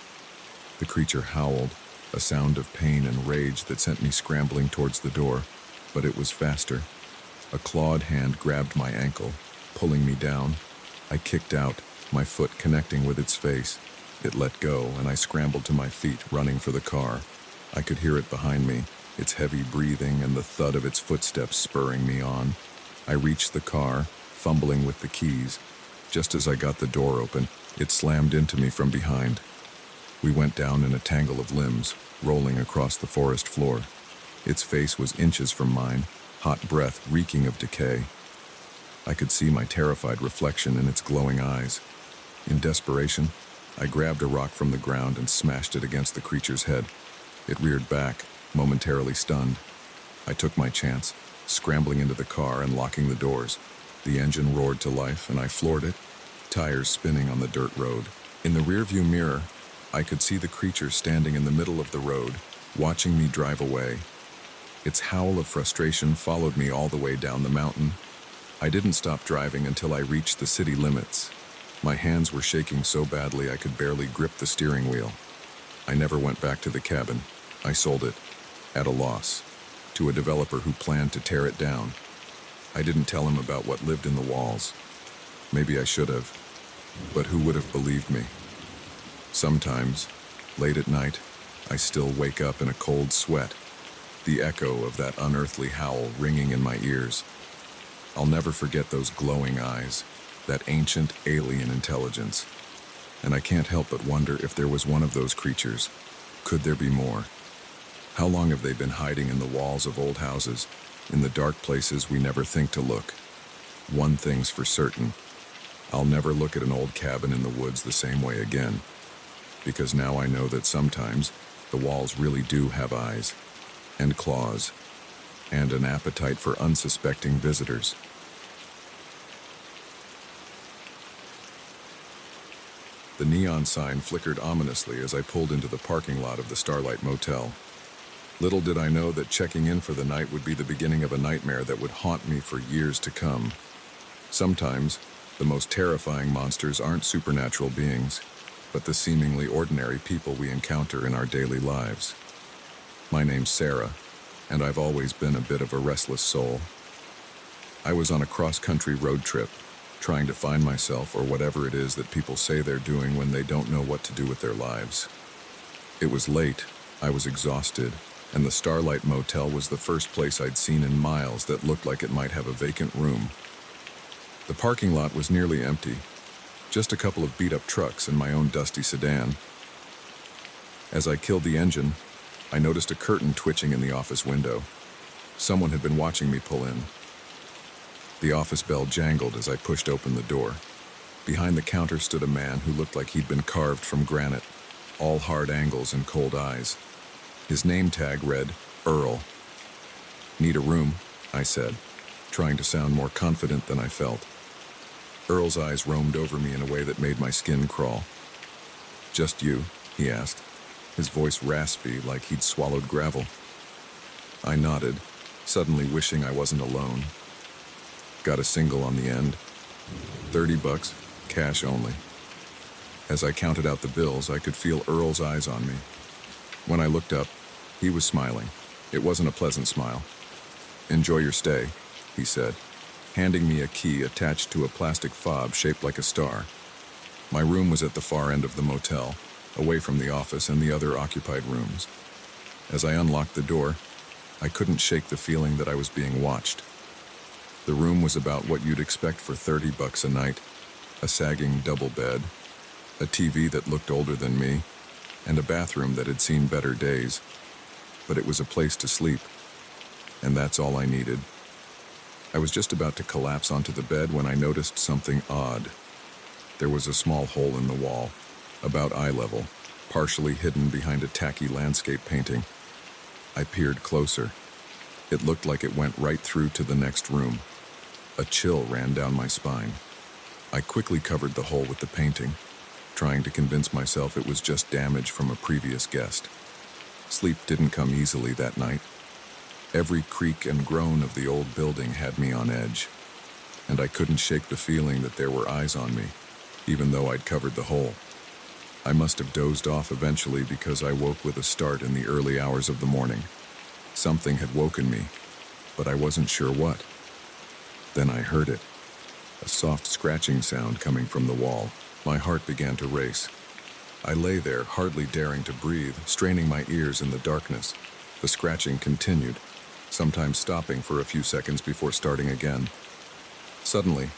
The creature howled, a sound of pain and rage that sent me scrambling towards the door, but it was faster. A clawed hand grabbed my ankle, pulling me down. I kicked out, my foot connecting with its face. It let go, and I scrambled to my feet, running for the car. I could hear it behind me, its heavy breathing and the thud of its footsteps spurring me on. I reached the car, fumbling with the keys. Just as I got the door open, it slammed into me from behind. We went down in a tangle of limbs, rolling across the forest floor. Its face was inches from mine, hot breath reeking of decay. I could see my terrified reflection in its glowing eyes. In desperation, I grabbed a rock from the ground and smashed it against the creature's head. It reared back, momentarily stunned. I took my chance, scrambling into the car and locking the doors. The engine roared to life, and I floored it, tires spinning on the dirt road. In the rearview mirror, I could see the creature standing in the middle of the road, watching me drive away. Its howl of frustration followed me all the way down the mountain. I didn't stop driving until I reached the city limits. My hands were shaking so badly I could barely grip the steering wheel. I never went back to the cabin. I sold it, at a loss, to a developer who planned to tear it down. I didn't tell him about what lived in the walls. Maybe I should have, but who would have believed me? Sometimes, late at night, I still wake up in a cold sweat, the echo of that unearthly howl ringing in my ears. I'll never forget those glowing eyes, that ancient alien intelligence. And I can't help but wonder if there was one of those creatures. Could there be more? How long have they been hiding in the walls of old houses, in the dark places we never think to look? One thing's for certain. I'll never look at an old cabin in the woods the same way again. Because now I know that sometimes the walls really do have eyes, and claws, and an appetite for unsuspecting visitors. The neon sign flickered ominously as I pulled into the parking lot of the Starlight Motel. Little did I know that checking in for the night would be the beginning of a nightmare that would haunt me for years to come. Sometimes, the most terrifying monsters aren't supernatural beings, but the seemingly ordinary people we encounter in our daily lives. My name's Sarah, and I've always been a bit of a restless soul. I was on a cross-country road trip, trying to find myself or whatever it is that people say they're doing when they don't know what to do with their lives. It was late, I was exhausted, and the Starlight Motel was the first place I'd seen in miles that looked like it might have a vacant room. The parking lot was nearly empty, just a couple of beat-up trucks and my own dusty sedan. As I killed the engine, I noticed a curtain twitching in the office window. Someone had been watching me pull in. The office bell jangled as I pushed open the door. Behind the counter stood a man who looked like he'd been carved from granite, all hard angles and cold eyes. His name tag read, Earl. "Need a room," I said, trying to sound more confident than I felt. Earl's eyes roamed over me in a way that made my skin crawl. "Just you?" he asked, his voice raspy like he'd swallowed gravel. I nodded, suddenly wishing I wasn't alone. Got a single on the end. $30, cash only. As I counted out the bills, I could feel Earl's eyes on me. When I looked up, he was smiling. It wasn't a pleasant smile. "Enjoy your stay," he said, handing me a key attached to a plastic fob shaped like a star. My room was at the far end of the motel, away from the office and the other occupied rooms. As I unlocked the door, I couldn't shake the feeling that I was being watched. The room was about what you'd expect for $30 a night: a sagging double bed, a TV that looked older than me, and a bathroom that had seen better days. But it was a place to sleep, and that's all I needed. I was just about to collapse onto the bed when I noticed something odd. There was a small hole in the wall, about eye level, partially hidden behind a tacky landscape painting. I peered closer. It looked like it went right through to the next room. A chill ran down my spine. I quickly covered the hole with the painting, trying to convince myself it was just damage from a previous guest. Sleep didn't come easily that night. Every creak and groan of the old building had me on edge, and I couldn't shake the feeling that there were eyes on me, even though I'd covered the hole. I must have dozed off eventually because I woke with a start in the early hours of the morning. Something had woken me, but I wasn't sure what. Then I heard it, a soft scratching sound coming from the wall. My heart began to race. I lay there, hardly daring to breathe, straining my ears in the darkness. The scratching continued, sometimes stopping for a few seconds before starting again. Suddenly,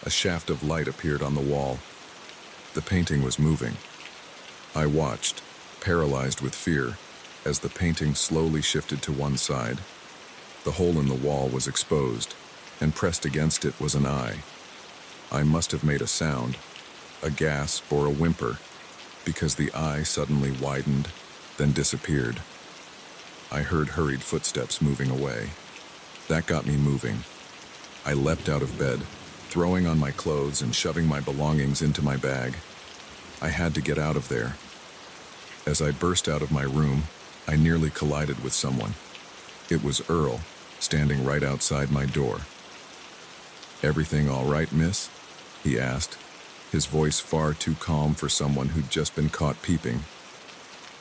a shaft of light appeared on the wall. The painting was moving. I watched, paralyzed with fear, as the painting slowly shifted to one side. The hole in the wall was exposed, and pressed against it was an eye. I must have made a sound, a gasp or a whimper, because the eye suddenly widened, then disappeared. I heard hurried footsteps moving away. That got me moving. I leapt out of bed, throwing on my clothes and shoving my belongings into my bag. I had to get out of there. As I burst out of my room, I nearly collided with someone. It was Earl, standing right outside my door. "Everything all right, miss?" he asked, his voice far too calm for someone who'd just been caught peeping.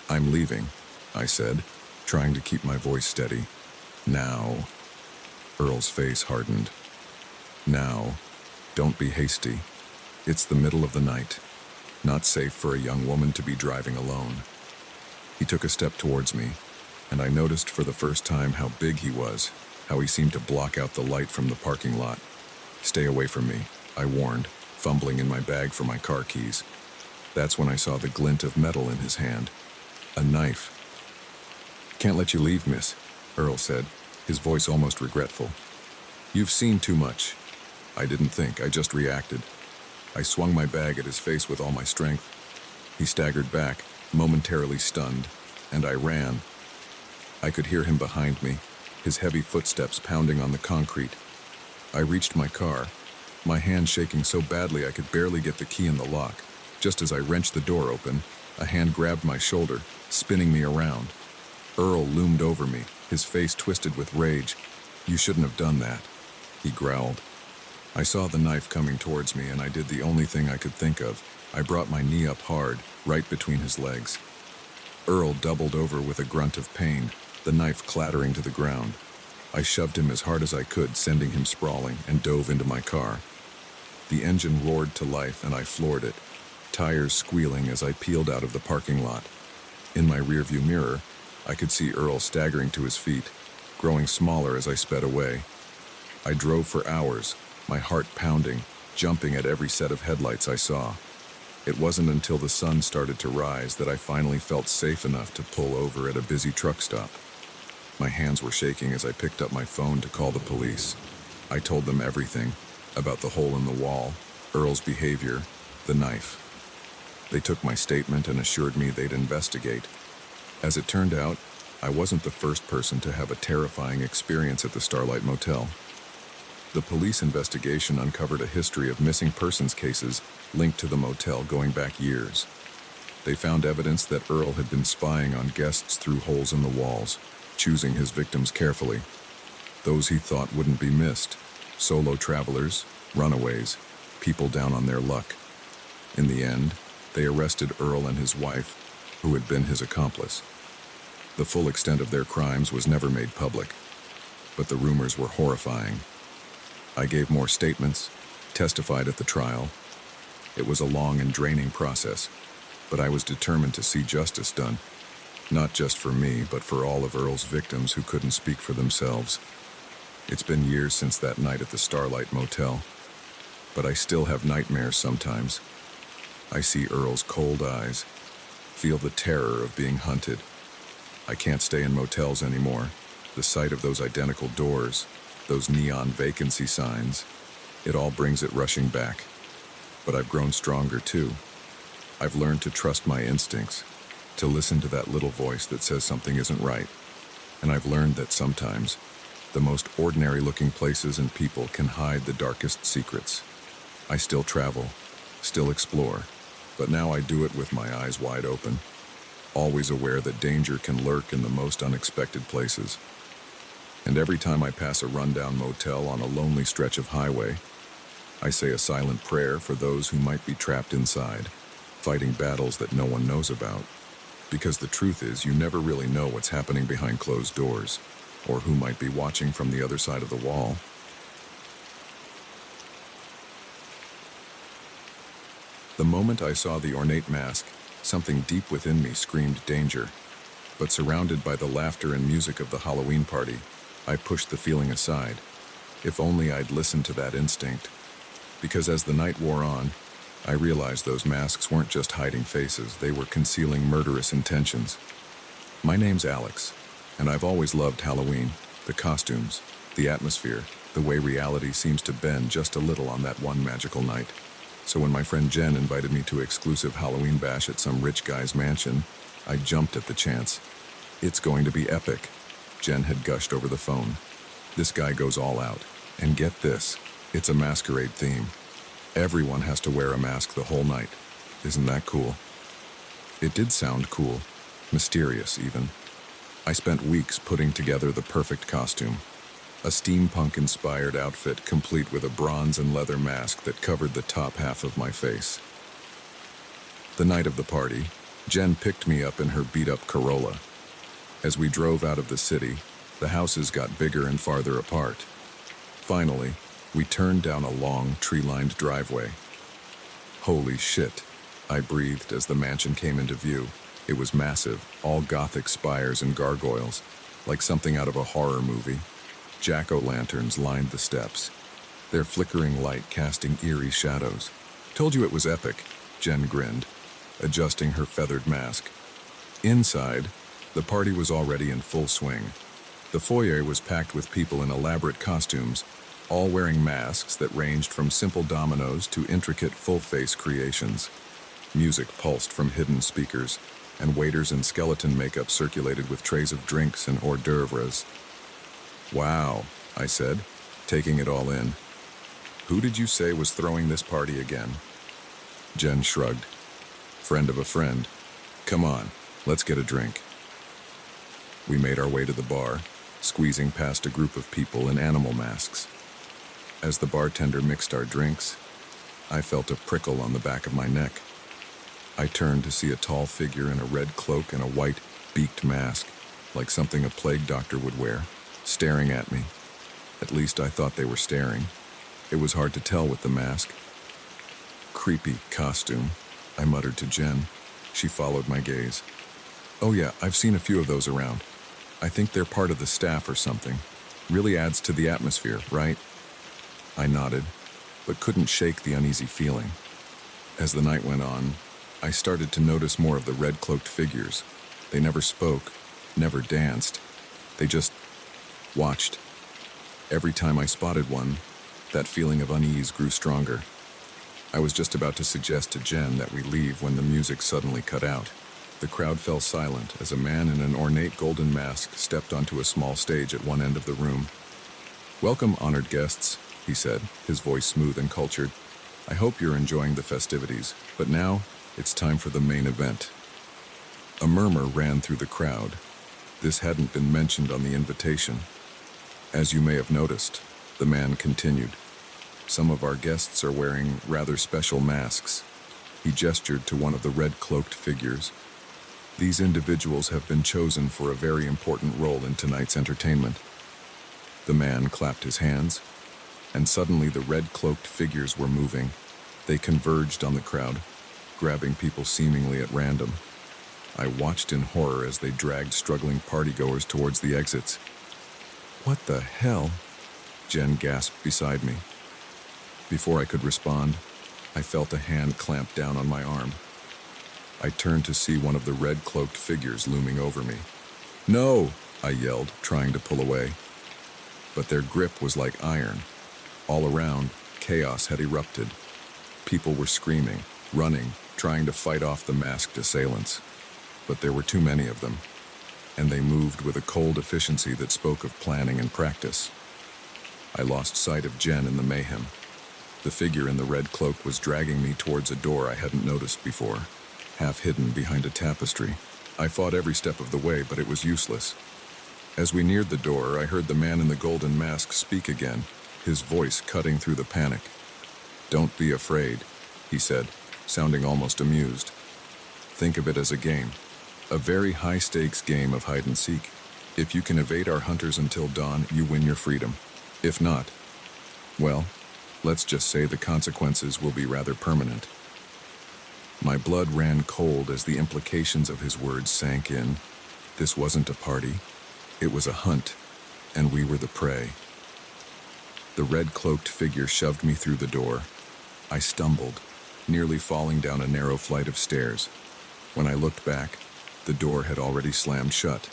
"I'm leaving," I said, trying to keep my voice steady. "Now." Earl's face hardened. "Now. Don't be hasty. It's the middle of the night. Not safe for a young woman to be driving alone." He took a step towards me, and I noticed for the first time how big he was, how he seemed to block out the light from the parking lot. "Stay away from me," I warned, fumbling in my bag for my car keys. That's when I saw the glint of metal in his hand. A knife. "Can't let you leave, miss," Earl said, his voice almost regretful. "You've seen too much." I didn't think, I just reacted. I swung my bag at his face with all my strength. He staggered back, momentarily stunned, and I ran. I could hear him behind me, his heavy footsteps pounding on the concrete. I reached my car, my hand shaking so badly I could barely get the key in the lock. Just as I wrenched the door open, a hand grabbed my shoulder, spinning me around. Earl loomed over me, his face twisted with rage. "You shouldn't have done that," he growled. I saw the knife coming towards me, and I did the only thing I could think of. I brought my knee up hard, right between his legs. Earl doubled over with a grunt of pain, the knife clattering to the ground. I shoved him as hard as I could, sending him sprawling, and dove into my car. The engine roared to life, and I floored it, tires squealing as I peeled out of the parking lot. In my rearview mirror, I could see Earl staggering to his feet, growing smaller as I sped away. I drove for hours, my heart pounding, jumping at every set of headlights I saw. It wasn't until the sun started to rise that I finally felt safe enough to pull over at a busy truck stop. My hands were shaking as I picked up my phone to call the police. I told them everything, about the hole in the wall, Earl's behavior, the knife. They took my statement and assured me they'd investigate. As it turned out, I wasn't the first person to have a terrifying experience at the Starlight Motel. The police investigation uncovered a history of missing persons cases linked to the motel going back years. They found evidence that Earl had been spying on guests through holes in the walls, choosing his victims carefully. Those he thought wouldn't be missed: solo travelers, runaways, people down on their luck. In the end, they arrested Earl and his wife, who had been his accomplice. The full extent of their crimes was never made public, but the rumors were horrifying. I gave more statements, testified at the trial. It was a long and draining process, but I was determined to see justice done, not just for me, but for all of Earl's victims who couldn't speak for themselves. It's been years since that night at the Starlight Motel, but I still have nightmares sometimes. I see Earl's cold eyes, feel the terror of being hunted. I can't stay in motels anymore. The sight of those identical doors, those neon vacancy signs, it all brings it rushing back. But I've grown stronger too. I've learned to trust my instincts, to listen to that little voice that says something isn't right. And I've learned that sometimes the most ordinary-looking places and people can hide the darkest secrets. I still travel, still explore, but now I do it with my eyes wide open, always aware that danger can lurk in the most unexpected places. And every time I pass a rundown motel on a lonely stretch of highway, I say a silent prayer for those who might be trapped inside, fighting battles that no one knows about. Because the truth is, you never really know what's happening behind closed doors, or who might be watching from the other side of the wall. The moment I saw the ornate mask, something deep within me screamed danger. But surrounded by the laughter and music of the Halloween party, I pushed the feeling aside. If only I'd listened to that instinct. Because as the night wore on, I realized those masks weren't just hiding faces, they were concealing murderous intentions. My name's Alex, and I've always loved Halloween, the costumes, the atmosphere, the way reality seems to bend just a little on that one magical night. So when my friend Jen invited me to an exclusive Halloween bash at some rich guy's mansion, I jumped at the chance. It's going to be epic, Jen had gushed over the phone. This guy goes all out. And get this, it's a masquerade theme. Everyone has to wear a mask the whole night. Isn't that cool? It did sound cool, mysterious even. I spent weeks putting together the perfect costume. A steampunk-inspired outfit complete with a bronze and leather mask that covered the top half of my face. The night of the party, Jen picked me up in her beat-up Corolla. As we drove out of the city, the houses got bigger and farther apart. Finally, we turned down a long, tree-lined driveway. Holy shit, I breathed as the mansion came into view. It was massive, all Gothic spires and gargoyles, like something out of a horror movie. Jack-o'-lanterns lined the steps, their flickering light casting eerie shadows. Told you it was epic, Jen grinned, adjusting her feathered mask. Inside, the party was already in full swing. The foyer was packed with people in elaborate costumes, all wearing masks that ranged from simple dominoes to intricate full-face creations. Music pulsed from hidden speakers, and waiters in skeleton makeup circulated with trays of drinks and hors d'oeuvres. Wow, I said, taking it all in. Who did you say was throwing this party again? Jen shrugged. Friend of a friend. Come on, let's get a drink. We made our way to the bar, squeezing past a group of people in animal masks. As the bartender mixed our drinks, I felt a prickle on the back of my neck. I turned to see a tall figure in a red cloak and a white, beaked mask, like something a plague doctor would wear, staring at me. At least I thought they were staring. It was hard to tell with the mask. Creepy costume, I muttered to Jen. She followed my gaze. Oh yeah, I've seen a few of those around. I think they're part of the staff or something. Really adds to the atmosphere, right? I nodded, but couldn't shake the uneasy feeling. As the night went on, I started to notice more of the red-cloaked figures. They never spoke, never danced. They just watched. Every time I spotted one, that feeling of unease grew stronger. I was just about to suggest to Jen that we leave when the music suddenly cut out. The crowd fell silent as a man in an ornate golden mask stepped onto a small stage at one end of the room. Welcome, honored guests, he said, his voice smooth and cultured. I hope you're enjoying the festivities, but now it's time for the main event. A murmur ran through the crowd. This hadn't been mentioned on the invitation. As you may have noticed, the man continued. Some of our guests are wearing rather special masks. He gestured to one of the red-cloaked figures. These individuals have been chosen for a very important role in tonight's entertainment. The man clapped his hands, and suddenly the red-cloaked figures were moving. They converged on the crowd, grabbing people seemingly at random. I watched in horror as they dragged struggling partygoers towards the exits. What the hell? Jen gasped beside me. Before I could respond, I felt a hand clamp down on my arm. I turned to see one of the red-cloaked figures looming over me. No! I yelled, trying to pull away. But their grip was like iron. All around, chaos had erupted. People were screaming, running, trying to fight off the masked assailants. But there were too many of them. and they moved with a cold efficiency that spoke of planning and practice. I lost sight of Jen in the mayhem. The figure in the red cloak was dragging me towards a door I hadn't noticed before, half hidden behind a tapestry. I fought every step of the way, but it was useless. As we neared the door, I heard the man in the golden mask speak again, his voice cutting through the panic. "Don't be afraid," he said, sounding almost amused. "Think of it as a game. A very high-stakes game of hide-and-seek. If you can evade our hunters until dawn, you win your freedom. If not, well, let's just say the consequences will be rather permanent." My blood ran cold as the implications of his words sank in. This wasn't a party. It was a hunt, and we were the prey. The red-cloaked figure shoved me through the door. I stumbled, nearly falling down a narrow flight of stairs. When I looked back, the door had already slammed shut.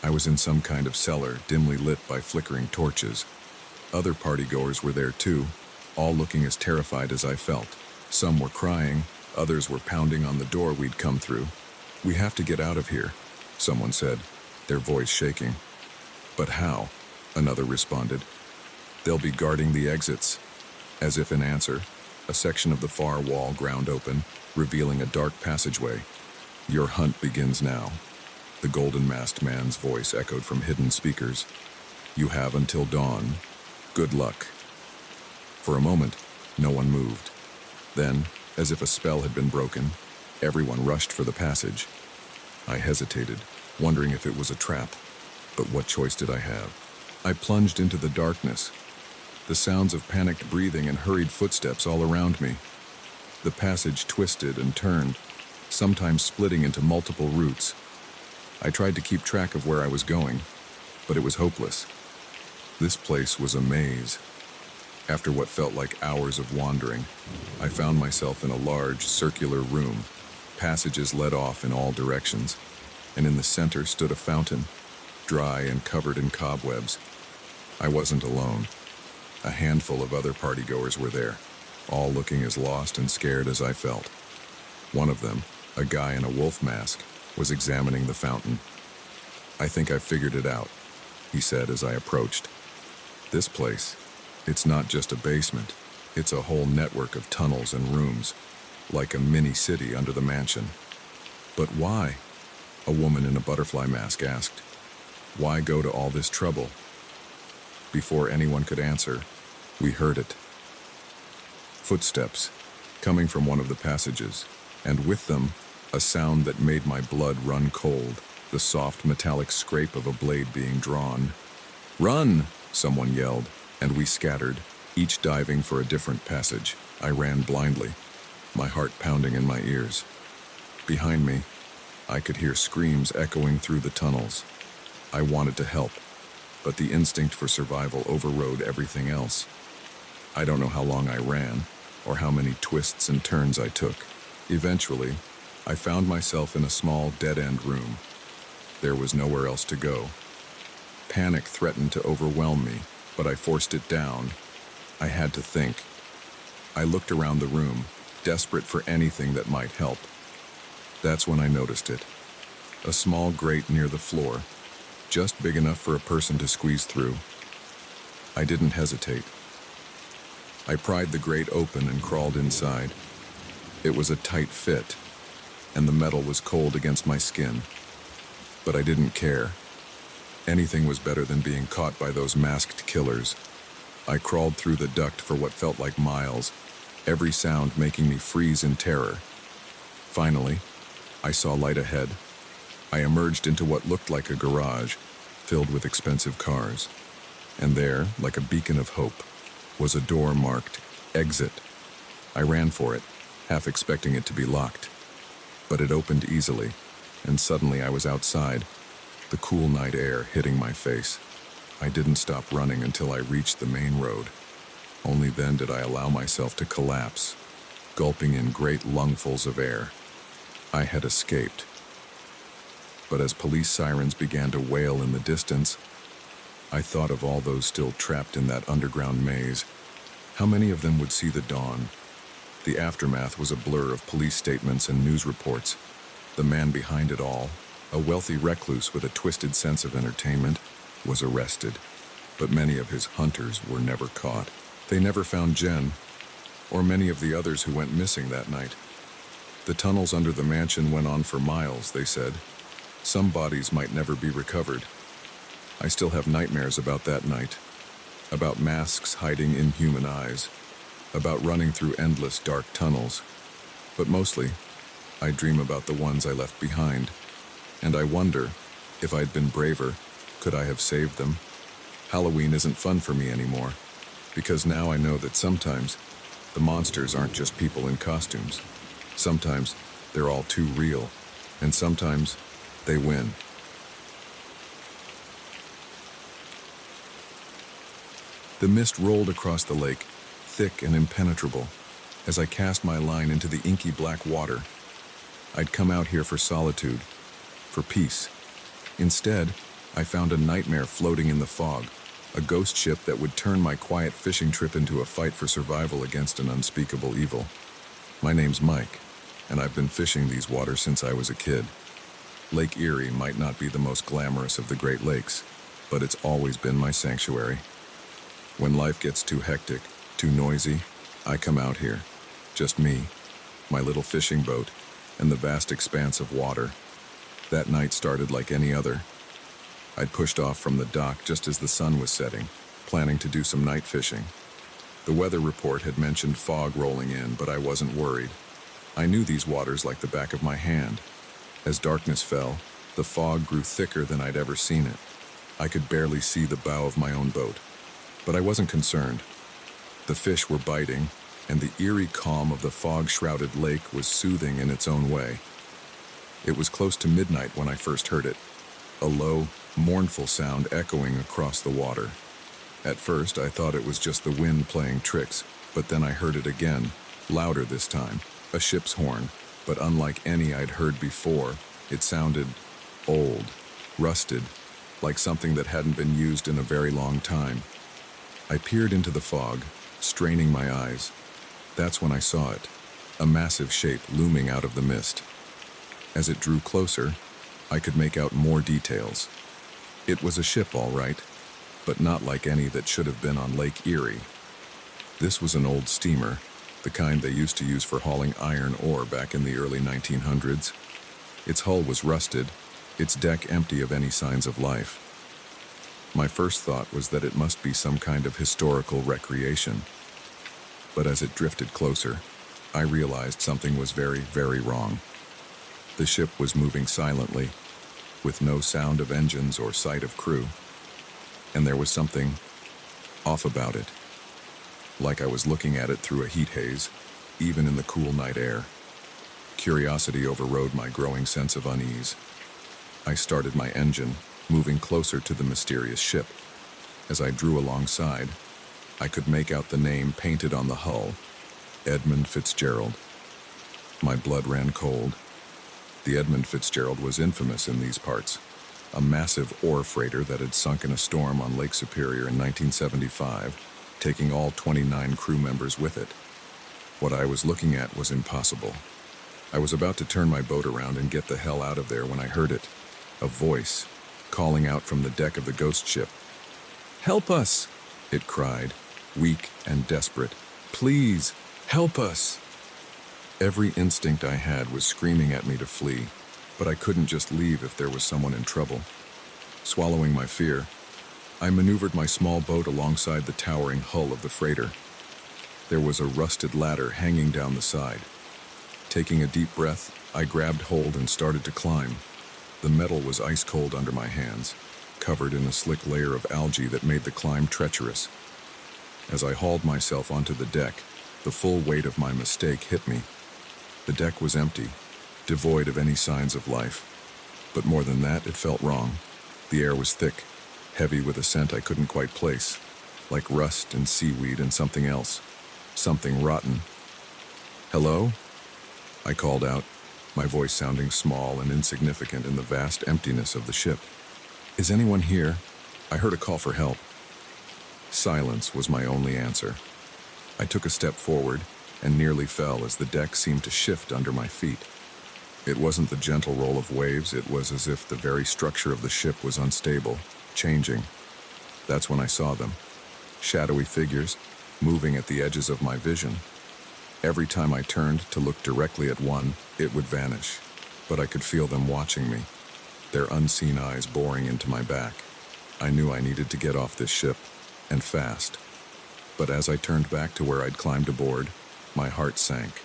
I was in some kind of cellar, dimly lit by flickering torches. Other partygoers were there too, all looking as terrified as I felt. Some were crying, others were pounding on the door we'd come through. "We have to get out of here," someone said, their voice shaking. "But how?" another responded. "They'll be guarding the exits." As if in answer, a section of the far wall ground open, revealing a dark passageway. "Your hunt begins now," the golden-masked man's voice echoed from hidden speakers. "You have until dawn. Good luck." For a moment, no one moved. Then, as if a spell had been broken, everyone rushed for the passage. I hesitated, wondering if it was a trap, but what choice did I have? I plunged into the darkness, the sounds of panicked breathing and hurried footsteps all around me. The passage twisted and turned, sometimes splitting into multiple routes. I tried to keep track of where I was going, but it was hopeless. This place was a maze. After what felt like hours of wandering, I found myself in a large, circular room. Passages led off in all directions, and in the center stood a fountain, dry and covered in cobwebs. I wasn't alone. A handful of other partygoers were there, all looking as lost and scared as I felt. One of them, a guy in a wolf mask, was examining the fountain. "I think I've figured it out," he said as I approached. "This place, it's not just a basement, it's a whole network of tunnels and rooms, like a mini-city under the mansion." "But why?" a woman in a butterfly mask asked. "Why go to all this trouble?" Before anyone could answer, we heard it. Footsteps, coming from one of the passages, and with them, a sound that made my blood run cold, the soft metallic scrape of a blade being drawn. "Run!" someone yelled, and we scattered, each diving for a different passage. I ran blindly, my heart pounding in my ears. Behind me, I could hear screams echoing through the tunnels. I wanted to help, but the instinct for survival overrode everything else. I don't know how long I ran, or how many twists and turns I took. Eventually, I found myself in a small dead-end room. There was nowhere else to go. Panic threatened to overwhelm me, but I forced it down. I had to think. I looked around the room, desperate for anything that might help. That's when I noticed it. A small grate near the floor, just big enough for a person to squeeze through. I didn't hesitate. I pried the grate open and crawled inside. It was a tight fit, and the metal was cold against my skin. But I didn't care. Anything was better than being caught by those masked killers. I crawled through the duct for what felt like miles, every sound making me freeze in terror. Finally, I saw light ahead. I emerged into what looked like a garage, filled with expensive cars. And there, like a beacon of hope, was a door marked Exit. I ran for it, half expecting it to be locked. But it opened easily, and suddenly I was outside, the cool night air hitting my face. I didn't stop running until I reached the main road. Only then did I allow myself to collapse, gulping in great lungfuls of air. I had escaped. But as police sirens began to wail in the distance, I thought of all those still trapped in that underground maze. How many of them would see the dawn? The aftermath was a blur of police statements and news reports. The man behind it all, A wealthy recluse with a twisted sense of entertainment was arrested, but many of his hunters were never caught. They never found Jen, or many of the others who went missing that night. The tunnels under the mansion went on for miles, they said. Some bodies might never be recovered. I still have nightmares about that night, about masks hiding inhuman eyes, about running through endless dark tunnels. But mostly, I dream about the ones I left behind, and I wonder, if I'd been braver, could I have saved them? Halloween isn't fun for me anymore, because now I know that sometimes the monsters aren't just people in costumes. Sometimes they're all too real, and sometimes they win. The mist rolled across the lake, thick and impenetrable, as I cast my line into the inky black water. I'd come out here for solitude, for peace. Instead, I found a nightmare floating in the fog, a ghost ship that would turn my quiet fishing trip into a fight for survival against an unspeakable evil. My name's Mike, and I've been fishing these waters since I was a kid. Lake Erie might not be the most glamorous of the Great Lakes, but it's always been my sanctuary. When life gets too hectic, too noisy, I come out here. Just me, my little fishing boat, and the vast expanse of water. That night started like any other. I'd pushed off from the dock just as the sun was setting, planning to do some night fishing. The weather report had mentioned fog rolling in, but I wasn't worried. I knew these waters like the back of my hand. As darkness fell, the fog grew thicker than I'd ever seen it. I could barely see the bow of my own boat, but I wasn't concerned. The fish were biting, and the eerie calm of the fog-shrouded lake was soothing in its own way. It was close to midnight when I first heard it, a low, mournful sound echoing across the water. At first, I thought it was just the wind playing tricks, but then I heard it again, louder this time. A ship's horn, but unlike any I'd heard before, it sounded old, rusted, like something that hadn't been used in a very long time. I peered into the fog, straining my eyes. That's when I saw it, a massive shape looming out of the mist. As it drew closer, I could make out more details. It was a ship, all right, but not like any that should have been on Lake Erie. This was an old steamer, the kind they used to use for hauling iron ore back in the early 1900s. Its hull was rusted, its deck empty of any signs of life. My first thought was that it must be some kind of historical recreation. But as it drifted closer, I realized something was very, very wrong. The ship was moving silently, with no sound of engines or sight of crew. And there was something off about it. Like I was looking at it through a heat haze, even in the cool night air. Curiosity overrode my growing sense of unease. I started my engine, moving closer to the mysterious ship. As I drew alongside, I could make out the name painted on the hull, Edmund Fitzgerald. My blood ran cold. The Edmund Fitzgerald was infamous in these parts, a massive ore freighter that had sunk in a storm on Lake Superior in 1975, taking all 29 crew members with it. What I was looking at was impossible. I was about to turn my boat around and get the hell out of there when I heard it, a voice, calling out from the deck of the ghost ship. "Help us!" it cried, weak and desperate. "Please, help us!" Every instinct I had was screaming at me to flee, but I couldn't just leave if there was someone in trouble. Swallowing my fear, I maneuvered my small boat alongside the towering hull of the freighter. There was a rusted ladder hanging down the side. Taking a deep breath, I grabbed hold and started to climb. The metal was ice cold under my hands, covered in a slick layer of algae that made the climb treacherous. As I hauled myself onto the deck, the full weight of my mistake hit me. The deck was empty, devoid of any signs of life. But more than that, it felt wrong. The air was thick, heavy with a scent I couldn't quite place, like rust and seaweed and something else, something rotten. "Hello?" I called out, my voice sounding small and insignificant in the vast emptiness of the ship. "Is anyone here? I heard a call for help." Silence was my only answer. I took a step forward and nearly fell as the deck seemed to shift under my feet. It wasn't the gentle roll of waves, it was as if the very structure of the ship was unstable, changing. That's when I saw them. Shadowy figures, moving at the edges of my vision. Every time I turned to look directly at one, it would vanish. But I could feel them watching me, their unseen eyes boring into my back. I knew I needed to get off this ship, and fast. But as I turned back to where I'd climbed aboard, my heart sank.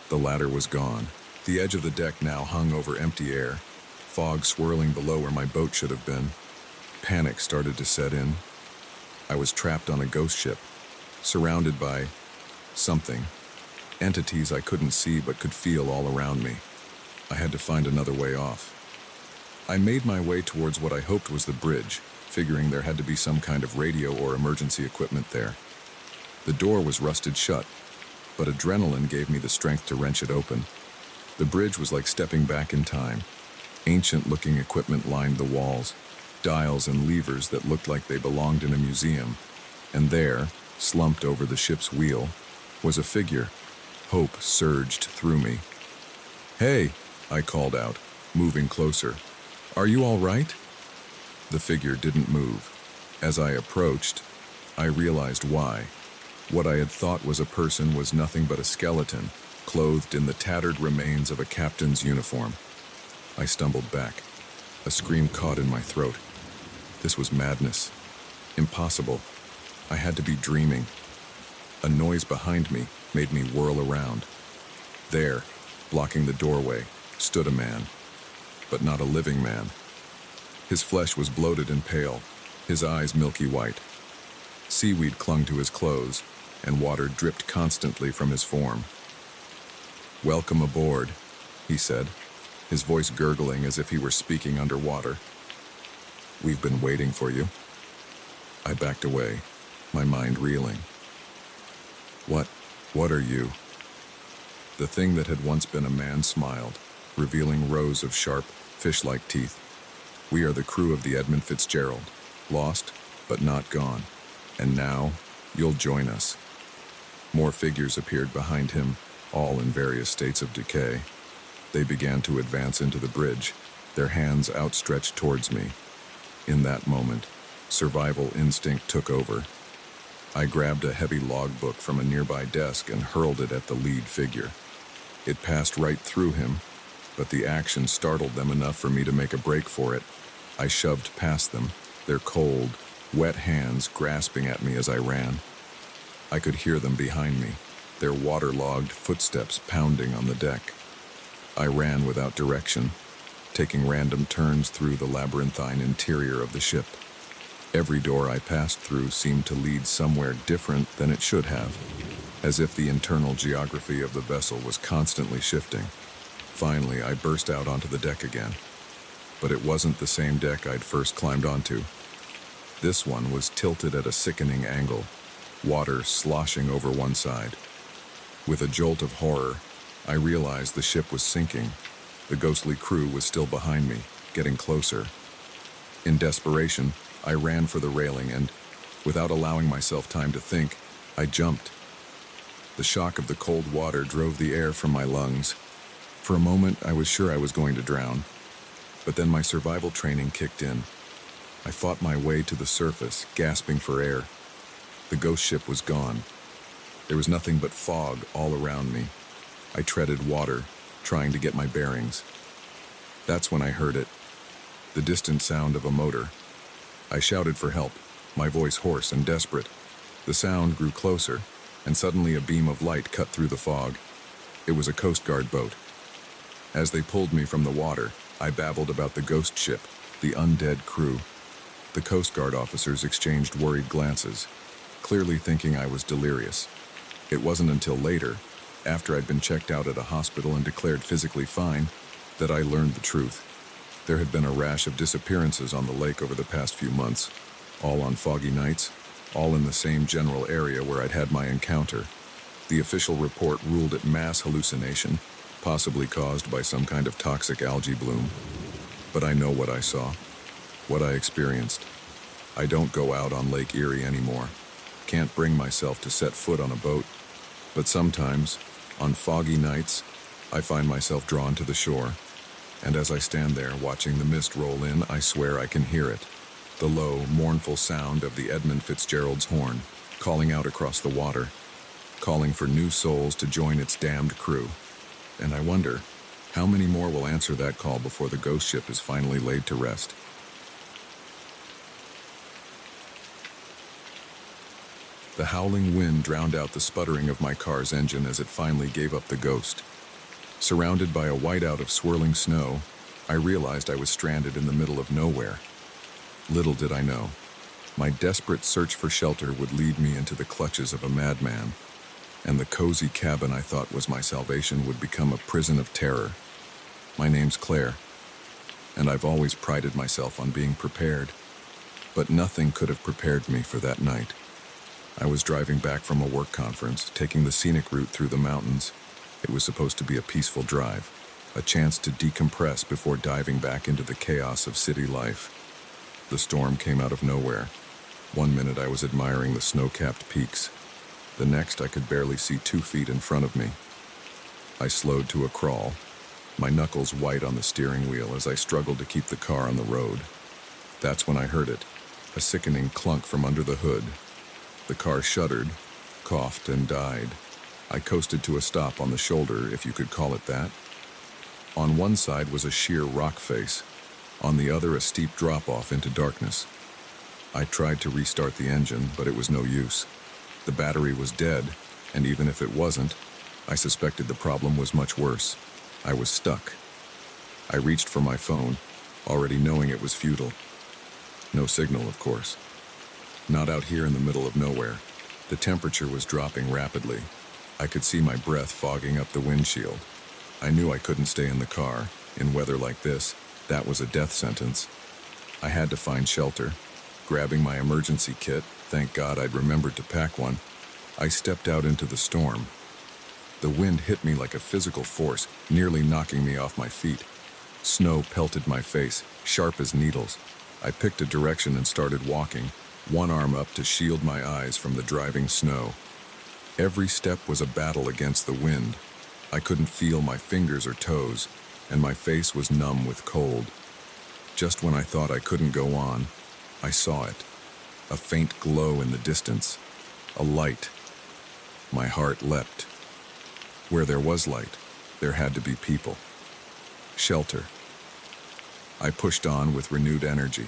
The ladder was gone. The edge of the deck now hung over empty air, fog swirling below where my boat should have been. Panic started to set in. I was trapped on a ghost ship, surrounded by something. Entities I couldn't see but could feel all around me. I had to find another way off. I made my way towards what I hoped was the bridge, figuring there had to be some kind of radio or emergency equipment there. The door was rusted shut, but adrenaline gave me the strength to wrench it open. The bridge was like stepping back in time. Ancient-looking equipment lined the walls, dials and levers that looked like they belonged in a museum. And there, slumped over the ship's wheel, was a figure. Hope surged through me. "Hey," I called out, moving closer. "Are you all right?" The figure didn't move. As I approached, I realized why. What I had thought was a person was nothing but a skeleton, clothed in the tattered remains of a captain's uniform. I stumbled back. A scream caught in my throat. This was madness. Impossible. I had to be dreaming. A noise behind me made me whirl around. There, blocking the doorway, stood a man, but not a living man. His flesh was bloated and pale, his eyes milky white. Seaweed clung to his clothes, and water dripped constantly from his form. "Welcome aboard," he said, his voice gurgling as if he were speaking underwater. "We've been waiting for you." I backed away, my mind reeling. What are you?" The thing that had once been a man smiled, revealing rows of sharp, fish-like teeth. "We are the crew of the Edmund Fitzgerald, lost, but not gone. And now, you'll join us." More figures appeared behind him, all in various states of decay. They began to advance into the bridge, their hands outstretched towards me. In that moment, survival instinct took over. I grabbed a heavy logbook from a nearby desk and hurled it at the lead figure. It passed right through him, but the action startled them enough for me to make a break for it. I shoved past them, their cold, wet hands grasping at me as I ran. I could hear them behind me, their waterlogged footsteps pounding on the deck. I ran without direction, taking random turns through the labyrinthine interior of the ship. Every door I passed through seemed to lead somewhere different than it should have, as if the internal geography of the vessel was constantly shifting. Finally, I burst out onto the deck again. But it wasn't the same deck I'd first climbed onto. This one was tilted at a sickening angle, water sloshing over one side. With a jolt of horror, I realized the ship was sinking. The ghostly crew was still behind me, getting closer. In desperation, I ran for the railing and, without allowing myself time to think, I jumped. The shock of the cold water drove the air from my lungs. For a moment, I was sure I was going to drown. But then my survival training kicked in. I fought my way to the surface, gasping for air. The ghost ship was gone. There was nothing but fog all around me. I treaded water, trying to get my bearings. That's when I heard it, the distant sound of a motor. I shouted for help, my voice hoarse and desperate. The sound grew closer, and suddenly a beam of light cut through the fog. It was a Coast Guard boat. As they pulled me from the water, I babbled about the ghost ship, the undead crew. The Coast Guard officers exchanged worried glances, clearly thinking I was delirious. It wasn't until later, after I'd been checked out at a hospital and declared physically fine, that I learned the truth. There had been a rash of disappearances on the lake over the past few months, all on foggy nights, all in the same general area where I'd had my encounter. The official report ruled it mass hallucination, possibly caused by some kind of toxic algae bloom. But I know what I saw, what I experienced. I don't go out on Lake Erie anymore. Can't bring myself to set foot on a boat. But sometimes, on foggy nights, I find myself drawn to the shore, and as I stand there watching the mist roll in, I swear I can hear it. The low, mournful sound of the Edmund Fitzgerald's horn, calling out across the water, calling for new souls to join its damned crew. And I wonder, how many more will answer that call before the ghost ship is finally laid to rest? The howling wind drowned out the sputtering of my car's engine as it finally gave up the ghost. Surrounded by a whiteout of swirling snow, I realized I was stranded in the middle of nowhere. Little did I know, my desperate search for shelter would lead me into the clutches of a madman, and the cozy cabin I thought was my salvation would become a prison of terror. My name's Claire, and I've always prided myself on being prepared, but nothing could have prepared me for that night. I was driving back from a work conference, taking the scenic route through the mountains. It was supposed to be a peaceful drive, a chance to decompress before diving back into the chaos of city life. The storm came out of nowhere. One minute I was admiring the snow-capped peaks. The next I could barely see 2 feet in front of me. I slowed to a crawl, my knuckles white on the steering wheel as I struggled to keep the car on the road. That's when I heard it, a sickening clunk from under the hood. The car shuddered, coughed, and died. I coasted to a stop on the shoulder, if you could call it that. On one side was a sheer rock face, on the other a steep drop-off into darkness. I tried to restart the engine, but it was no use. The battery was dead, and even if it wasn't, I suspected the problem was much worse. I was stuck. I reached for my phone, already knowing it was futile. No signal, of course. Not out here in the middle of nowhere. The temperature was dropping rapidly. I could see my breath fogging up the windshield. I knew I couldn't stay in the car. In weather like this, that was a death sentence. I had to find shelter. Grabbing my emergency kit, thank God I'd remembered to pack one, I stepped out into the storm. The wind hit me like a physical force, nearly knocking me off my feet. Snow pelted my face, sharp as needles. I picked a direction and started walking, one arm up to shield my eyes from the driving snow. Every step was a battle against the wind. I couldn't feel my fingers or toes, and my face was numb with cold. Just when I thought I couldn't go on, I saw it. A faint glow in the distance. A light. My heart leapt. Where there was light, there had to be people. Shelter. I pushed on with renewed energy.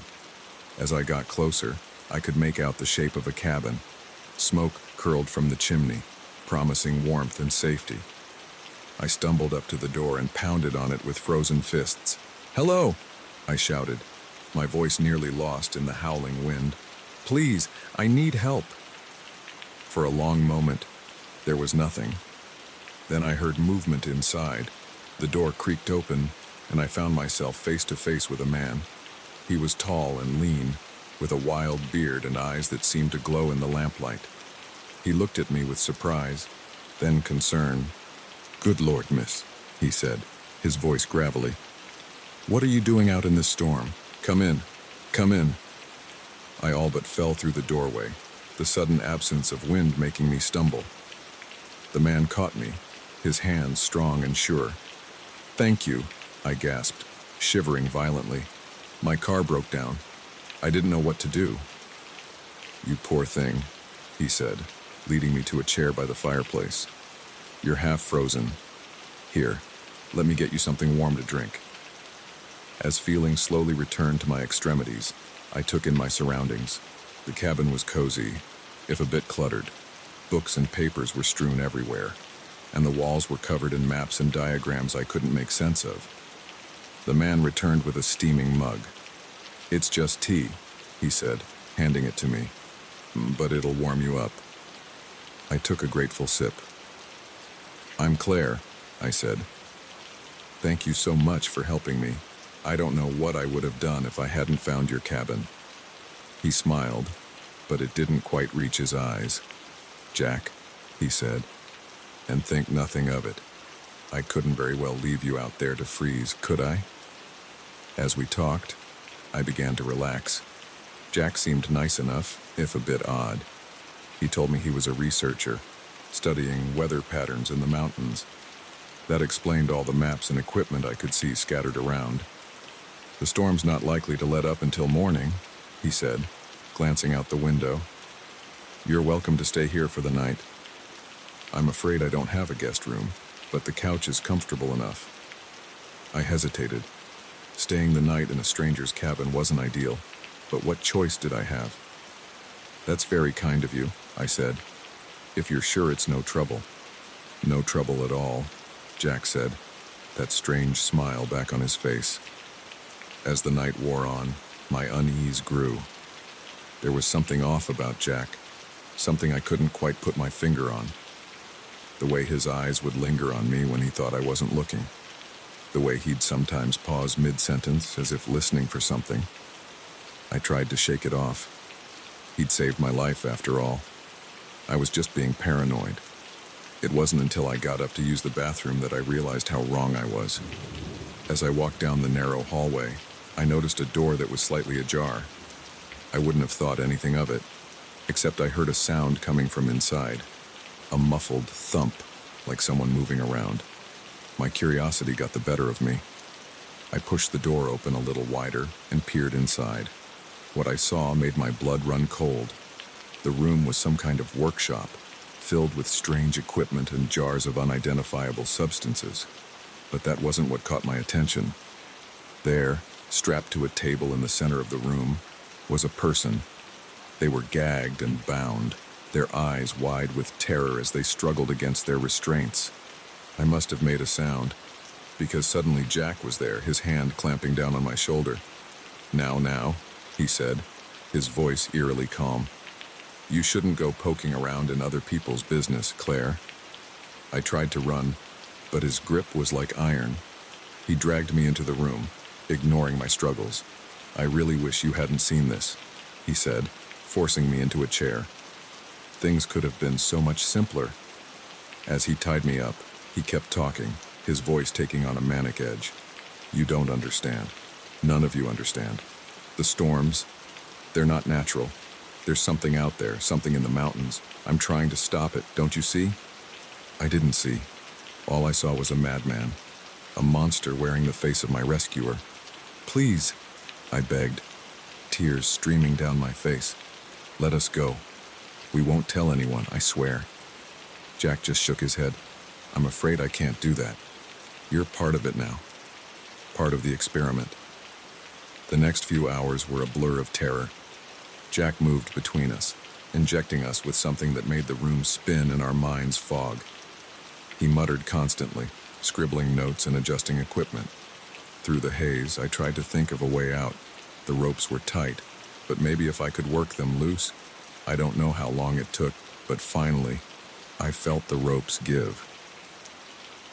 As I got closer, I could make out the shape of a cabin. Smoke curled from the chimney, promising warmth and safety. I stumbled up to the door and pounded on it with frozen fists. "Hello!" I shouted, my voice nearly lost in the howling wind. "Please, I need help." For a long moment, there was nothing. Then I heard movement inside. The door creaked open, and I found myself face to face with a man. He was tall and lean, with a wild beard and eyes that seemed to glow in the lamplight. He looked at me with surprise, then concern. "Good Lord, miss," he said, his voice gravelly. "What are you doing out in this storm? Come in, come in." I all but fell through the doorway, the sudden absence of wind making me stumble. The man caught me, his hands strong and sure. "Thank you," I gasped, shivering violently. "My car broke down. I didn't know what to do." "You poor thing," he said, leading me to a chair by the fireplace. "You're half frozen. Here, let me get you something warm to drink." As feeling slowly returned to my extremities, I took in my surroundings. The cabin was cozy, if a bit cluttered. Books and papers were strewn everywhere, and the walls were covered in maps and diagrams I couldn't make sense of. The man returned with a steaming mug. "It's just tea," he said, handing it to me, "but it'll warm you up." I took a grateful sip. "I'm Claire," I said. "Thank you so much for helping me. I don't know what I would have done if I hadn't found your cabin." He smiled, but it didn't quite reach his eyes. "Jack," he said, "and think nothing of it. I couldn't very well leave you out there to freeze, could I?" As we talked, I began to relax. Jack seemed nice enough, if a bit odd. He told me he was a researcher, studying weather patterns in the mountains. That explained all the maps and equipment I could see scattered around. "The storm's not likely to let up until morning," he said, glancing out the window. "You're welcome to stay here for the night. I'm afraid I don't have a guest room, but the couch is comfortable enough." I hesitated. Staying the night in a stranger's cabin wasn't ideal, but what choice did I have? "That's very kind of you," I said. "If you're sure it's no trouble." "No trouble at all," Jack said, that strange smile back on his face. As the night wore on, my unease grew. There was something off about Jack, something I couldn't quite put my finger on. The way his eyes would linger on me when he thought I wasn't looking. The way he'd sometimes pause mid-sentence as if listening for something. I tried to shake it off. He'd saved my life after all. I was just being paranoid. It wasn't until I got up to use the bathroom that I realized how wrong I was. As I walked down the narrow hallway, I noticed a door that was slightly ajar. I wouldn't have thought anything of it, except I heard a sound coming from inside. A muffled thump, like someone moving around. My curiosity got the better of me. I pushed the door open a little wider and peered inside. What I saw made my blood run cold. The room was some kind of workshop, filled with strange equipment and jars of unidentifiable substances. But that wasn't what caught my attention. There, strapped to a table in the center of the room, was a person. They were gagged and bound, their eyes wide with terror as they struggled against their restraints. I must have made a sound, because suddenly Jack was there, his hand clamping down on my shoulder. Now, he said, his voice eerily calm. "You shouldn't go poking around in other people's business, Claire." I tried to run, but his grip was like iron. He dragged me into the room, ignoring my struggles. "I really wish you hadn't seen this," he said, forcing me into a chair. Things could have been so much simpler. As he tied me up, he kept talking, his voice taking on a manic edge. "You don't understand. None of you understand. The storms, they're not natural. There's something out there, something in the mountains. I'm trying to stop it, don't you see?" I didn't see. All I saw was a madman, a monster wearing the face of my rescuer. "Please," I begged, tears streaming down my face. "Let us go. We won't tell anyone, I swear." Jack just shook his head. "I'm afraid I can't do that. You're part of it now. Part of the experiment." The next few hours were a blur of terror. Jack moved between us, injecting us with something that made the room spin and our minds fog. He muttered constantly, scribbling notes and adjusting equipment. Through the haze, I tried to think of a way out. The ropes were tight, but maybe if I could work them loose. I don't know how long it took, but finally, I felt the ropes give.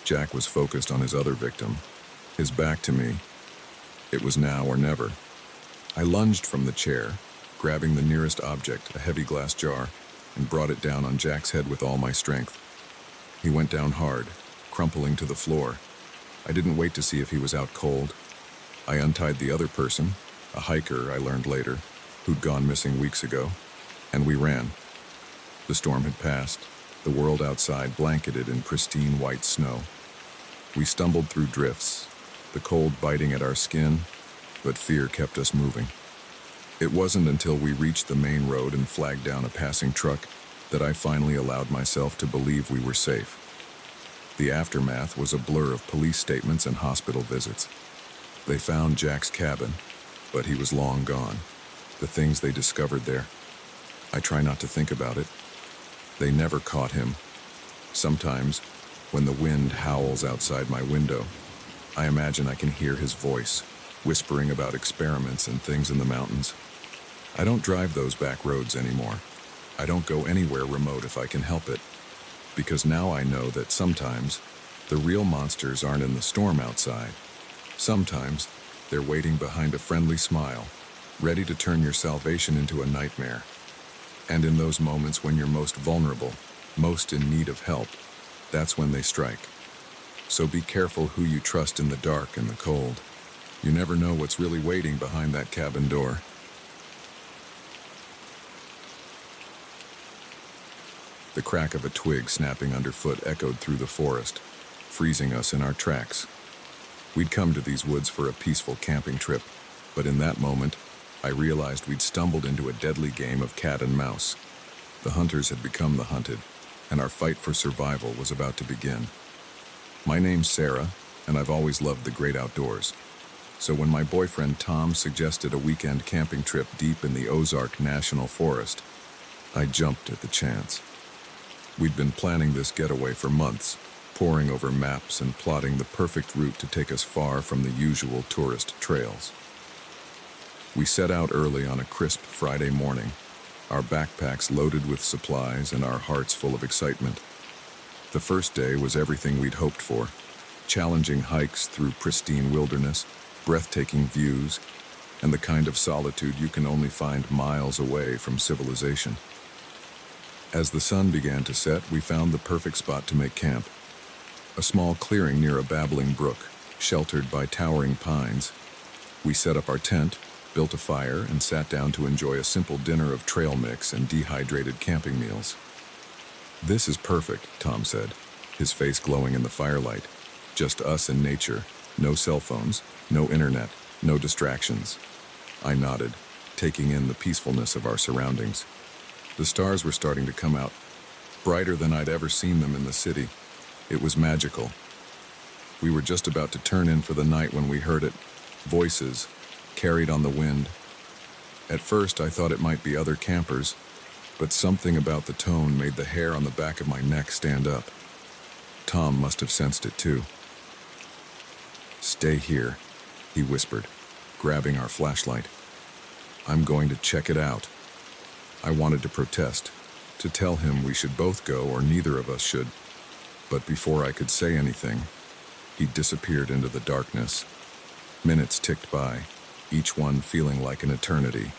Jack was focused on his other victim, his back to me. It was now or never. I lunged from the chair, grabbing the nearest object, a heavy glass jar, and brought it down on Jack's head with all my strength. He went down hard, crumpling to the floor. I didn't wait to see if he was out cold. I untied the other person, a hiker I learned later, who'd gone missing weeks ago, and we ran. The storm had passed, the world outside blanketed in pristine white snow. We stumbled through drifts, the cold biting at our skin, but fear kept us moving. It wasn't until we reached the main road and flagged down a passing truck that I finally allowed myself to believe we were safe. The aftermath was a blur of police statements and hospital visits. They found Jack's cabin, but he was long gone. The things they discovered there, I try not to think about it. They never caught him. Sometimes, when the wind howls outside my window, I imagine I can hear his voice, whispering about experiments and things in the mountains. I don't drive those back roads anymore. I don't go anywhere remote if I can help it, because now I know that sometimes the real monsters aren't in the storm outside. Sometimes they're waiting behind a friendly smile, ready to turn your salvation into a nightmare. And in those moments when you're most vulnerable, most in need of help, that's when they strike. So be careful who you trust in the dark and the cold. You never know what's really waiting behind that cabin door. The crack of a twig snapping underfoot echoed through the forest. freezing us in our tracks. We'd come to these woods for a peaceful camping trip, but in that moment, I realized we'd stumbled into a deadly game of cat and mouse. The hunters had become the hunted, and our fight for survival was about to begin. My name's Sarah, and I've always loved the great outdoors. So when my boyfriend Tom suggested a weekend camping trip deep in the Ozark National Forest, I jumped at the chance. We'd been planning this getaway for months, poring over maps and plotting the perfect route to take us far from the usual tourist trails. We set out early on a crisp Friday morning, our backpacks loaded with supplies and our hearts full of excitement. The first day was everything we'd hoped for: challenging hikes through pristine wilderness, breathtaking views, and the kind of solitude you can only find miles away from civilization. As the sun began to set, we found the perfect spot to make camp. A small clearing near a babbling brook, sheltered by towering pines. We set up our tent, built a fire, and sat down to enjoy a simple dinner of trail mix and dehydrated camping meals. "This is perfect," Tom said, his face glowing in the firelight. "Just us and nature, no cell phones, no internet, no distractions." I nodded, taking in the peacefulness of our surroundings. The stars were starting to come out, brighter than I'd ever seen them in the city. It was magical. We were just about to turn in for the night when we heard it, voices, carried on the wind. At first, I thought it might be other campers, but something about the tone made the hair on the back of my neck stand up. Tom must have sensed it too. "Stay here," he whispered, grabbing our flashlight. "I'm going to check it out." I wanted to protest, to tell him we should both go or neither of us should, but before I could say anything, he disappeared into the darkness. Minutes ticked by, each one feeling like an eternity.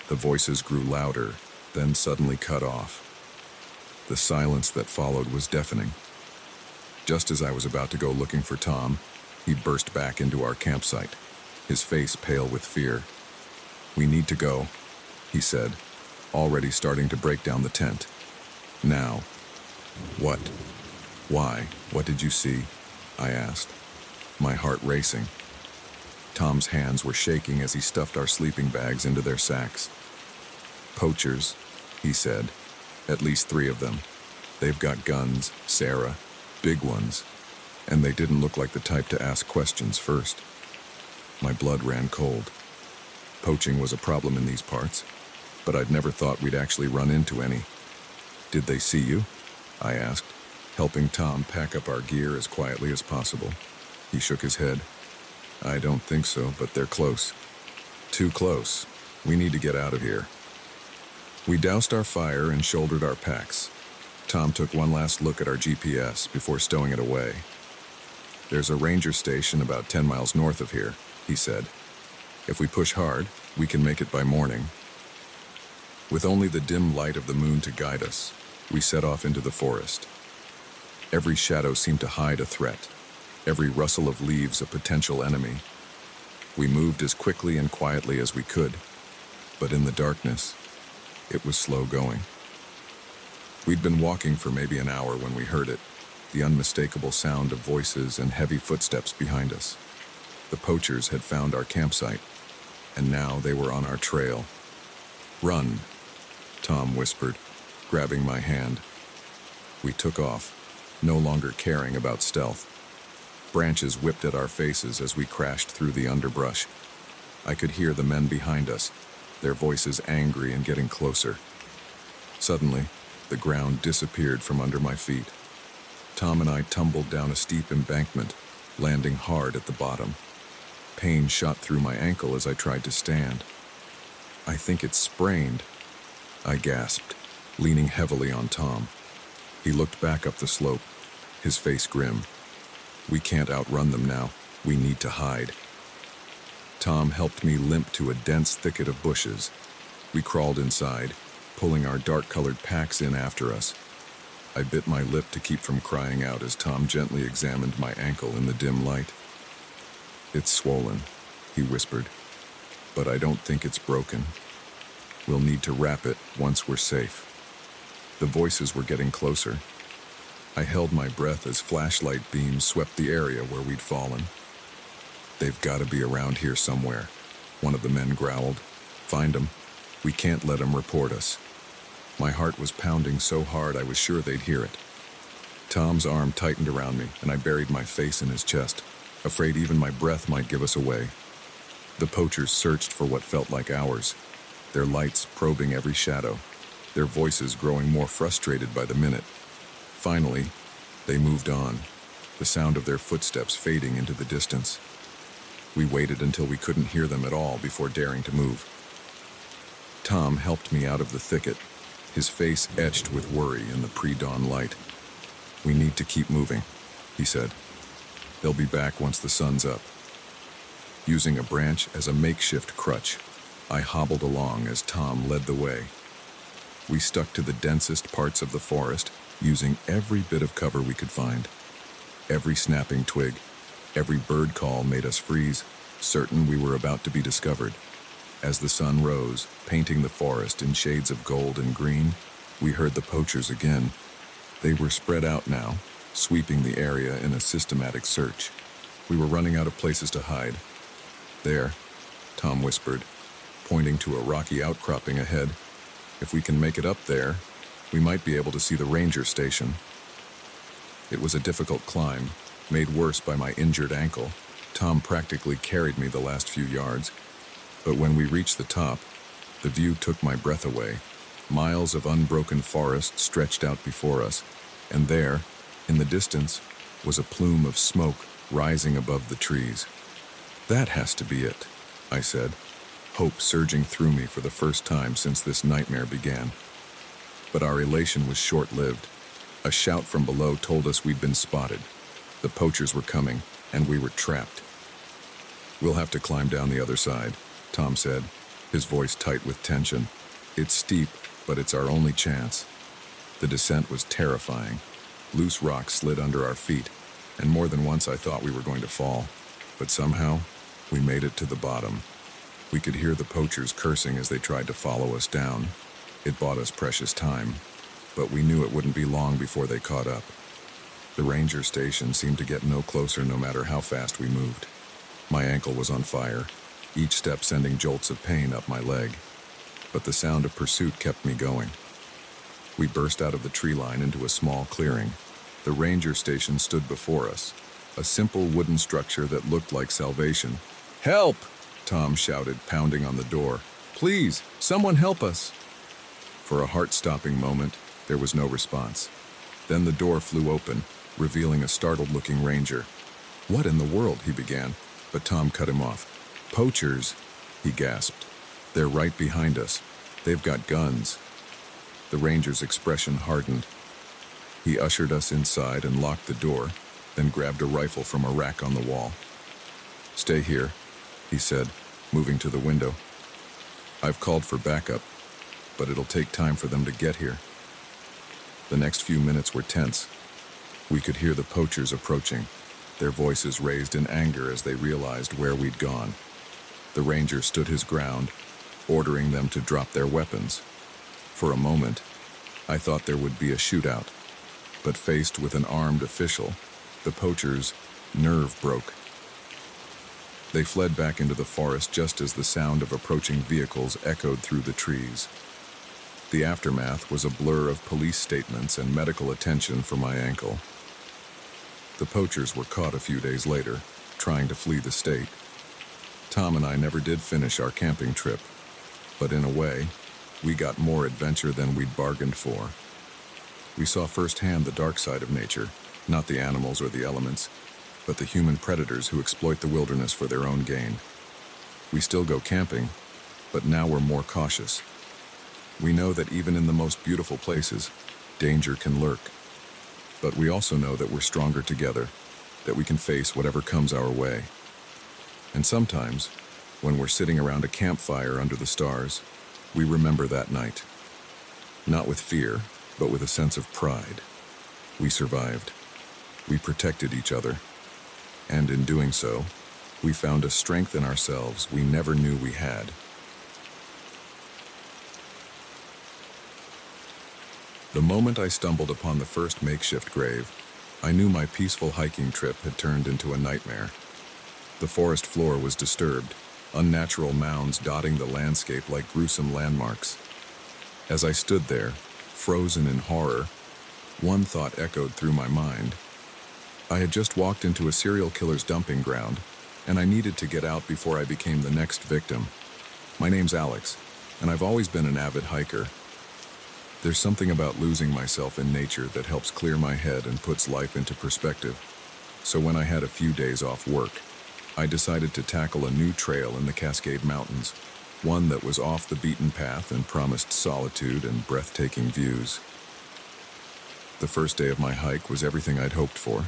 The voices grew louder, then suddenly cut off. The silence that followed was deafening. Just as I was about to go looking for Tom, he burst back into our campsite, his face pale with fear. "We need to go," he said, already starting to break down the tent. "Now." "What? Why? What did you see?" I asked, my heart racing. Tom's hands were shaking as he stuffed our sleeping bags into their sacks. "Poachers," he said. "At least 3 of them. They've got guns, Sarah, big ones, and they didn't look like the type to ask questions first." My blood ran cold. Poaching was a problem in these parts, but I'd never thought we'd actually run into any. "Did they see you?" I asked, helping Tom pack up our gear as quietly as possible. He shook his head. "I don't think so, but they're close. Too close. We need to get out of here." We doused our fire and shouldered our packs. Tom took one last look at our GPS before stowing it away. "There's a ranger station about 10 miles north of here," he said. "If we push hard, we can make it by morning." With only the dim light of the moon to guide us, we set off into the forest. Every shadow seemed to hide a threat, every rustle of leaves a potential enemy. We moved as quickly and quietly as we could, but in the darkness, it was slow going. We'd been walking for maybe an hour when we heard it, the unmistakable sound of voices and heavy footsteps behind us. The poachers had found our campsite, and now they were on our trail. "Run," Tom whispered, grabbing my hand. We took off, no longer caring about stealth. Branches whipped at our faces as we crashed through the underbrush. I could hear the men behind us, their voices angry and getting closer. Suddenly, the ground disappeared from under my feet. Tom and I tumbled down a steep embankment, landing hard at the bottom. Pain shot through my ankle as I tried to stand. "I think it's sprained," I gasped, leaning heavily on Tom. He looked back up the slope, his face grim. "We can't outrun them now. We need to hide." Tom helped me limp to a dense thicket of bushes. We crawled inside, pulling our dark-colored packs in after us. I bit my lip to keep from crying out as Tom gently examined my ankle in the dim light. "It's swollen," he whispered, "but I don't think it's broken. We'll need to wrap it once we're safe." The voices were getting closer. I held my breath as flashlight beams swept the area where we'd fallen. "They've got to be around here somewhere," one of the men growled. "Find 'em. We can't let 'em report us." My heart was pounding so hard I was sure they'd hear it. Tom's arm tightened around me, and I buried my face in his chest, afraid even my breath might give us away. The poachers searched for what felt like hours, their lights probing every shadow, their voices growing more frustrated by the minute. Finally, they moved on, the sound of their footsteps fading into the distance. We waited until we couldn't hear them at all before daring to move. Tom helped me out of the thicket, his face etched with worry in the pre-dawn light. "We need to keep moving," he said. "They'll be back once the sun's up." Using a branch as a makeshift crutch, I hobbled along as Tom led the way. We stuck to the densest parts of the forest, using every bit of cover we could find. Every snapping twig, every bird call made us freeze, certain we were about to be discovered. As the sun rose, painting the forest in shades of gold and green, we heard the poachers again. They were spread out now, sweeping the area in a systematic search. We were running out of places to hide. "There," Tom whispered, pointing to a rocky outcropping ahead. "If we can make it up there, we might be able to see the ranger station." It was a difficult climb, made worse by my injured ankle. Tom practically carried me the last few yards. But when we reached the top, the view took my breath away. Miles of unbroken forest stretched out before us, and there, in the distance, was a plume of smoke rising above the trees. "That has to be it," I said, hope surging through me for the first time since this nightmare began. But our elation was short-lived. A shout from below told us we'd been spotted. The poachers were coming, and we were trapped. "We'll have to climb down the other side," Tom said, his voice tight with tension. "It's steep, but it's our only chance." The descent was terrifying. Loose rocks slid under our feet, and more than once I thought we were going to fall. But somehow, we made it to the bottom. We could hear the poachers cursing as they tried to follow us down. It bought us precious time, but we knew it wouldn't be long before they caught up. The ranger station seemed to get no closer no matter how fast we moved. My ankle was on fire, each step sending jolts of pain up my leg. But the sound of pursuit kept me going. We burst out of the tree line into a small clearing. The ranger station stood before us, a simple wooden structure that looked like salvation. "Help!" Tom shouted, pounding on the door. "Please, someone help us!" For a heart-stopping moment, there was no response. Then the door flew open, revealing a startled-looking ranger. "What in the world?" he began, but Tom cut him off. "Poachers," he gasped. "They're right behind us. They've got guns." The ranger's expression hardened. He ushered us inside and locked the door, then grabbed a rifle from a rack on the wall. "Stay here," he said, moving to the window. "I've called for backup, but it'll take time for them to get here." The next few minutes were tense. We could hear the poachers approaching, their voices raised in anger as they realized where we'd gone. The ranger stood his ground, ordering them to drop their weapons. For a moment, I thought there would be a shootout, but faced with an armed official, the poachers' nerve broke. They fled back into the forest just as the sound of approaching vehicles echoed through the trees. The aftermath was a blur of police statements and medical attention for my ankle. The poachers were caught a few days later, trying to flee the state. Tom and I never did finish our camping trip, but in a way, we got more adventure than we'd bargained for. We saw firsthand the dark side of nature, not the animals or the elements, but the human predators who exploit the wilderness for their own gain. We still go camping, but now we're more cautious. We know that even in the most beautiful places, danger can lurk. But we also know that we're stronger together, that we can face whatever comes our way. And sometimes, when we're sitting around a campfire under the stars, we remember that night. Not with fear, but with a sense of pride. We survived. We protected each other. And in doing so, we found a strength in ourselves we never knew we had. The moment I stumbled upon the first makeshift grave, I knew my peaceful hiking trip had turned into a nightmare. The forest floor was disturbed, unnatural mounds dotting the landscape like gruesome landmarks. As I stood there, frozen in horror, one thought echoed through my mind. I had just walked into a serial killer's dumping ground, and I needed to get out before I became the next victim. My name's Alex, and I've always been an avid hiker. There's something about losing myself in nature that helps clear my head and puts life into perspective. So when I had a few days off work, I decided to tackle a new trail in the Cascade Mountains, one that was off the beaten path and promised solitude and breathtaking views. The first day of my hike was everything I'd hoped for.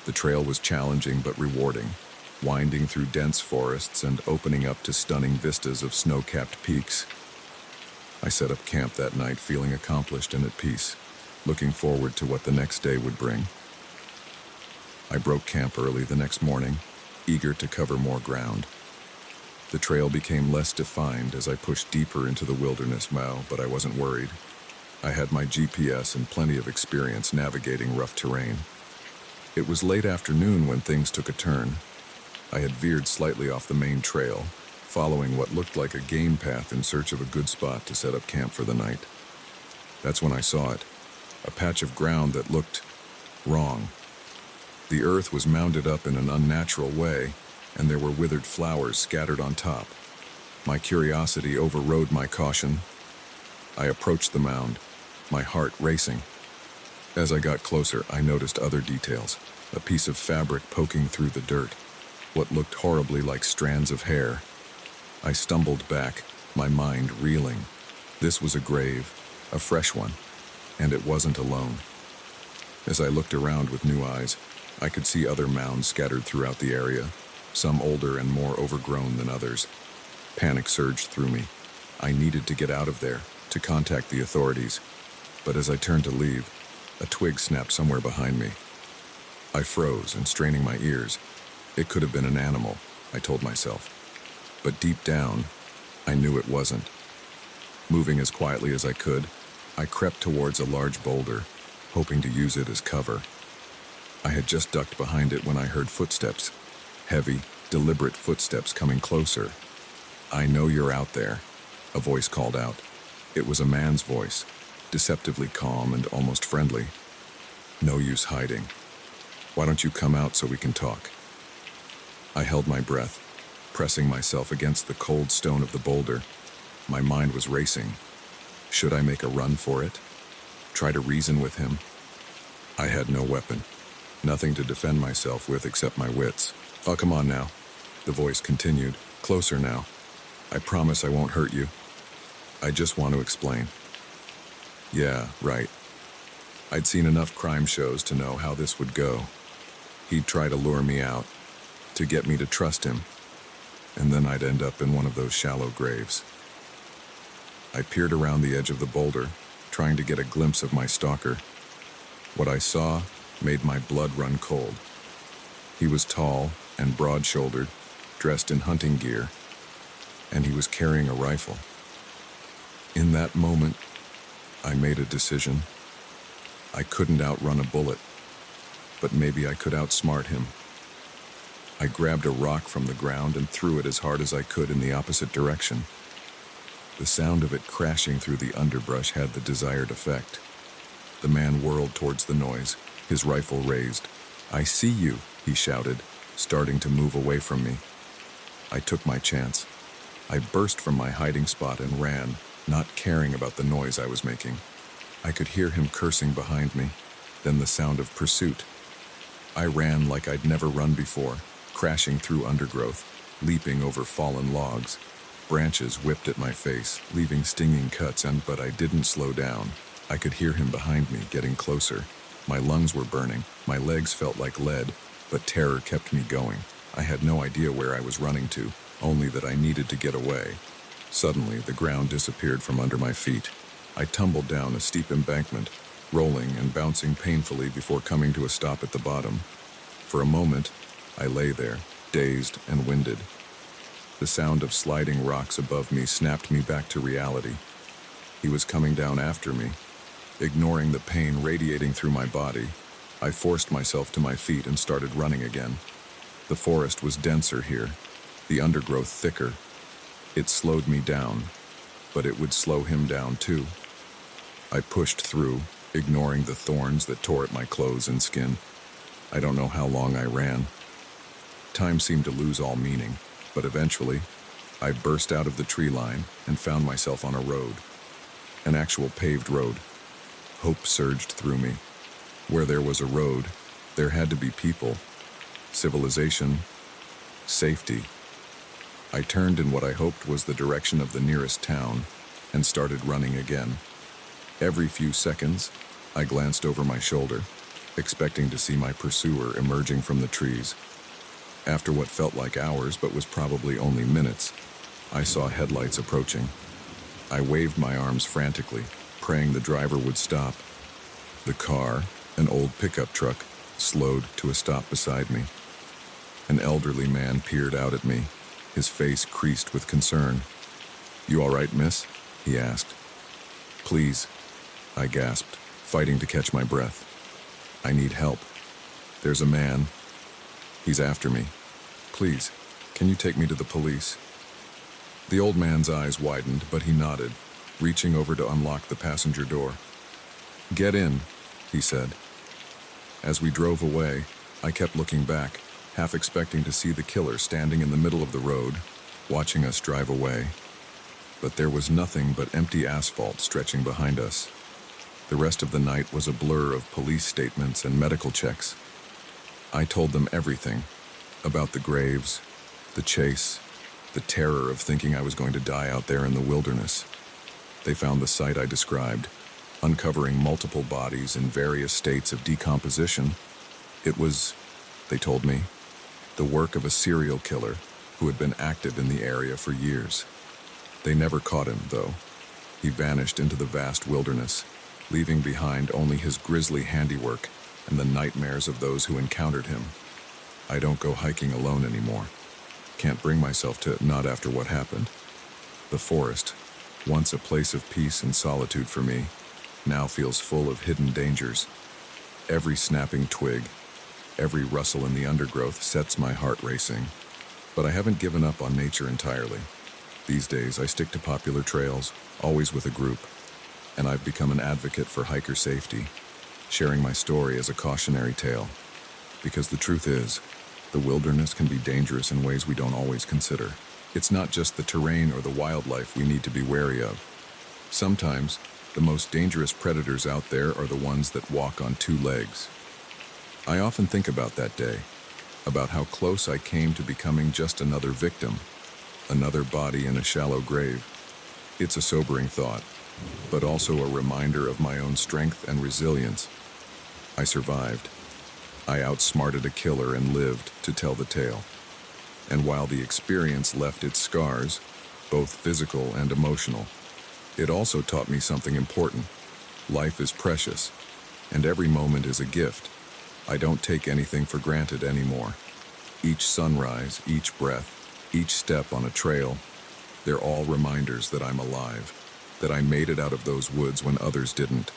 The trail was challenging but rewarding, winding through dense forests and opening up to stunning vistas of snow-capped peaks. I set up camp that night feeling accomplished and at peace, looking forward to what the next day would bring. I broke camp early the next morning, eager to cover more ground. The trail became less defined as I pushed deeper into the wilderness, but I wasn't worried. I had my GPS and plenty of experience navigating rough terrain. It was late afternoon when things took a turn. I had veered slightly off the main trail, following what looked like a game path in search of a good spot to set up camp for the night. That's when I saw it, a patch of ground that looked wrong. The earth was mounded up in an unnatural way, and there were withered flowers scattered on top. My curiosity overrode my caution. I approached the mound, my heart racing. As I got closer, I noticed other details, a piece of fabric poking through the dirt, what looked horribly like strands of hair. I stumbled back, my mind reeling. This was a grave, a fresh one, and it wasn't alone. As I looked around with new eyes, I could see other mounds scattered throughout the area, some older and more overgrown than others. Panic surged through me. I needed to get out of there, to contact the authorities. But as I turned to leave, a twig snapped somewhere behind me. I froze and straining my ears. It could have been an animal, I told myself. But deep down, I knew it wasn't. Moving as quietly as I could, I crept towards a large boulder, hoping to use it as cover. I had just ducked behind it when I heard footsteps, heavy, deliberate footsteps coming closer. "I know you're out there," a voice called out. It was a man's voice, deceptively calm and almost friendly. "No use hiding. Why don't you come out so we can talk?" I held my breath, pressing myself against the cold stone of the boulder. My mind was racing. Should I make a run for it? Try to reason with him? I had no weapon, nothing to defend myself with except my wits. "Oh, come on now," the voice continued. "Closer now. I promise I won't hurt you. I just want to explain." Yeah, right. I'd seen enough crime shows to know how this would go. He'd try to lure me out, to get me to trust him, and then I'd end up in one of those shallow graves. I peered around the edge of the boulder, trying to get a glimpse of my stalker. What I saw made my blood run cold. He was tall and broad-shouldered, dressed in hunting gear, and he was carrying a rifle. In that moment, I made a decision. I couldn't outrun a bullet, but maybe I could outsmart him. I grabbed a rock from the ground and threw it as hard as I could in the opposite direction. The sound of it crashing through the underbrush had the desired effect. The man whirled towards the noise, his rifle raised. "I see you," he shouted, starting to move away from me. I took my chance. I burst from my hiding spot and ran, not caring about the noise I was making. I could hear him cursing behind me, then the sound of pursuit. I ran like I'd never run before, crashing through undergrowth, leaping over fallen logs. Branches whipped at my face, leaving stinging cuts, but I didn't slow down. I could hear him behind me, getting closer. My lungs were burning, my legs felt like lead, but terror kept me going. I had no idea where I was running to, only that I needed to get away. Suddenly, the ground disappeared from under my feet. I tumbled down a steep embankment, rolling and bouncing painfully before coming to a stop at the bottom. For a moment, I lay there, dazed and winded. The sound of sliding rocks above me snapped me back to reality. He was coming down after me. Ignoring the pain radiating through my body, I forced myself to my feet and started running again. The forest was denser here, the undergrowth thicker. It slowed me down, but it would slow him down too. I pushed through, ignoring the thorns that tore at my clothes and skin. I don't know how long I ran. Time seemed to lose all meaning, but eventually, I burst out of the tree line and found myself on a road. An actual paved road. Hope surged through me. Where there was a road, there had to be people, civilization, safety. I turned in what I hoped was the direction of the nearest town and started running again. Every few seconds, I glanced over my shoulder, expecting to see my pursuer emerging from the trees. After what felt like hours but was probably only minutes, I saw headlights approaching. I waved my arms frantically, praying the driver would stop. The car, an old pickup truck, slowed to a stop beside me. An elderly man peered out at me, his face creased with concern. "You all right, miss?" he asked. "Please," I gasped, fighting to catch my breath. "I need help. There's a man. He's after me. Please, can you take me to the police?" The old man's eyes widened, but he nodded, reaching over to unlock the passenger door. "Get in," he said. As we drove away, I kept looking back, half expecting to see the killer standing in the middle of the road, watching us drive away. But there was nothing but empty asphalt stretching behind us. The rest of the night was a blur of police statements and medical checks. I told them everything, about the graves, the chase, the terror of thinking I was going to die out there in the wilderness. They found the site I described, uncovering multiple bodies in various states of decomposition. It was, they told me, the work of a serial killer who had been active in the area for years. They never caught him, though. He vanished into the vast wilderness, leaving behind only his grisly handiwork and the nightmares of those who encountered him. I don't go hiking alone anymore. Can't bring myself to, not after what happened. The forest, once a place of peace and solitude for me, now feels full of hidden dangers. Every snapping twig, every rustle in the undergrowth sets my heart racing. But I haven't given up on nature entirely. These days, I stick to popular trails, always with a group, and I've become an advocate for hiker safety, sharing my story as a cautionary tale. Because the truth is, the wilderness can be dangerous in ways we don't always consider. It's not just the terrain or the wildlife we need to be wary of. Sometimes, the most dangerous predators out there are the ones that walk on two legs. I often think about that day, about how close I came to becoming just another victim, another body in a shallow grave. It's a sobering thought, but also a reminder of my own strength and resilience. I survived. I outsmarted a killer and lived to tell the tale. And while the experience left its scars, both physical and emotional, it also taught me something important. Life is precious, and every moment is a gift. I don't take anything for granted anymore. Each sunrise, each breath, each step on a trail, they're all reminders that I'm alive, that I made it out of those woods when others didn't.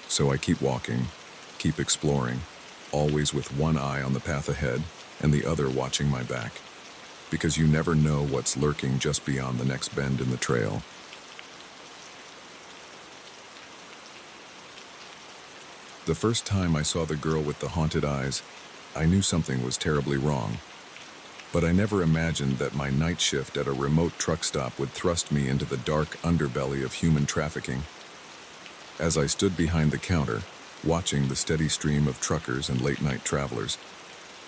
So I keep walking, keep exploring, always with one eye on the path ahead and the other watching my back. Because you never know what's lurking just beyond the next bend in the trail. The first time I saw the girl with the haunted eyes, I knew something was terribly wrong. But I never imagined that my night shift at a remote truck stop would thrust me into the dark underbelly of human trafficking. As I stood behind the counter, watching the steady stream of truckers and late-night travelers,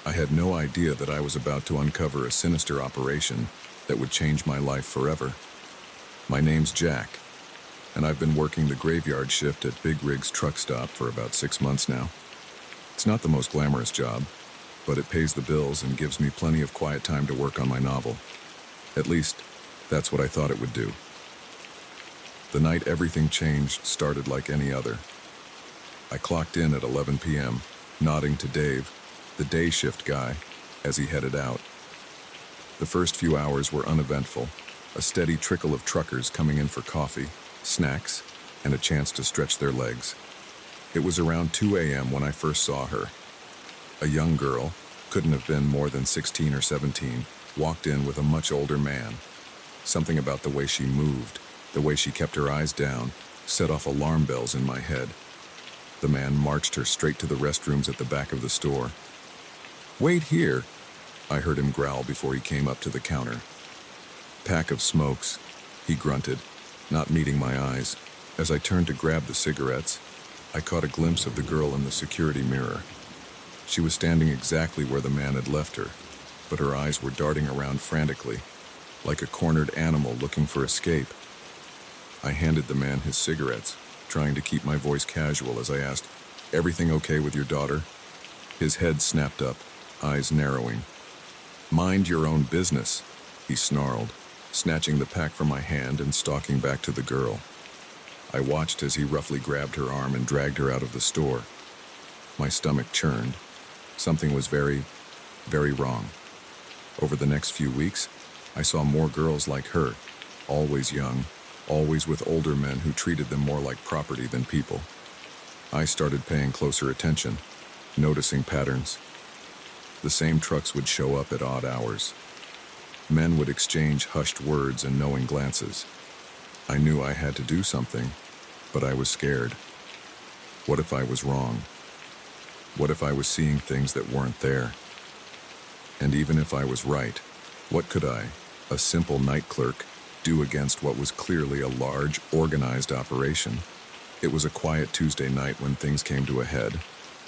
I had no idea that I was about to uncover a sinister operation that would change my life forever. My name's Jack, and I've been working the graveyard shift at Big Rig's truck stop for about 6 months now. It's not the most glamorous job, but it pays the bills and gives me plenty of quiet time to work on my novel. At least, that's what I thought it would do. The night everything changed started like any other. I clocked in at 11 p.m., nodding to Dave, the day shift guy, as he headed out. The first few hours were uneventful, a steady trickle of truckers coming in for coffee, snacks, and a chance to stretch their legs. It was around 2 a.m. when I first saw her. A young girl, couldn't have been more than 16 or 17, walked in with a much older man. Something about the way she moved, the way she kept her eyes down, set off alarm bells in my head. The man marched her straight to the restrooms at the back of the store. "Wait here," I heard him growl before he came up to the counter. "Pack of smokes," he grunted, not meeting my eyes. As I turned to grab the cigarettes, I caught a glimpse of the girl in the security mirror. She was standing exactly where the man had left her, but her eyes were darting around frantically, like a cornered animal looking for escape. I handed the man his cigarettes, trying to keep my voice casual as I asked, "Everything okay with your daughter?" His head snapped up, eyes narrowing. "Mind your own business," he snarled, snatching the pack from my hand and stalking back to the girl. I watched as he roughly grabbed her arm and dragged her out of the store. My stomach churned. Something was very, very wrong. Over the next few weeks, I saw more girls like her, always young, always with older men who treated them more like property than people. I started paying closer attention, noticing patterns. The same trucks would show up at odd hours. Men would exchange hushed words and knowing glances. I knew I had to do something, but I was scared. What if I was wrong? What if I was seeing things that weren't there? And even if I was right, what could I, a simple night clerk, do against what was clearly a large, organized operation? It was a quiet Tuesday night when things came to a head.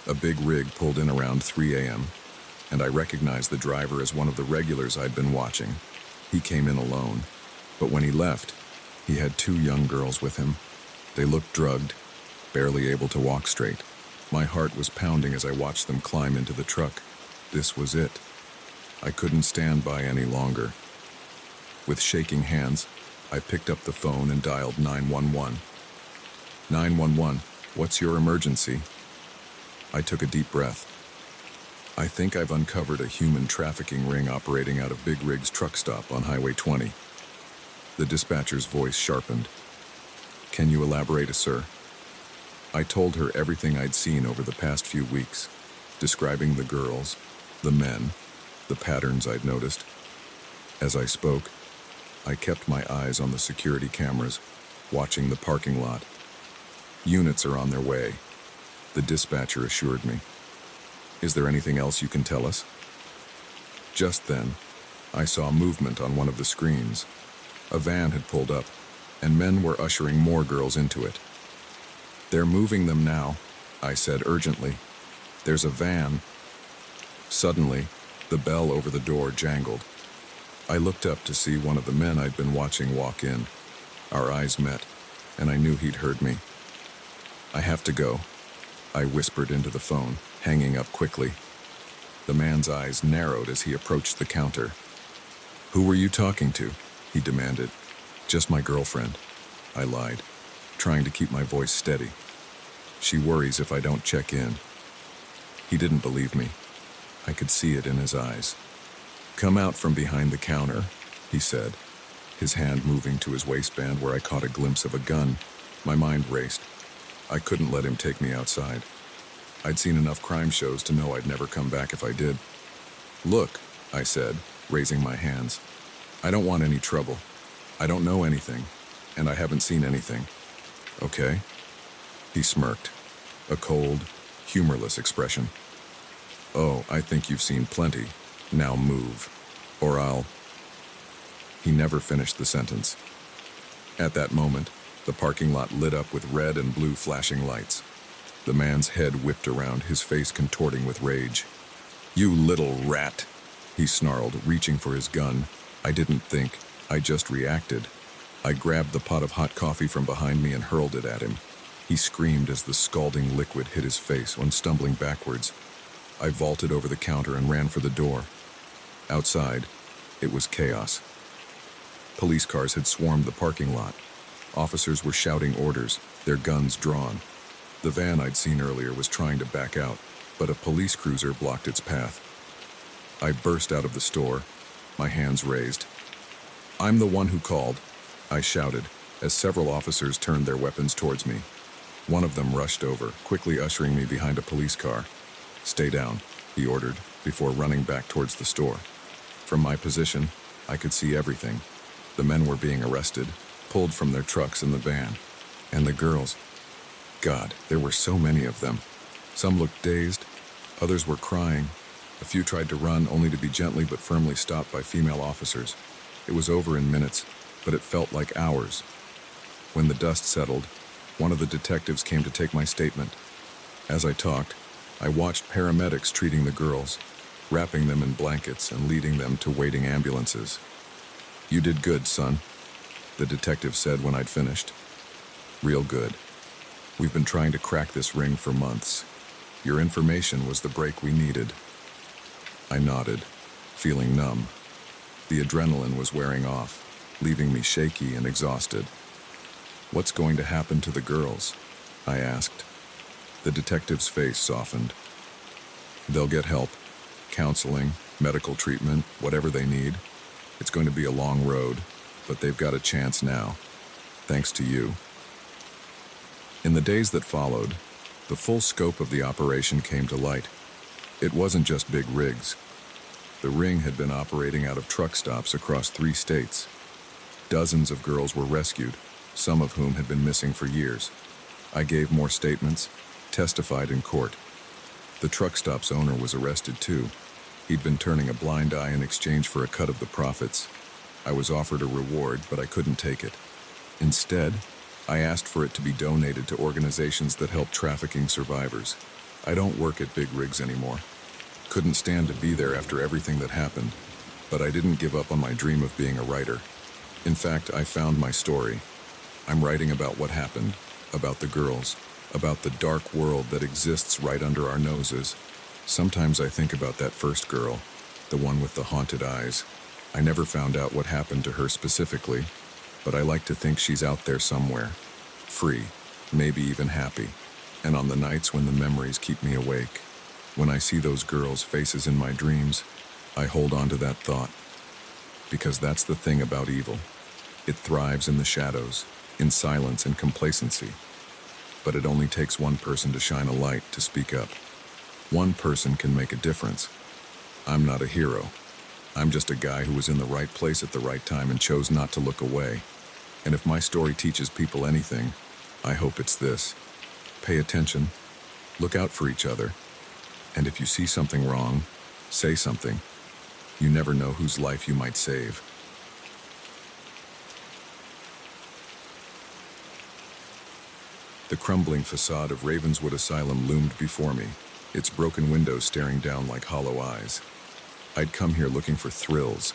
A big rig pulled in around 3 a.m., and I recognized the driver as one of the regulars I'd been watching. He came in alone, but when he left, he had 2 young girls with him. They looked drugged, barely able to walk straight. My heart was pounding as I watched them climb into the truck. This was it. I couldn't stand by any longer. With shaking hands, I picked up the phone and dialed 911. 911, what's your emergency? I took a deep breath. I think I've uncovered a human trafficking ring operating out of Big Rig's truck stop on Highway 20. The dispatcher's voice sharpened. Can you elaborate, sir? I told her everything I'd seen over the past few weeks, describing the girls, the men, the patterns I'd noticed. As I spoke, I kept my eyes on the security cameras, watching the parking lot. Units are on their way, the dispatcher assured me. Is there anything else you can tell us? Just then, I saw movement on one of the screens. A van had pulled up, and men were ushering more girls into it. They're moving them now, I said urgently. There's a van. Suddenly, the bell over the door jangled. I looked up to see one of the men I'd been watching walk in. Our eyes met, and I knew he'd heard me. I have to go, I whispered into the phone, hanging up quickly. The man's eyes narrowed as he approached the counter. Who were you talking to? He demanded. Just my girlfriend, I lied, trying to keep my voice steady. She worries if I don't check in. He didn't believe me. I could see it in his eyes. Come out from behind the counter, he said, his hand moving to his waistband where I caught a glimpse of a gun. My mind raced. I couldn't let him take me outside. I'd seen enough crime shows to know I'd never come back if I did. Look, I said, raising my hands. I don't want any trouble. I don't know anything, and I haven't seen anything. Okay? He smirked, a cold, humorless expression. Oh, I think you've seen plenty. Now move, or I'll... He never finished the sentence. At that moment, the parking lot lit up with red and blue flashing lights. The man's head whipped around, his face contorting with rage. You little rat, he snarled, reaching for his gun. I didn't think, I just reacted. I grabbed the pot of hot coffee from behind me and hurled it at him. He screamed as the scalding liquid hit his face when stumbling backwards. I vaulted over the counter and ran for the door. Outside, it was chaos. Police cars had swarmed the parking lot. Officers were shouting orders, their guns drawn. The van I'd seen earlier was trying to back out, but a police cruiser blocked its path. I burst out of the store, my hands raised. I'm the one who called, I shouted, as several officers turned their weapons towards me. One of them rushed over, quickly ushering me behind a police car. "Stay down," he ordered, before running back towards the store. From my position, I could see everything. The men were being arrested, pulled from their trucks in the van. And the girls. God, there were so many of them. Some looked dazed, others were crying. A few tried to run, only to be gently but firmly stopped by female officers. It was over in minutes, but it felt like hours. When the dust settled, one of the detectives came to take my statement. As I talked, I watched paramedics treating the girls, wrapping them in blankets and leading them to waiting ambulances. "You did good, son," the detective said when I'd finished. "Real good. We've been trying to crack this ring for months. Your information was the break we needed." I nodded, feeling numb. The adrenaline was wearing off, leaving me shaky and exhausted. "What's going to happen to the girls?" I asked. The detective's face softened. "They'll get help, counseling, medical treatment, whatever they need. It's going to be a long road, but they've got a chance now, thanks to you." In the days that followed, the full scope of the operation came to light. It wasn't just big rigs. The ring had been operating out of truck stops across 3 states. Dozens of girls were rescued, some of whom had been missing for years. I gave more statements, testified in court. The truck stop's owner was arrested too. He'd been turning a blind eye in exchange for a cut of the profits. I was offered a reward, but I couldn't take it. Instead, I asked for it to be donated to organizations that help trafficking survivors. I don't work at big rigs anymore. Couldn't stand to be there after everything that happened, but I didn't give up on my dream of being a writer. In fact, I found my story. I'm writing about what happened, about the girls, about the dark world that exists right under our noses. Sometimes I think about that first girl, the one with the haunted eyes. I never found out what happened to her specifically, but I like to think she's out there somewhere, free, maybe even happy. And on the nights when the memories keep me awake, when I see those girls' faces in my dreams, I hold on to that thought. Because that's the thing about evil. It thrives in the shadows, in silence and complacency. But it only takes one person to shine a light, to speak up. One person can make a difference. I'm not a hero. I'm just a guy who was in the right place at the right time and chose not to look away. And if my story teaches people anything, I hope it's this. Pay attention. Look out for each other. And if you see something wrong, say something. You never know whose life you might save. The crumbling facade of Ravenswood Asylum loomed before me, its broken windows staring down like hollow eyes. I'd come here looking for thrills,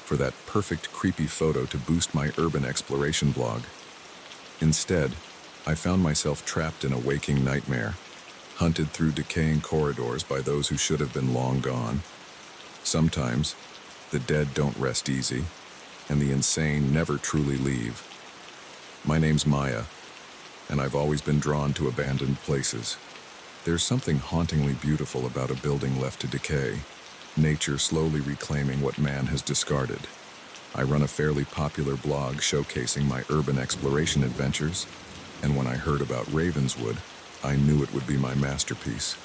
for that perfect creepy photo to boost my urban exploration blog. Instead, I found myself trapped in a waking nightmare, hunted through decaying corridors by those who should have been long gone. Sometimes, the dead don't rest easy, and the insane never truly leave. My name's Maya, and I've always been drawn to abandoned places. There's something hauntingly beautiful about a building left to decay, nature slowly reclaiming what man has discarded. I run a fairly popular blog showcasing my urban exploration adventures, and when I heard about Ravenswood, I knew it would be my masterpiece.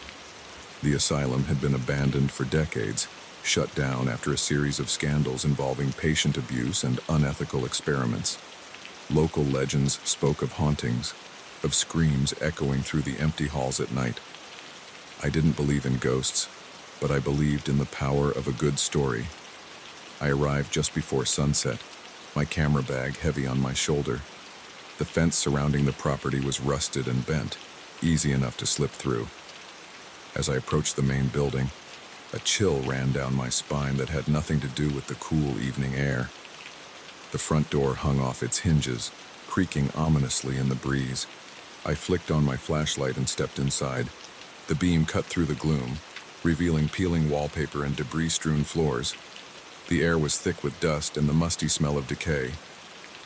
The asylum had been abandoned for decades, shut down after a series of scandals involving patient abuse and unethical experiments. Local legends spoke of hauntings, of screams echoing through the empty halls at night. I didn't believe in ghosts, but I believed in the power of a good story. I arrived just before sunset, my camera bag heavy on my shoulder. The fence surrounding the property was rusted and bent, easy enough to slip through. As I approached the main building, a chill ran down my spine that had nothing to do with the cool evening air. The front door hung off its hinges, creaking ominously in the breeze. I flicked on my flashlight and stepped inside. The beam cut through the gloom, revealing peeling wallpaper and debris-strewn floors. The air was thick with dust and the musty smell of decay.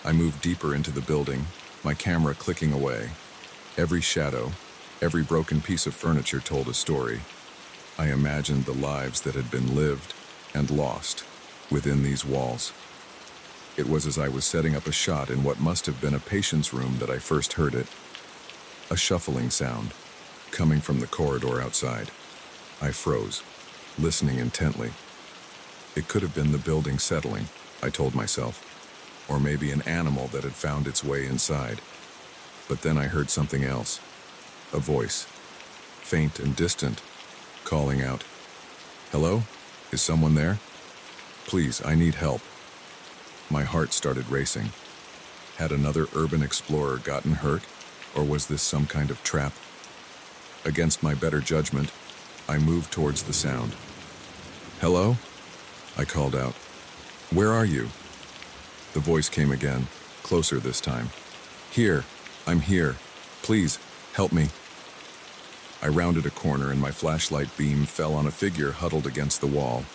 I moved deeper into the building, my camera clicking away. Every shadow, every broken piece of furniture told a story. I imagined the lives that had been lived and lost within these walls. It was as I was setting up a shot in what must have been a patient's room that I first heard it. A shuffling sound, coming from the corridor outside. I froze, listening intently. It could have been the building settling, I told myself, or maybe an animal that had found its way inside. But then I heard something else. A voice, faint and distant, calling out, "Hello? Is someone there? Please, I need help." My heart started racing. Had another urban explorer gotten hurt, or was this some kind of trap? Against my better judgment, I moved towards the sound. "Hello?" I called out. "Where are you?" The voice came again, closer this time. "Here, I'm here. Please, help me." I rounded a corner and my flashlight beam fell on a figure huddled against the wall.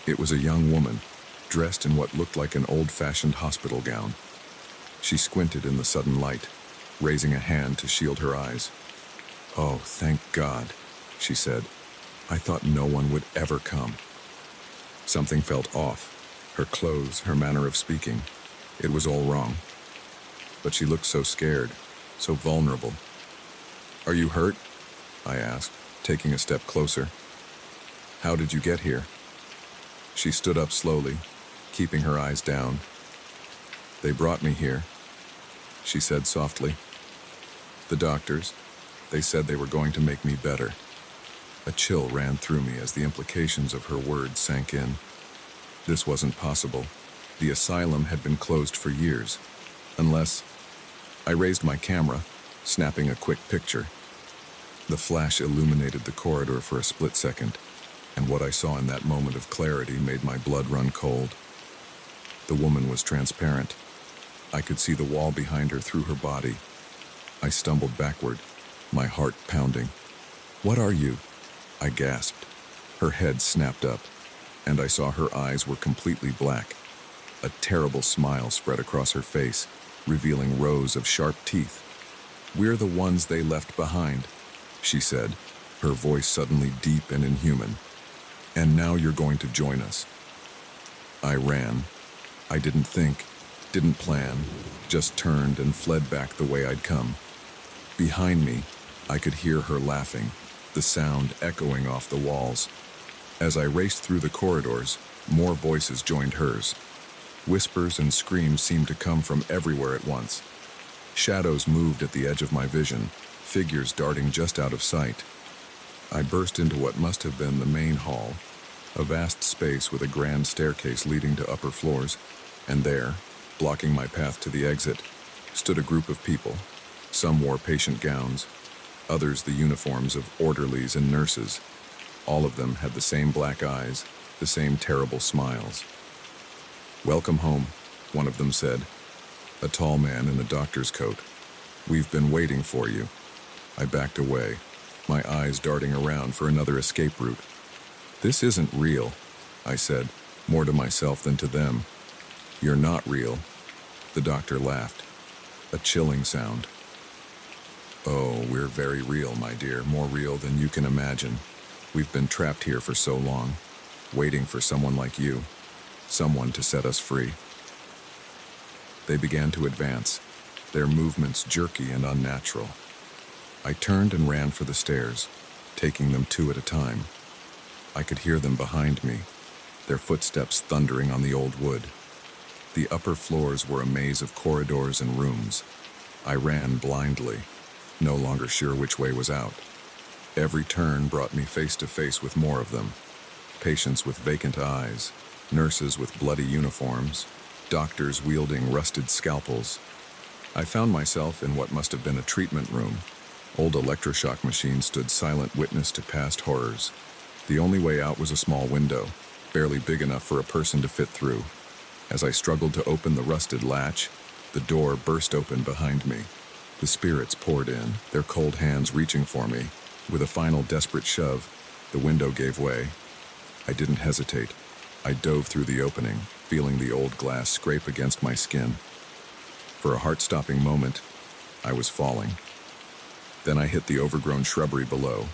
It was a young woman, dressed in what looked like an old-fashioned hospital gown. She squinted in the sudden light, raising a hand to shield her eyes. "Oh, thank God," she said. "I thought no one would ever come." Something felt off. Her clothes, her manner of speaking. It was all wrong. But she looked so scared, so vulnerable. "Are you hurt?" I asked, taking a step closer. "How did you get here?" She stood up slowly, keeping her eyes down. "They brought me here," she said softly. "The doctors, they said they were going to make me better." A chill ran through me as the implications of her words sank in. This wasn't possible. The asylum had been closed for years. Unless... I raised my camera, snapping a quick picture. The flash illuminated the corridor for a split second, and what I saw in that moment of clarity made my blood run cold. The woman was transparent. I could see the wall behind her through her body. I stumbled backward, my heart pounding. "What are you?" I gasped. Her head snapped up, and I saw her eyes were completely black. A terrible smile spread across her face, revealing rows of sharp teeth. "We're the ones they left behind," she said, her voice suddenly deep and inhuman. "And now you're going to join us." I ran. I didn't think, didn't plan, just turned and fled back the way I'd come. Behind me, I could hear her laughing, the sound echoing off the walls. As I raced through the corridors, more voices joined hers. Whispers and screams seemed to come from everywhere at once. Shadows moved at the edge of my vision, figures darting just out of sight. I burst into what must have been the main hall, a vast space with a grand staircase leading to upper floors, and there, blocking my path to the exit, stood a group of people. Some wore patient gowns, others the uniforms of orderlies and nurses. All of them had the same black eyes, the same terrible smiles. "Welcome home," one of them said, a tall man in a doctor's coat. "We've been waiting for you." I backed away, my eyes darting around for another escape route. "This isn't real," I said, more to myself than to them. "You're not real." The doctor laughed. A chilling sound. "Oh, we're very real, my dear, more real than you can imagine. We've been trapped here for so long, waiting for someone like you, someone to set us free." They began to advance, their movements jerky and unnatural. I turned and ran for the stairs, taking them two at a time. I could hear them behind me, their footsteps thundering on the old wood. The upper floors were a maze of corridors and rooms. I ran blindly, no longer sure which way was out. Every turn brought me face to face with more of them. Patients with vacant eyes, nurses with bloody uniforms, doctors wielding rusted scalpels. I found myself in what must have been a treatment room. Old electroshock machines stood silent witness to past horrors. The only way out was a small window, barely big enough for a person to fit through. As I struggled to open the rusted latch, the door burst open behind me. The spirits poured in, their cold hands reaching for me. With a final desperate shove, the window gave way. I didn't hesitate. I dove through the opening, feeling the old glass scrape against my skin. For a heart-stopping moment, I was falling. Then I hit the overgrown shrubbery below,